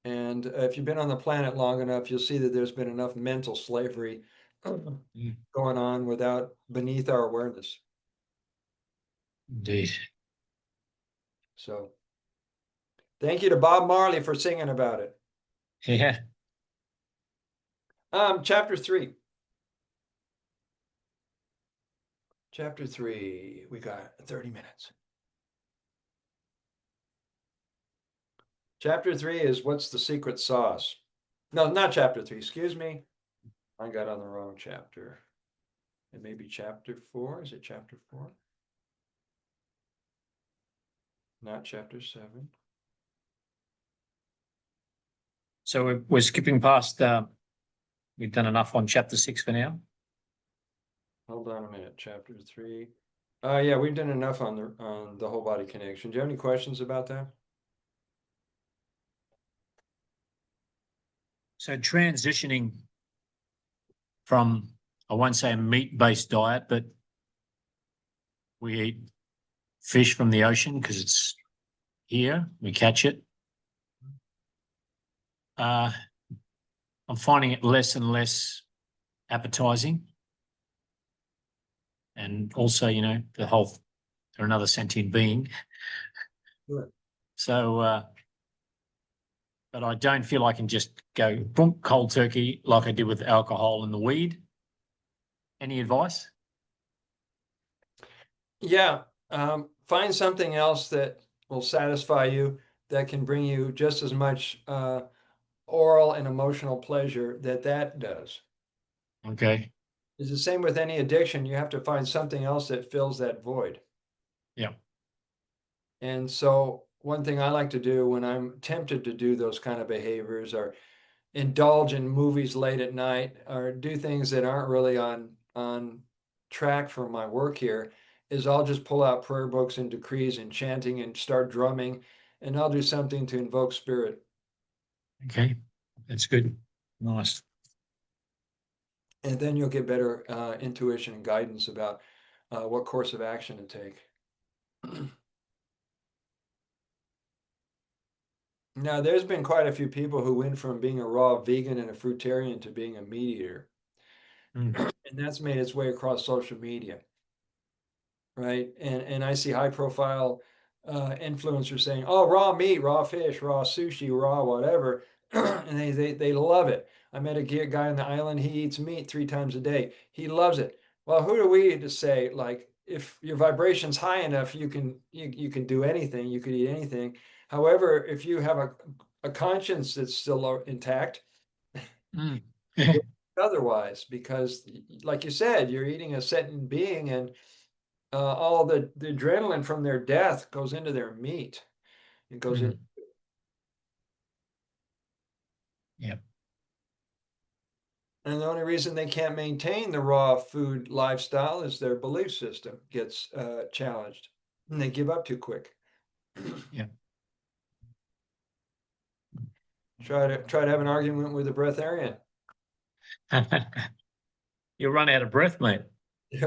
And if you've been on the planet long enough, you'll see that there's been enough mental slavery going on beneath our awareness. Indeed. So thank you to Bob Marley for singing about it. Yeah. Chapter 3. Chapter 3, we got 30 minutes. Chapter 3 is what's the secret sauce? No, not chapter 3, excuse me. I got on the wrong chapter. It may be chapter 4. Is it chapter 4? Not chapter 7. So we're skipping past, we've done enough on chapter 6 for now. Hold on a minute, chapter 3. Yeah, we've done enough on the whole body connection. Do you have any questions about that? So transitioning from, I won't say a meat-based diet, but we eat fish from the ocean because it's here, we catch it. I'm finding it less and less appetizing. And also, they're another sentient being. Sure. So, but I don't feel I can just go boom, cold turkey like I did with alcohol and the weed. Any advice? Yeah, find something else that will satisfy you, that can bring you just as much oral and emotional pleasure that does. Okay. It's the same with any addiction. You have to find something else that fills that void. Yeah. And so one thing I like to do when I'm tempted to do those kind of behaviors or indulge in movies late at night or do things that aren't really on track for my work here is I'll just pull out prayer books and decrees and chanting and start drumming, and I'll do something to invoke spirit. Okay. That's good. Nice. And then you'll get better intuition and guidance about what course of action to take. Now, there's been quite a few people who went from being a raw vegan and a fruitarian to being a meat eater. And that's made its way across social media, right? And I see high profile influencers saying, oh, raw meat, raw fish, raw sushi, raw whatever. And they love it. I met a guy on the island, he eats meat 3 times a day. He loves it. Well, who are we to say, like, if your vibration's high enough, you can do anything, you could eat anything. However, if you have a conscience that's still intact, otherwise, because like you said, you're eating a sentient being, and all the adrenaline from their death goes into their meat. It goes in. Yep. And the only reason they can't maintain the raw food lifestyle is their belief system gets challenged, and they give up too quick. Yeah. Try to have an argument with a breatharian. You'll run out of breath, mate.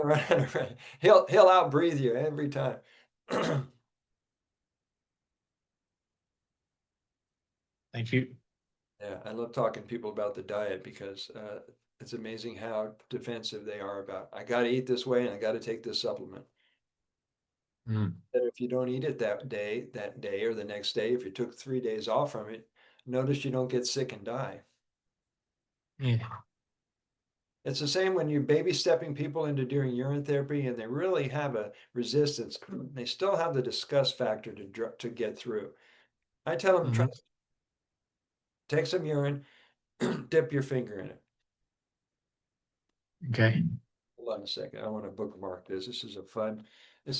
Right. He'll outbreathe you every time. Thank you. Yeah, I love talking to people about the diet because it's amazing how defensive they are about, I got to eat this way and I got to take this supplement. Mm. That if you don't eat it that day or the next day, if you took 3 days off from it, notice you don't get sick and die. Yeah. It's the same when you're baby stepping people into doing urine therapy and they really have a resistance. They still have the disgust factor to get through. I tell them, Mhm. take some urine, dip your finger in it. Okay. Hold on a second. I want to bookmark this. This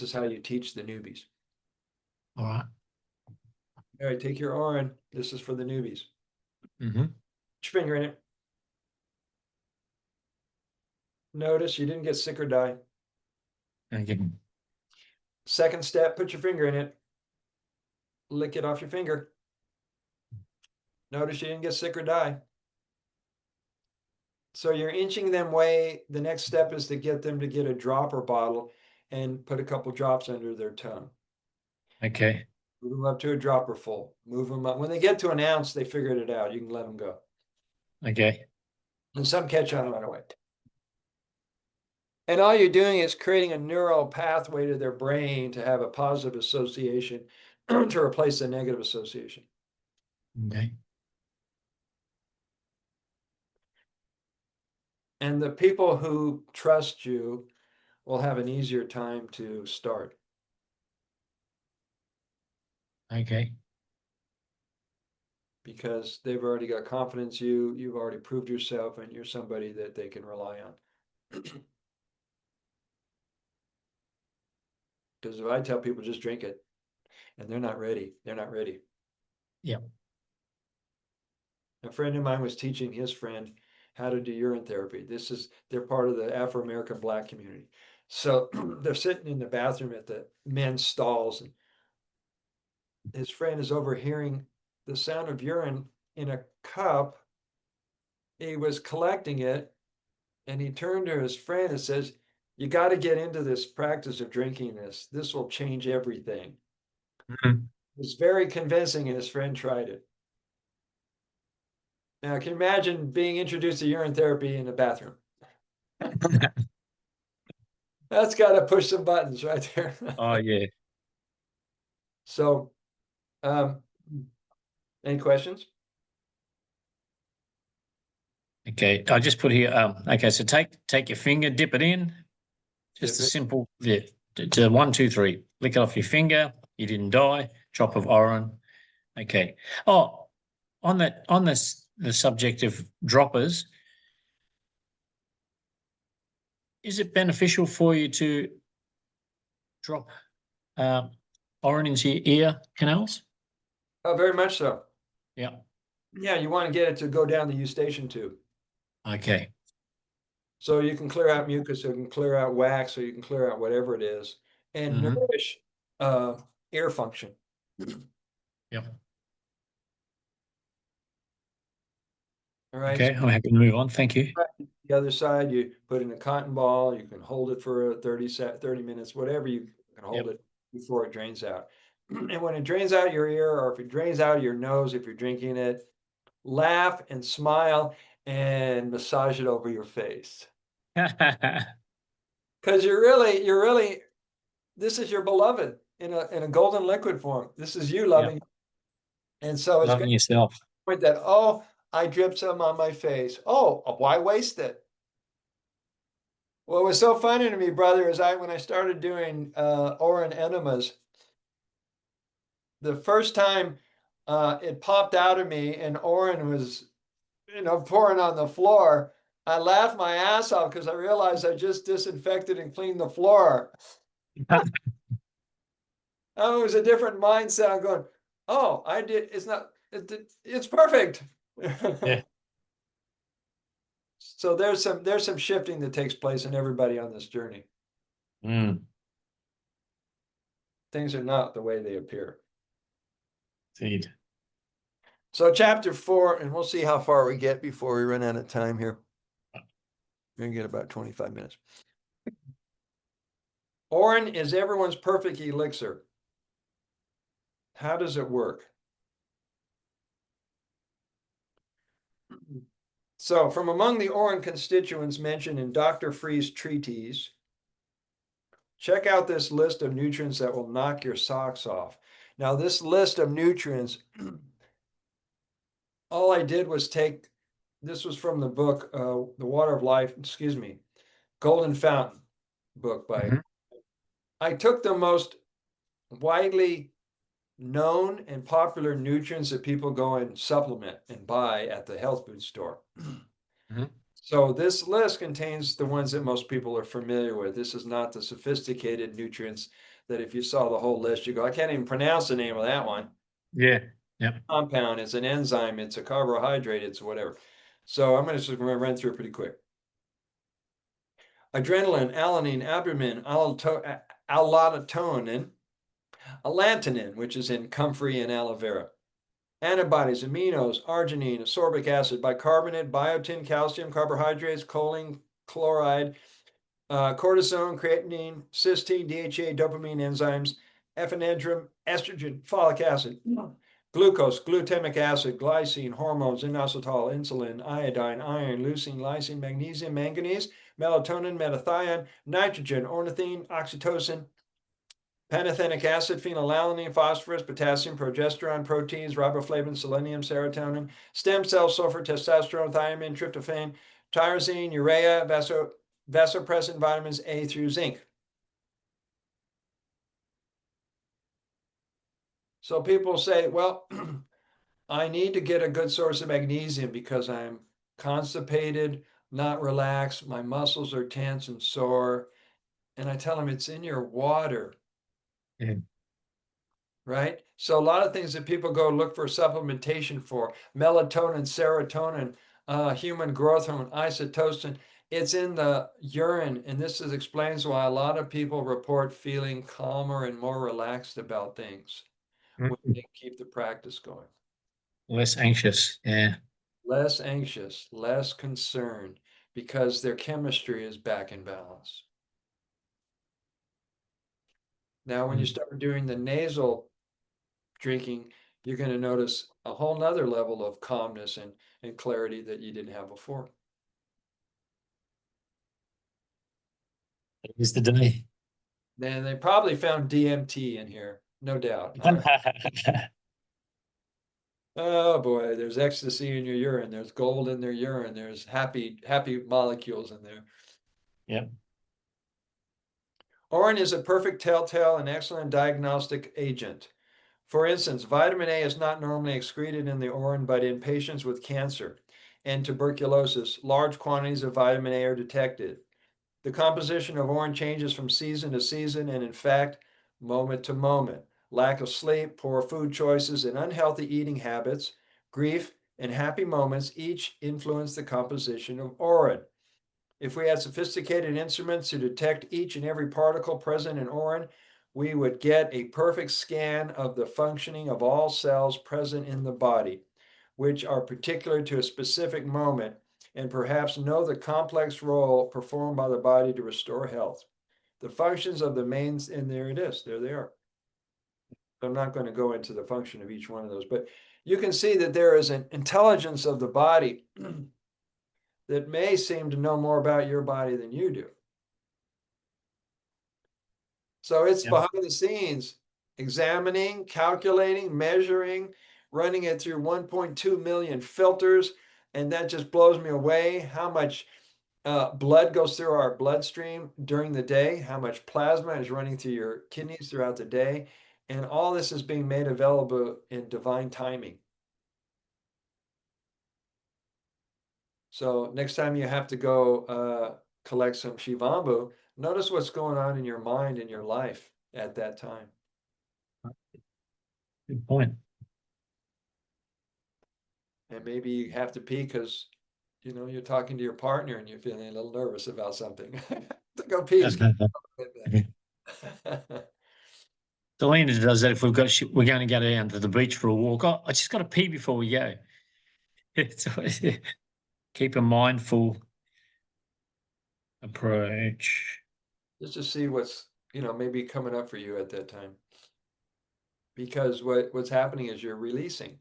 is how you teach the newbies. All right. All right, take your orange. This is for the newbies. Mm-hmm. Put your finger in it. Notice you didn't get sick or die. Okay. Second step, put your finger in it. Lick it off your finger. Notice you didn't get sick or die. So you're inching them way. The next step is to get them to get a dropper bottle and put a couple drops under their tongue. Okay. Move them up to a dropper full. Move them up. When they get to an ounce, they figured it out. You can let them go. Okay. And some catch on right away. And all you're doing is creating a neural pathway to their brain to have a positive association to replace the negative association. Okay. And the people who trust you will have an easier time to start. Okay. Because they've already got confidence in you've already proved yourself, and you're somebody that they can rely on. Because if I tell people just drink it, and they're not ready. Yeah. A friend of mine was teaching his friend how to do urine therapy. They're part of the Afro-American Black community. So they're sitting in the bathroom at the men's stalls, and his friend is overhearing the sound of urine in a cup. He was collecting it, and he turned to his friend and says, "You got to get into this practice of drinking this. This will change everything." Mm-hmm. It was very convincing, and his friend tried it. Now, can you imagine being introduced to urine therapy in the bathroom? That's got to push some buttons right there. Oh, yeah. So, any questions? Okay. I just put here, okay, so take your finger, dip it in. Just Dip a it. simple, yeah, to 1, 2, 3. Lick it off your finger. You didn't die. Drop of orange. Okay. Oh, on the subject of droppers, is it beneficial for you to drop orange into your ear canals? Oh, very much so. Yeah. Yeah, you want to get it to go down the eustachian tube. Okay. So you can clear out mucus, or you can clear out wax, or you can clear out whatever it is, and nourish ear function. Yep. All right. Okay, I'm happy to move on. Thank you. The other side, you put in a cotton ball. You can hold it for 30 minutes, whatever you can hold it before it drains out. And when it drains out your ear, or if it drains out your nose, if you're drinking it, laugh and smile and massage it over your face. Because you're really, this is your beloved in a golden liquid form. This is you loving. And so it's Loving good yourself. point that, oh, I dripped some on my face. Oh, why waste it? What was so funny to me, brother, is when I started doing Orin enemas, the first time it popped out of me and Orin was, pouring on the floor, I laughed my ass off because I realized I just disinfected and cleaned the floor. Oh, it was a different mindset. I'm going, oh, I did. It's not. It's perfect. Yeah. So there's some shifting that takes place in everybody on this journey. Mm, Things are not the way they appear. indeed. So chapter 4, and we'll see how far we get before we run out of time here. We're gonna get about 25 minutes. Orin is everyone's perfect elixir. How does it work? So from among the Orin constituents mentioned in Dr. Free's treatise, check out this list of nutrients that will knock your socks off. Now, this list of nutrients, all I did was take, this was from the book, The Water of Life, excuse me, Golden Fountain book by, I took the most widely known and popular nutrients that people go and supplement and buy at the health food store. So this list contains the ones that most people are familiar with. This is not the sophisticated nutrients that if you saw the whole list, you go, I can't even pronounce the name of that one. Yeah. Yep. Compound, it's an enzyme, it's a carbohydrate, it's whatever. So I'm just going to run through it pretty quick. Adrenaline, alanine, albumin, allantonin, allantonin, which is in comfrey and aloe vera. Antibodies, aminos, arginine, ascorbic acid, bicarbonate, biotin, calcium, carbohydrates, choline, chloride, cortisone, creatinine, cysteine, DHA, dopamine, enzymes, epinephrine, estrogen, folic acid, glucose, glutamic acid, glycine, hormones, inositol, insulin, iodine, iron, leucine, lysine, magnesium, manganese, melatonin, metathione, nitrogen, ornithine, oxytocin, pantothenic acid, phenylalanine, phosphorus, potassium, progesterone, proteins, riboflavin, selenium, serotonin, stem cell sulfur, testosterone, thiamine, tryptophan, tyrosine, urea, vasopressin, vitamins A through zinc. So people say, well, I need to get a good source of magnesium because I'm constipated, not relaxed, my muscles are tense and sore. And I tell them it's in your water. Yeah. Right? So a lot of things that people go look for supplementation for, melatonin, serotonin, human growth hormone, oxytocin, it's in the urine. And this explains why a lot of people report feeling calmer and more relaxed about things when they keep the practice going. Less anxious. Yeah. Less anxious, less concerned, because their chemistry is back in balance. Now, when you start doing the nasal drinking, you're going to notice a whole nother level of calmness and clarity that you didn't have before. It is the day. Then they probably found DMT in here, no doubt. All right. Oh boy, there's ecstasy in your urine. There's gold in their urine. There's happy molecules in there. Yep. Orin is a perfect telltale and excellent diagnostic agent. For instance, vitamin A is not normally excreted in the orin, but in patients with cancer and tuberculosis, large quantities of vitamin A are detected. The composition of orin changes from season to season and, in fact, moment to moment. Lack of sleep, poor food choices, and unhealthy eating habits, grief, and happy moments each influence the composition of orin. If we had sophisticated instruments to detect each and every particle present in orin, we would get a perfect scan of the functioning of all cells present in the body, which are particular to a specific moment, and perhaps know the complex role performed by the body to restore health. The functions of the mains, and there it is, there they are. I'm not going to go into the function of each one of those, but you can see that there is an intelligence of the body that may seem to know more about your body than you do. So it's behind the scenes, examining, calculating, measuring, running it through 1.2 million filters. And that just blows me away how much blood goes through our bloodstream during the day, how much plasma is running through your kidneys throughout the day. And all this is being made available in divine timing. So next time you have to go collect some shivambu, Notice what's going on in your mind and your life at that time. Good point. And maybe you have to pee because, you know, you're talking to your partner and you're feeling a little nervous about something. To go pee. Selena does that if we're going to go down to the beach for a walk. Oh, I just got to pee before we go. Keep a mindful approach. Just to see what's, you know, maybe coming up for you at that time. Because what's happening is you're releasing.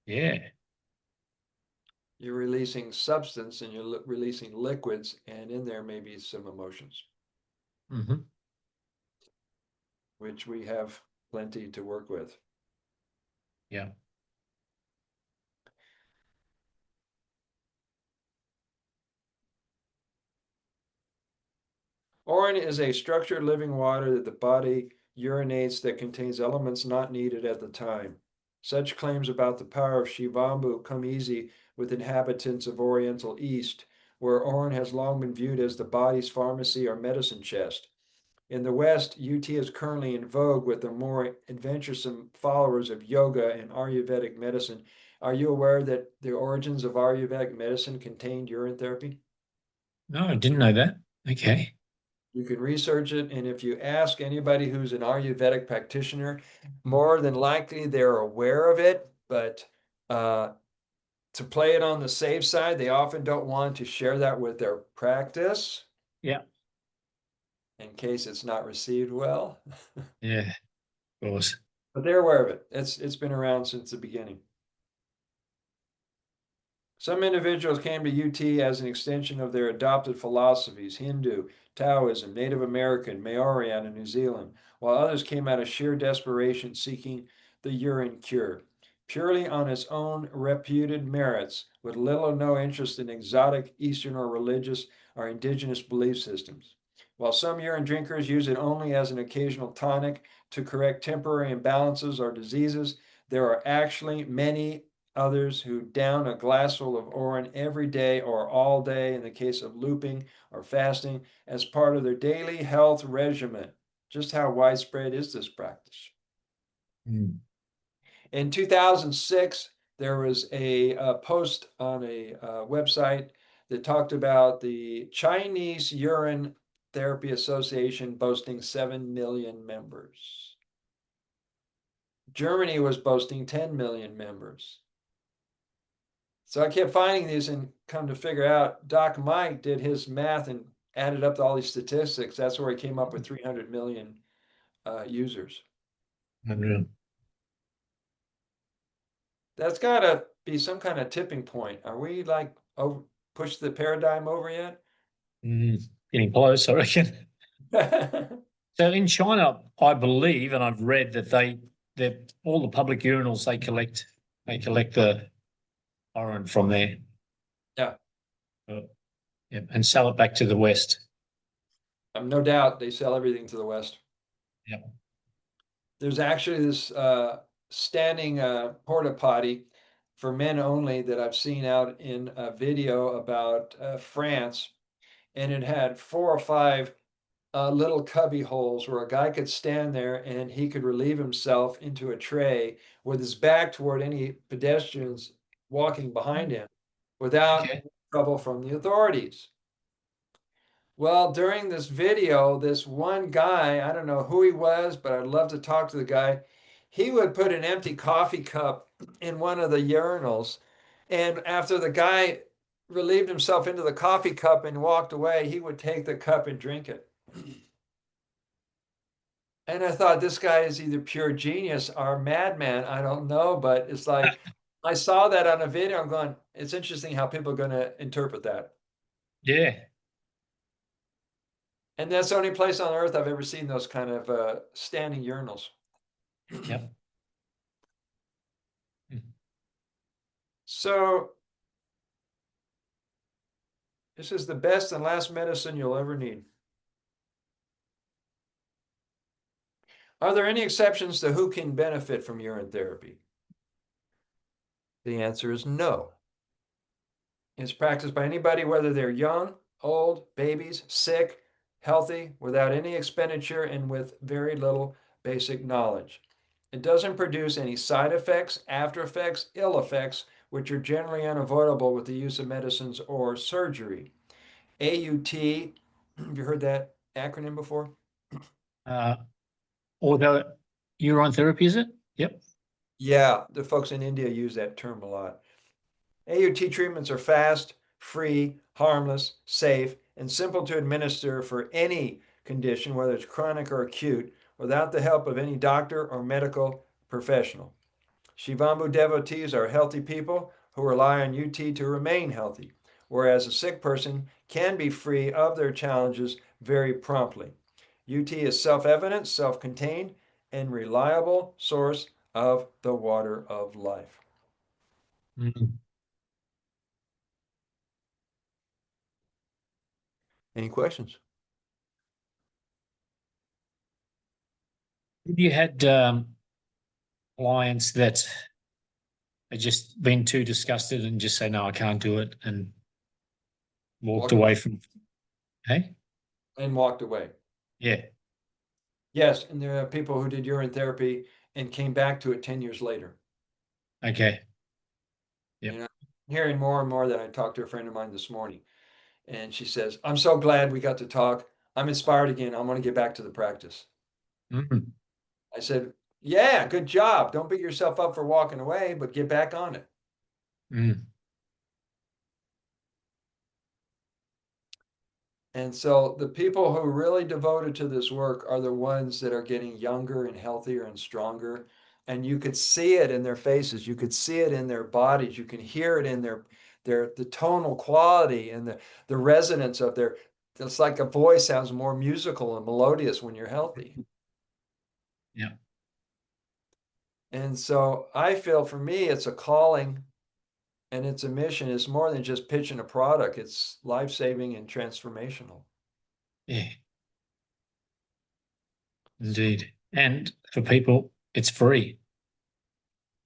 Yeah. You're releasing substance and you're releasing liquids, and in there may be some emotions, which we have plenty to work with. Yeah. Urine is a structured living water that the body urinates that contains elements not needed at the time. Such claims about the power of Shivambu come easy with inhabitants of Oriental East, where urine has long been viewed as the body's pharmacy or medicine chest. In the West, UT is currently in vogue with the more adventuresome followers of yoga and Ayurvedic medicine. Are you aware that the origins of Ayurvedic medicine contained urine therapy? No, I didn't know that. Okay. You can research it, and if you ask anybody who's an Ayurvedic practitioner, more than likely they're aware of it, but to play it on the safe side, they often don't want to share that with their practice. Yeah. In case it's not received well. Yeah, of course. But they're aware of it. It's been around since the beginning. Some individuals came to UT as an extension of their adopted philosophies, Hindu, Taoism, Native American, Maori out of New Zealand, while others came out of sheer desperation seeking the urine cure, purely on its own reputed merits, with little or no interest in exotic Eastern or religious or indigenous belief systems. While some urine drinkers use it only as an occasional tonic to correct temporary imbalances or diseases, there are actually many others who down a glassful of urine every day or all day in the case of looping or fasting as part of their daily health regimen. Just how widespread is this practice? In 2006, there was a post on a website that talked about the Chinese Urine Therapy Association boasting 7 million members. Germany was boasting 10 million members. So I kept finding these and come to figure out Doc Mike did his math and added up all these statistics. That's where he came up with 300 million users. Unreal. That's got to be some kind of tipping point. Are we like push the paradigm over yet? Getting close, I reckon. So in China, I believe, and I've read that that all the public urinals they collect the urine from there. Yeah. Yeah, and sell it back to the West. No doubt they sell everything to the West. Yeah. There's actually this standing porta potty for men only that I've seen out in a video about France, and it had 4 or 5 little cubby holes where a guy could stand there and he could relieve himself into a tray with his back toward any pedestrians walking behind him without trouble from the authorities. Well, during this video, this one guy, I don't know who he was, but I'd love to talk to the guy. He would put an empty coffee cup in one of the urinals, and after the guy relieved himself into the coffee cup and walked away, he would take the cup and drink it. And I thought, this guy is either pure genius or madman. I don't know, but it's like, I saw that on a video. I'm going, it's interesting how people are going to interpret that. Yeah. And that's the only place on earth I've ever seen those kind of standing urinals. Yep. So this is the best and last medicine you'll ever need. Are there any exceptions to who can benefit from urine therapy? The answer is no. It's practiced by anybody, whether they're young, old, babies, sick, healthy, without any expenditure, and with very little basic knowledge. It doesn't produce any side effects, after effects, ill effects, which are generally unavoidable with the use of medicines or surgery. AUT, have you heard that acronym before? Although urotherapy, is it? Yep. Yeah, the folks in India use that term a lot. AUT treatments are fast, free, harmless, safe, and simple to administer for any condition, whether it's chronic or acute, without the help of any doctor or medical professional. Shivambu devotees are healthy people who rely on UT to remain healthy, whereas a sick person can be free of their challenges very promptly. UT is self-evident, self-contained, and reliable source of the water of life. Mm. Any questions? You had clients that had just been too disgusted and just say, no, I can't do it, and walked away from, hey? And walked away. Yeah. Yes, and there are people who did urine therapy and came back to it 10 years later. Okay. Yep. You know, hearing more and more that. I talked to a friend of mine this morning, and she says, I'm so glad we got to talk. I'm inspired again. I want to get back to the practice. Mm. I said, yeah, good job. Don't beat yourself up for walking away, but get back on it. Mm. And so the people who really devoted to this work are the ones that are getting younger and healthier and stronger. And you could see it in their faces. You could see it in their bodies. You can hear it in the tonal quality and the resonance of their, it's like a voice sounds more musical and melodious when you're healthy. Yeah. And so I feel for me, it's a calling and it's a mission. It's more than just pitching a product. It's life-saving and transformational. Yeah. Indeed. And for people, it's free.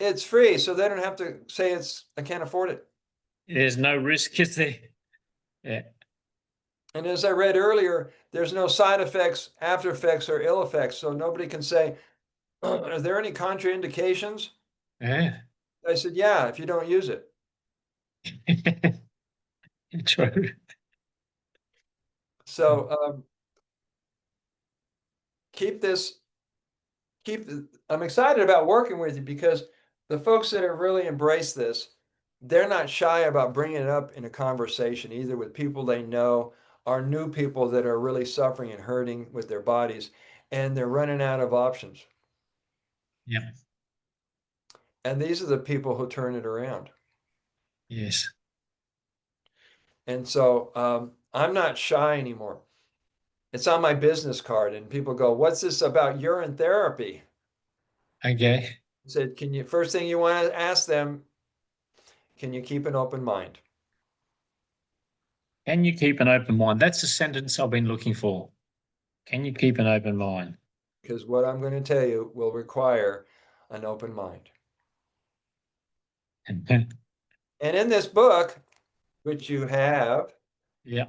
It's free, so they don't have to say I can't afford it. There's no risk, is there? Yeah. And as I read earlier, there's no side effects, after effects, or ill effects. So nobody can say, are there any contraindications? Yeah. I said, yeah, if you don't use it. True. So I'm excited about working with you because the folks that have really embraced this, they're not shy about bringing it up in a conversation, either with people they know or new people that are really suffering and hurting with their bodies, and they're running out of options. Yeah. And these are the people who turn it around. Yes. And so I'm not shy anymore. It's on my business card, and people go, "What's this about urine therapy?" Okay. I said, first thing you want to ask them, can you keep an open mind? Can you keep an open mind? That's a sentence I've been looking for. Can you keep an open mind? Because what I'm going to tell you will require an open mind. And in this book, which you have, Yeah.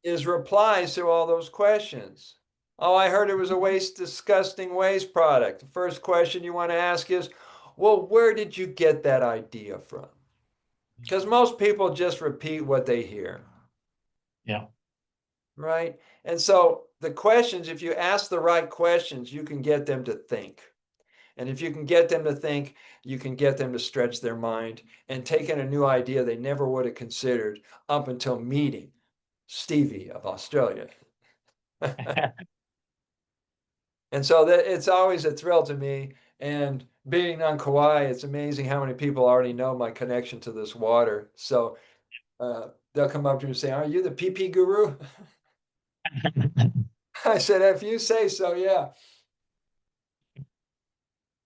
is replies to all those questions. Oh, I heard it was a disgusting waste product. The first question you want to ask is, well, where did you get that idea from? Because most people just repeat what they hear. Yeah. Right? And so the questions, if you ask the right questions, you can get them to think. And if you can get them to think, you can get them to stretch their mind and take in a new idea they never would have considered up until meeting Stevie of Australia. And so it's always a thrill to me. And being on Kauai, it's amazing how many people already know my connection to this water. So they'll come up to me and say, are you the PP guru? I said, if you say so, yeah.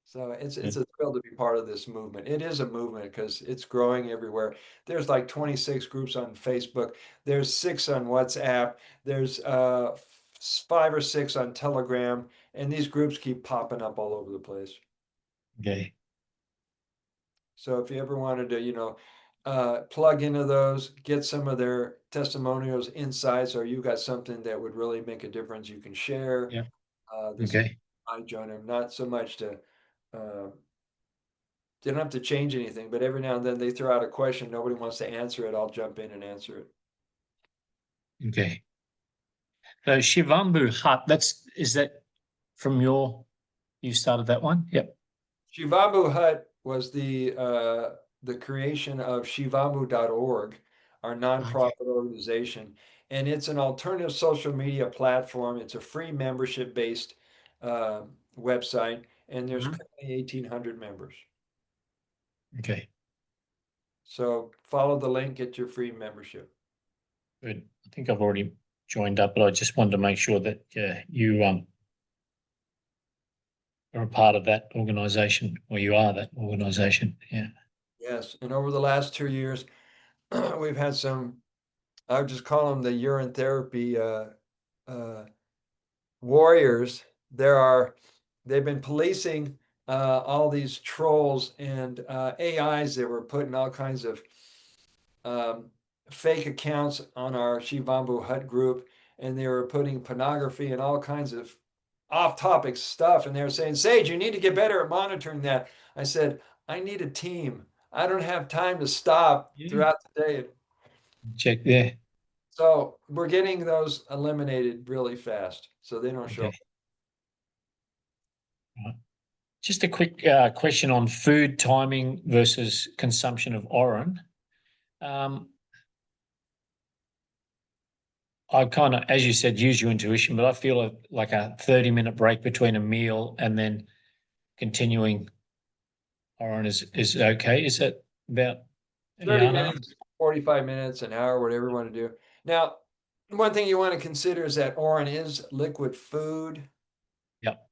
So it's a thrill to be part of this movement. It is a movement because it's growing everywhere. There's like 26 groups on Facebook. There's 6 on WhatsApp. There's 5 or 6 on Telegram, and these groups keep popping up all over the place. Okay. So if you ever wanted to, plug into those, get some of their testimonials, insights, or you got something that would really make a difference you can share. Yeah. This Okay. I join them, not so much to, they don't have to change anything, but every now and then they throw out a question, nobody wants to answer it, I'll jump in and answer it. Okay. So Shivambu Hut, is that from you started that one? Yep. Shivambu Hut was the creation of shivambu.org, our nonprofit organization, and it's an alternative social media platform. It's a free membership-based website, and there's currently 1,800 members. Okay. So follow the link, get your free membership. Good. I think I've already joined up, but I just wanted to make sure that you are a part of that organization, or you are that organization. Yeah. Yes, and over the last 2 years, we've had some, I would just call them the urine therapy warriors. They've been policing all these trolls and AIs that were putting all kinds of fake accounts on our Shivambu Hut group, and they were putting pornography and all kinds of off-topic stuff, and they were saying, Sage, you need to get better at monitoring that. I said, I need a team. I don't have time to stop throughout the day. Check there. So we're getting those eliminated really fast, so they don't show up. Just a quick question on food timing versus consumption of oran. I kind of, as you said, use your intuition, but I feel like a 30-minute break between a meal and then continuing oran is okay. Is that about 30 minutes, 45 minutes, an hour, whatever you want to do. Now, one thing you want to consider is that oran is liquid food. Yep.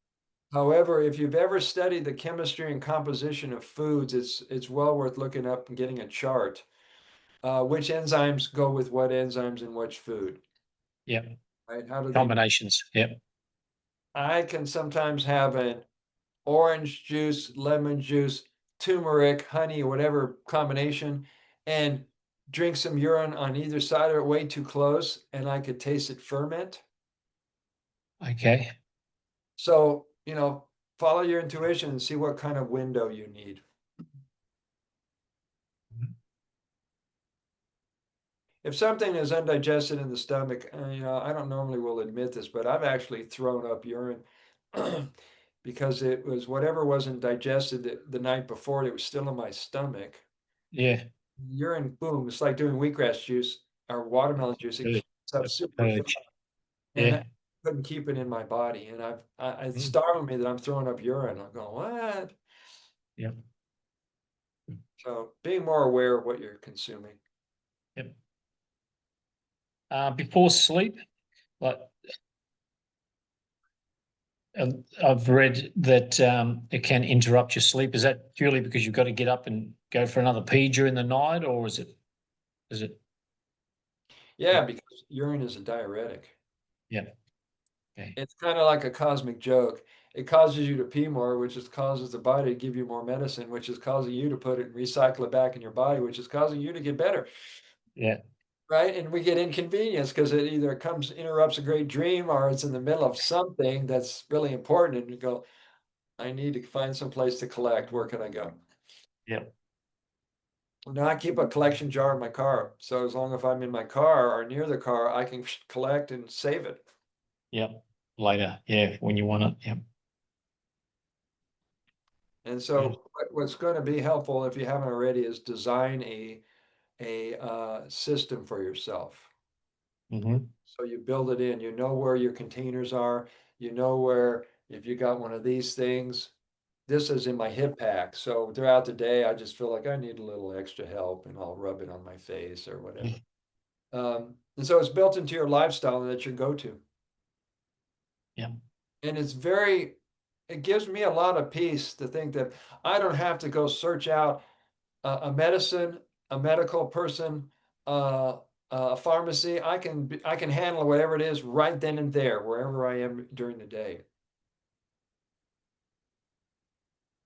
However, if you've ever studied the chemistry and composition of foods, it's well worth looking up and getting a chart. Which enzymes go with what enzymes in which food? Yep. Right? How do they? Combinations. Yep. I can sometimes have an orange juice, lemon juice, turmeric, honey, whatever combination, and drink some urine on either side of it way too close, and I could taste it ferment. Okay. So, follow your intuition and see what kind of window you need. If something is undigested in the stomach, I don't normally will admit this, but I've actually thrown up urine because it was whatever wasn't digested the night before, it was still in my stomach. Yeah. Urine, boom, it's like doing wheatgrass juice or watermelon juice. It keeps up super fast. And I couldn't keep it in my body. And it's startling me that I'm throwing up urine. I'm going, what? Yeah. So being more aware of what you're consuming. Yep. Before sleep, like I've read that it can interrupt your sleep. Is that purely because you've got to get up and go for another pee during the night, or is it? Yeah, because urine is a diuretic. Yeah. Okay. It's kind of like a cosmic joke. It causes you to pee more, which is causes the body to give you more medicine, which is causing you to put it and recycle it back in your body, which is causing you to get better. Yeah. Right. And we get inconvenience because it either interrupts a great dream, or it's in the middle of something that's really important. And you go, I need to find some place to collect. Where can I go? Yeah. Now I keep a collection jar in my car. So as long as I'm in my car or near the car, I can collect and save it. Yeah. Later. Yeah. When you want it. Yeah. And so what's going to be helpful, if you haven't already, is design a system for yourself. Mm-hmm. So you build it in, where your containers are, where, if you got one of these things, this is in my hip pack. So throughout the day, I just feel like I need a little extra help, and I'll rub it on my face or whatever. And so it's built into your lifestyle, and that's your go-to. Yeah. And it gives me a lot of peace to think that I don't have to go search out a medicine, a medical person, a pharmacy. I can handle whatever it is right then and there, wherever I am during the day.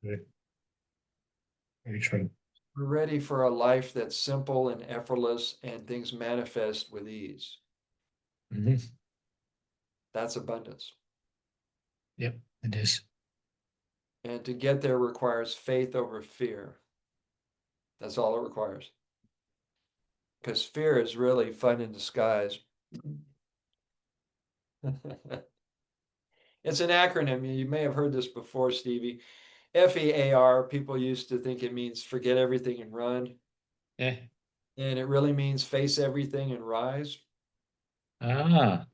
Very true. We're ready for a life that's simple and effortless and things manifest with ease. Mhm. That's abundance. Yep, it is. And to get there requires faith over fear. That's all it requires. Because fear is really fun in disguise. It's an acronym. You may have heard this before, Stevie. FEAR, people used to think it means forget everything and run. Yeah. And it really means face everything and rise. Ah,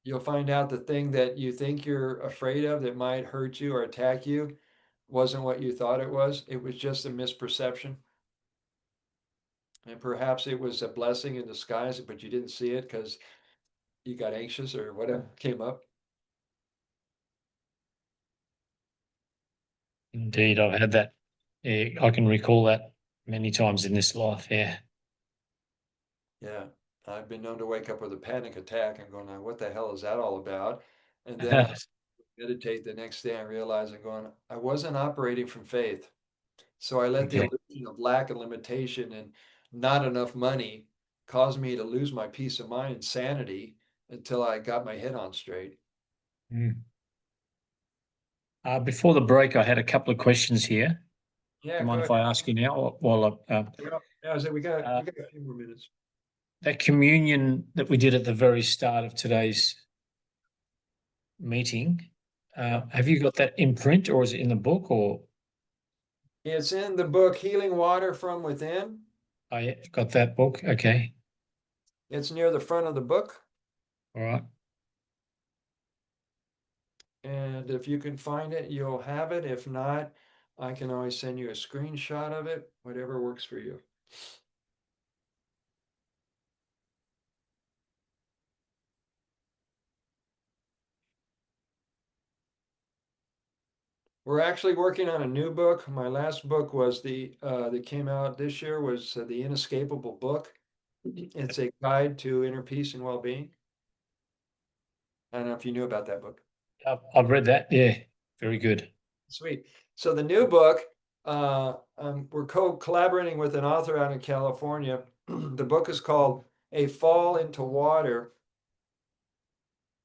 You'll find out the thing that you think you're afraid of that might hurt you or attack you wasn't what you thought it was. It was just a misperception. And perhaps it was a blessing in disguise, but you didn't see it because you got anxious or whatever came up. indeed. I've had that. Yeah, I can recall that many times in this life. Yeah. Yeah. I've been known to wake up with a panic attack and going, what the hell is that all about? And then I meditate the next day and realize I'm going, I wasn't operating from faith. So I let the Okay. illusion of lack and limitation and not enough money cause me to lose my peace of mind and sanity until I got my head on straight. Mm. Before the break, I had a couple of questions here. Do Yeah, you mind go if ahead. I ask you now? While Yeah, I said we got uh, a few more minutes. that communion that we did at the very start of today's meeting, Yeah. have you got that in print or is it in the book? Or It's in the book Healing Water from Within. I got that book? Okay. It's near the front of the book. All right. And if you can find it, you'll have it. If not, I can always send you a screenshot of it, whatever works for you. We're actually working on a new book. My last book was that came out this year was The Inescapable Book. It's a guide to inner peace and well-being. I don't know if you knew about that book. I've read that. Yeah. Very good. Sweet. So the new book, we're collaborating with an author out in California. The book is called A Fall into Water.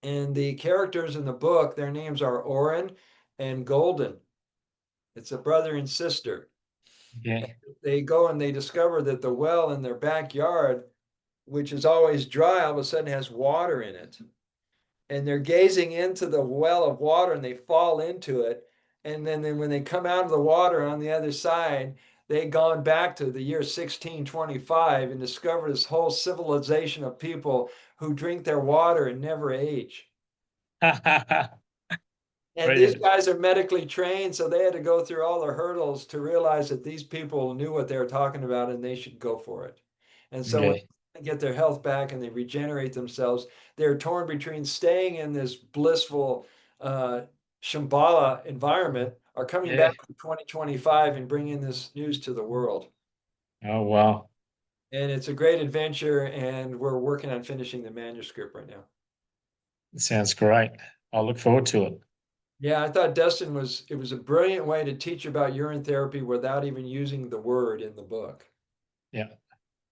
And the characters in the book, their names are Oren and Golden. It's a brother and sister. Yeah. They go and they discover that the well in their backyard, which is always dry, all of a sudden has water in it. And they're gazing into the well of water and they fall into it. And then when they come out of the water on the other side, they've gone back to the year 1625 and discover this whole civilization of people who drink their water and never age. And these Brilliant. guys are medically trained, so they had to go through all the hurdles to realize that these people knew what they were talking about and they should go for it. And so when Yeah. they get their health back and they regenerate themselves, they're torn between staying in this blissful Shambhala environment or coming Yeah. back in 2025 and bringing this news to the world. Oh, wow. And it's a great adventure, and we're working on finishing the manuscript right now. It sounds great. I'll look forward to it. Yeah, I thought Dustin it was a brilliant way to teach about urine therapy without even using the word in the book. Yeah.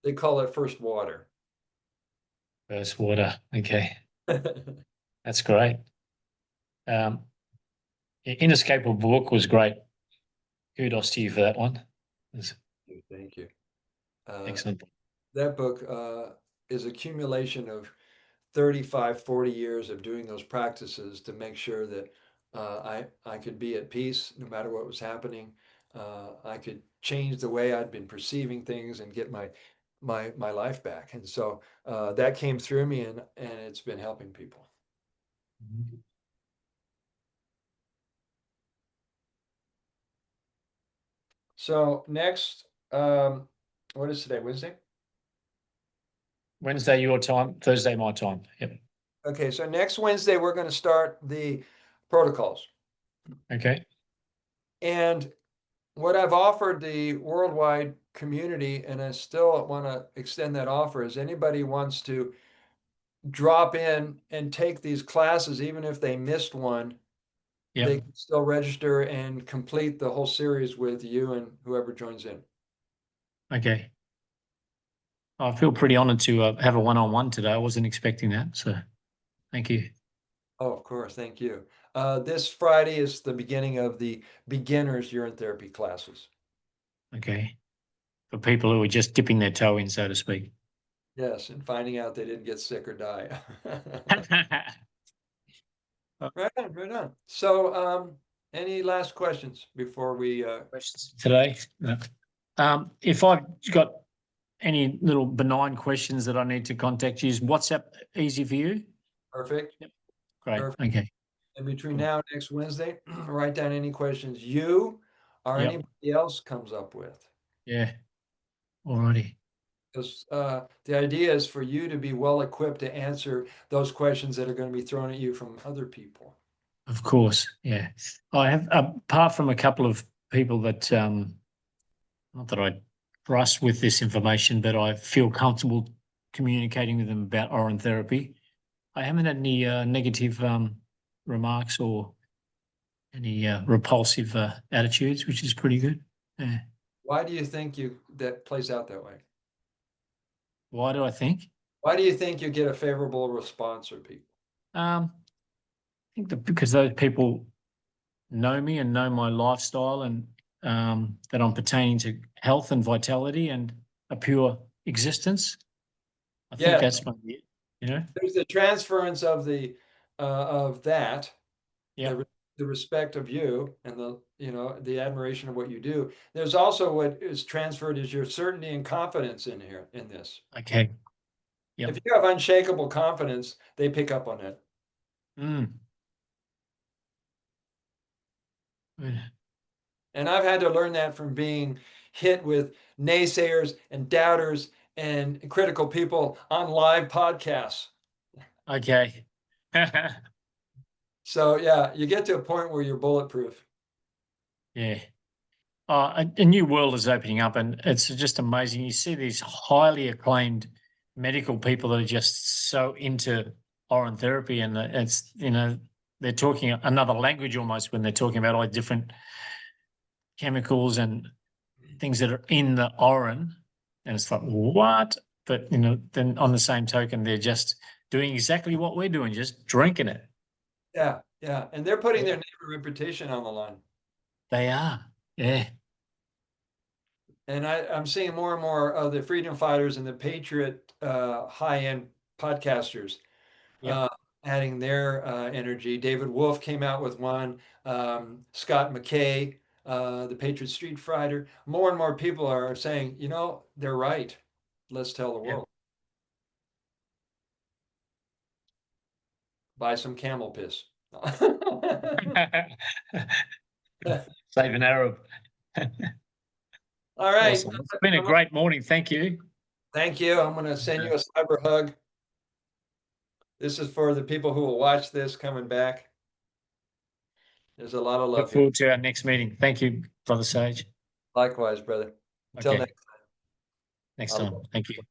They call it first water. First water. Okay. That's great. Um, Inescapable book was great. Kudos to you for that one. It's Thank you. excellent. That book is accumulation of 35, 40 years of doing those practices to make sure that I could be at peace no matter what was happening. I could change the way I'd been perceiving things and get my life back. And so that came through me, and it's been helping people. Mhm. So next, what is today? Wednesday? Wednesday your time, Thursday my time. Yep. Okay, so next Wednesday we're going to start the protocols. Okay. And what I've offered the worldwide community, and I still want to extend that offer, is anybody wants to drop in and take these classes, even if they missed one, they Yep. can still register and complete the whole series with you and whoever joins in. Okay. I feel pretty honored to have a one-on-one today. I wasn't expecting that, so thank you. Oh, of course. Thank you. This Friday is the beginning of the beginners urine therapy classes. Okay. For people who are just dipping their toe in, so to speak. Yes, and finding out they didn't get sick or die. Right on, right on. So, any last questions before we Questions today? No. If I've got any little benign questions that I need to contact you, is WhatsApp easy for you? perfect? Yep. Great. Perfect. Okay. And between now and next Wednesday, write down any questions you or Yep. anybody else comes up with. Yeah. Alrighty. Because the idea is for you to be well equipped to answer those questions that are going to be thrown at you from other people. Of course. Yeah. I have, apart from a couple of people that, not that I trust with this information, but I feel comfortable communicating with them about iron therapy. I haven't had any negative remarks or any repulsive attitudes, which is pretty good. Yeah. Why do you think that plays out that way? Why do I think? Why do you think you get a favorable response from people? I think that because those people know me and know my lifestyle and that I'm pertaining to health and vitality and a pure existence. I think Yeah, that's my, you know. there's the transference of the of that, Yeah. the respect of you and the admiration of what you do. There's also what is transferred is your certainty and confidence in here in this. Okay. Yep. If you have unshakable confidence, they pick up on it. Mm. Good. And I've had to learn that from being hit with naysayers and doubters and critical people on live podcasts. Okay. So yeah, you get to a point where you're bulletproof. Yeah. A new world is opening up, and it's just amazing. You see these highly acclaimed medical people that are just so into iron therapy, and it's, they're talking another language almost when they're talking about all the different chemicals and things that are in the iron, and it's like, what? But then on the same token, they're just doing exactly what we're doing, just drinking it. Yeah, yeah. And they're putting their Yeah. name and reputation on the line. They are. Yeah. And I'm seeing more and more of the freedom fighters and the patriot high-end podcasters Yep. adding their energy. David Wolf came out with one. Scott McKay, the Patriot Street Fighter. More and more people are saying, they're right. Let's tell the Yep. world. Buy some camel piss. Save an Arab. All right. Awesome. It's been a great morning. Thank you. Thank you. I'm going to send you a cyber hug. This is for the people who will watch this coming back. There's a lot of Look love here. forward to our next meeting. Thank you, Brother Sage. Likewise, brother. Until Okay. next time. Next time. Thank you.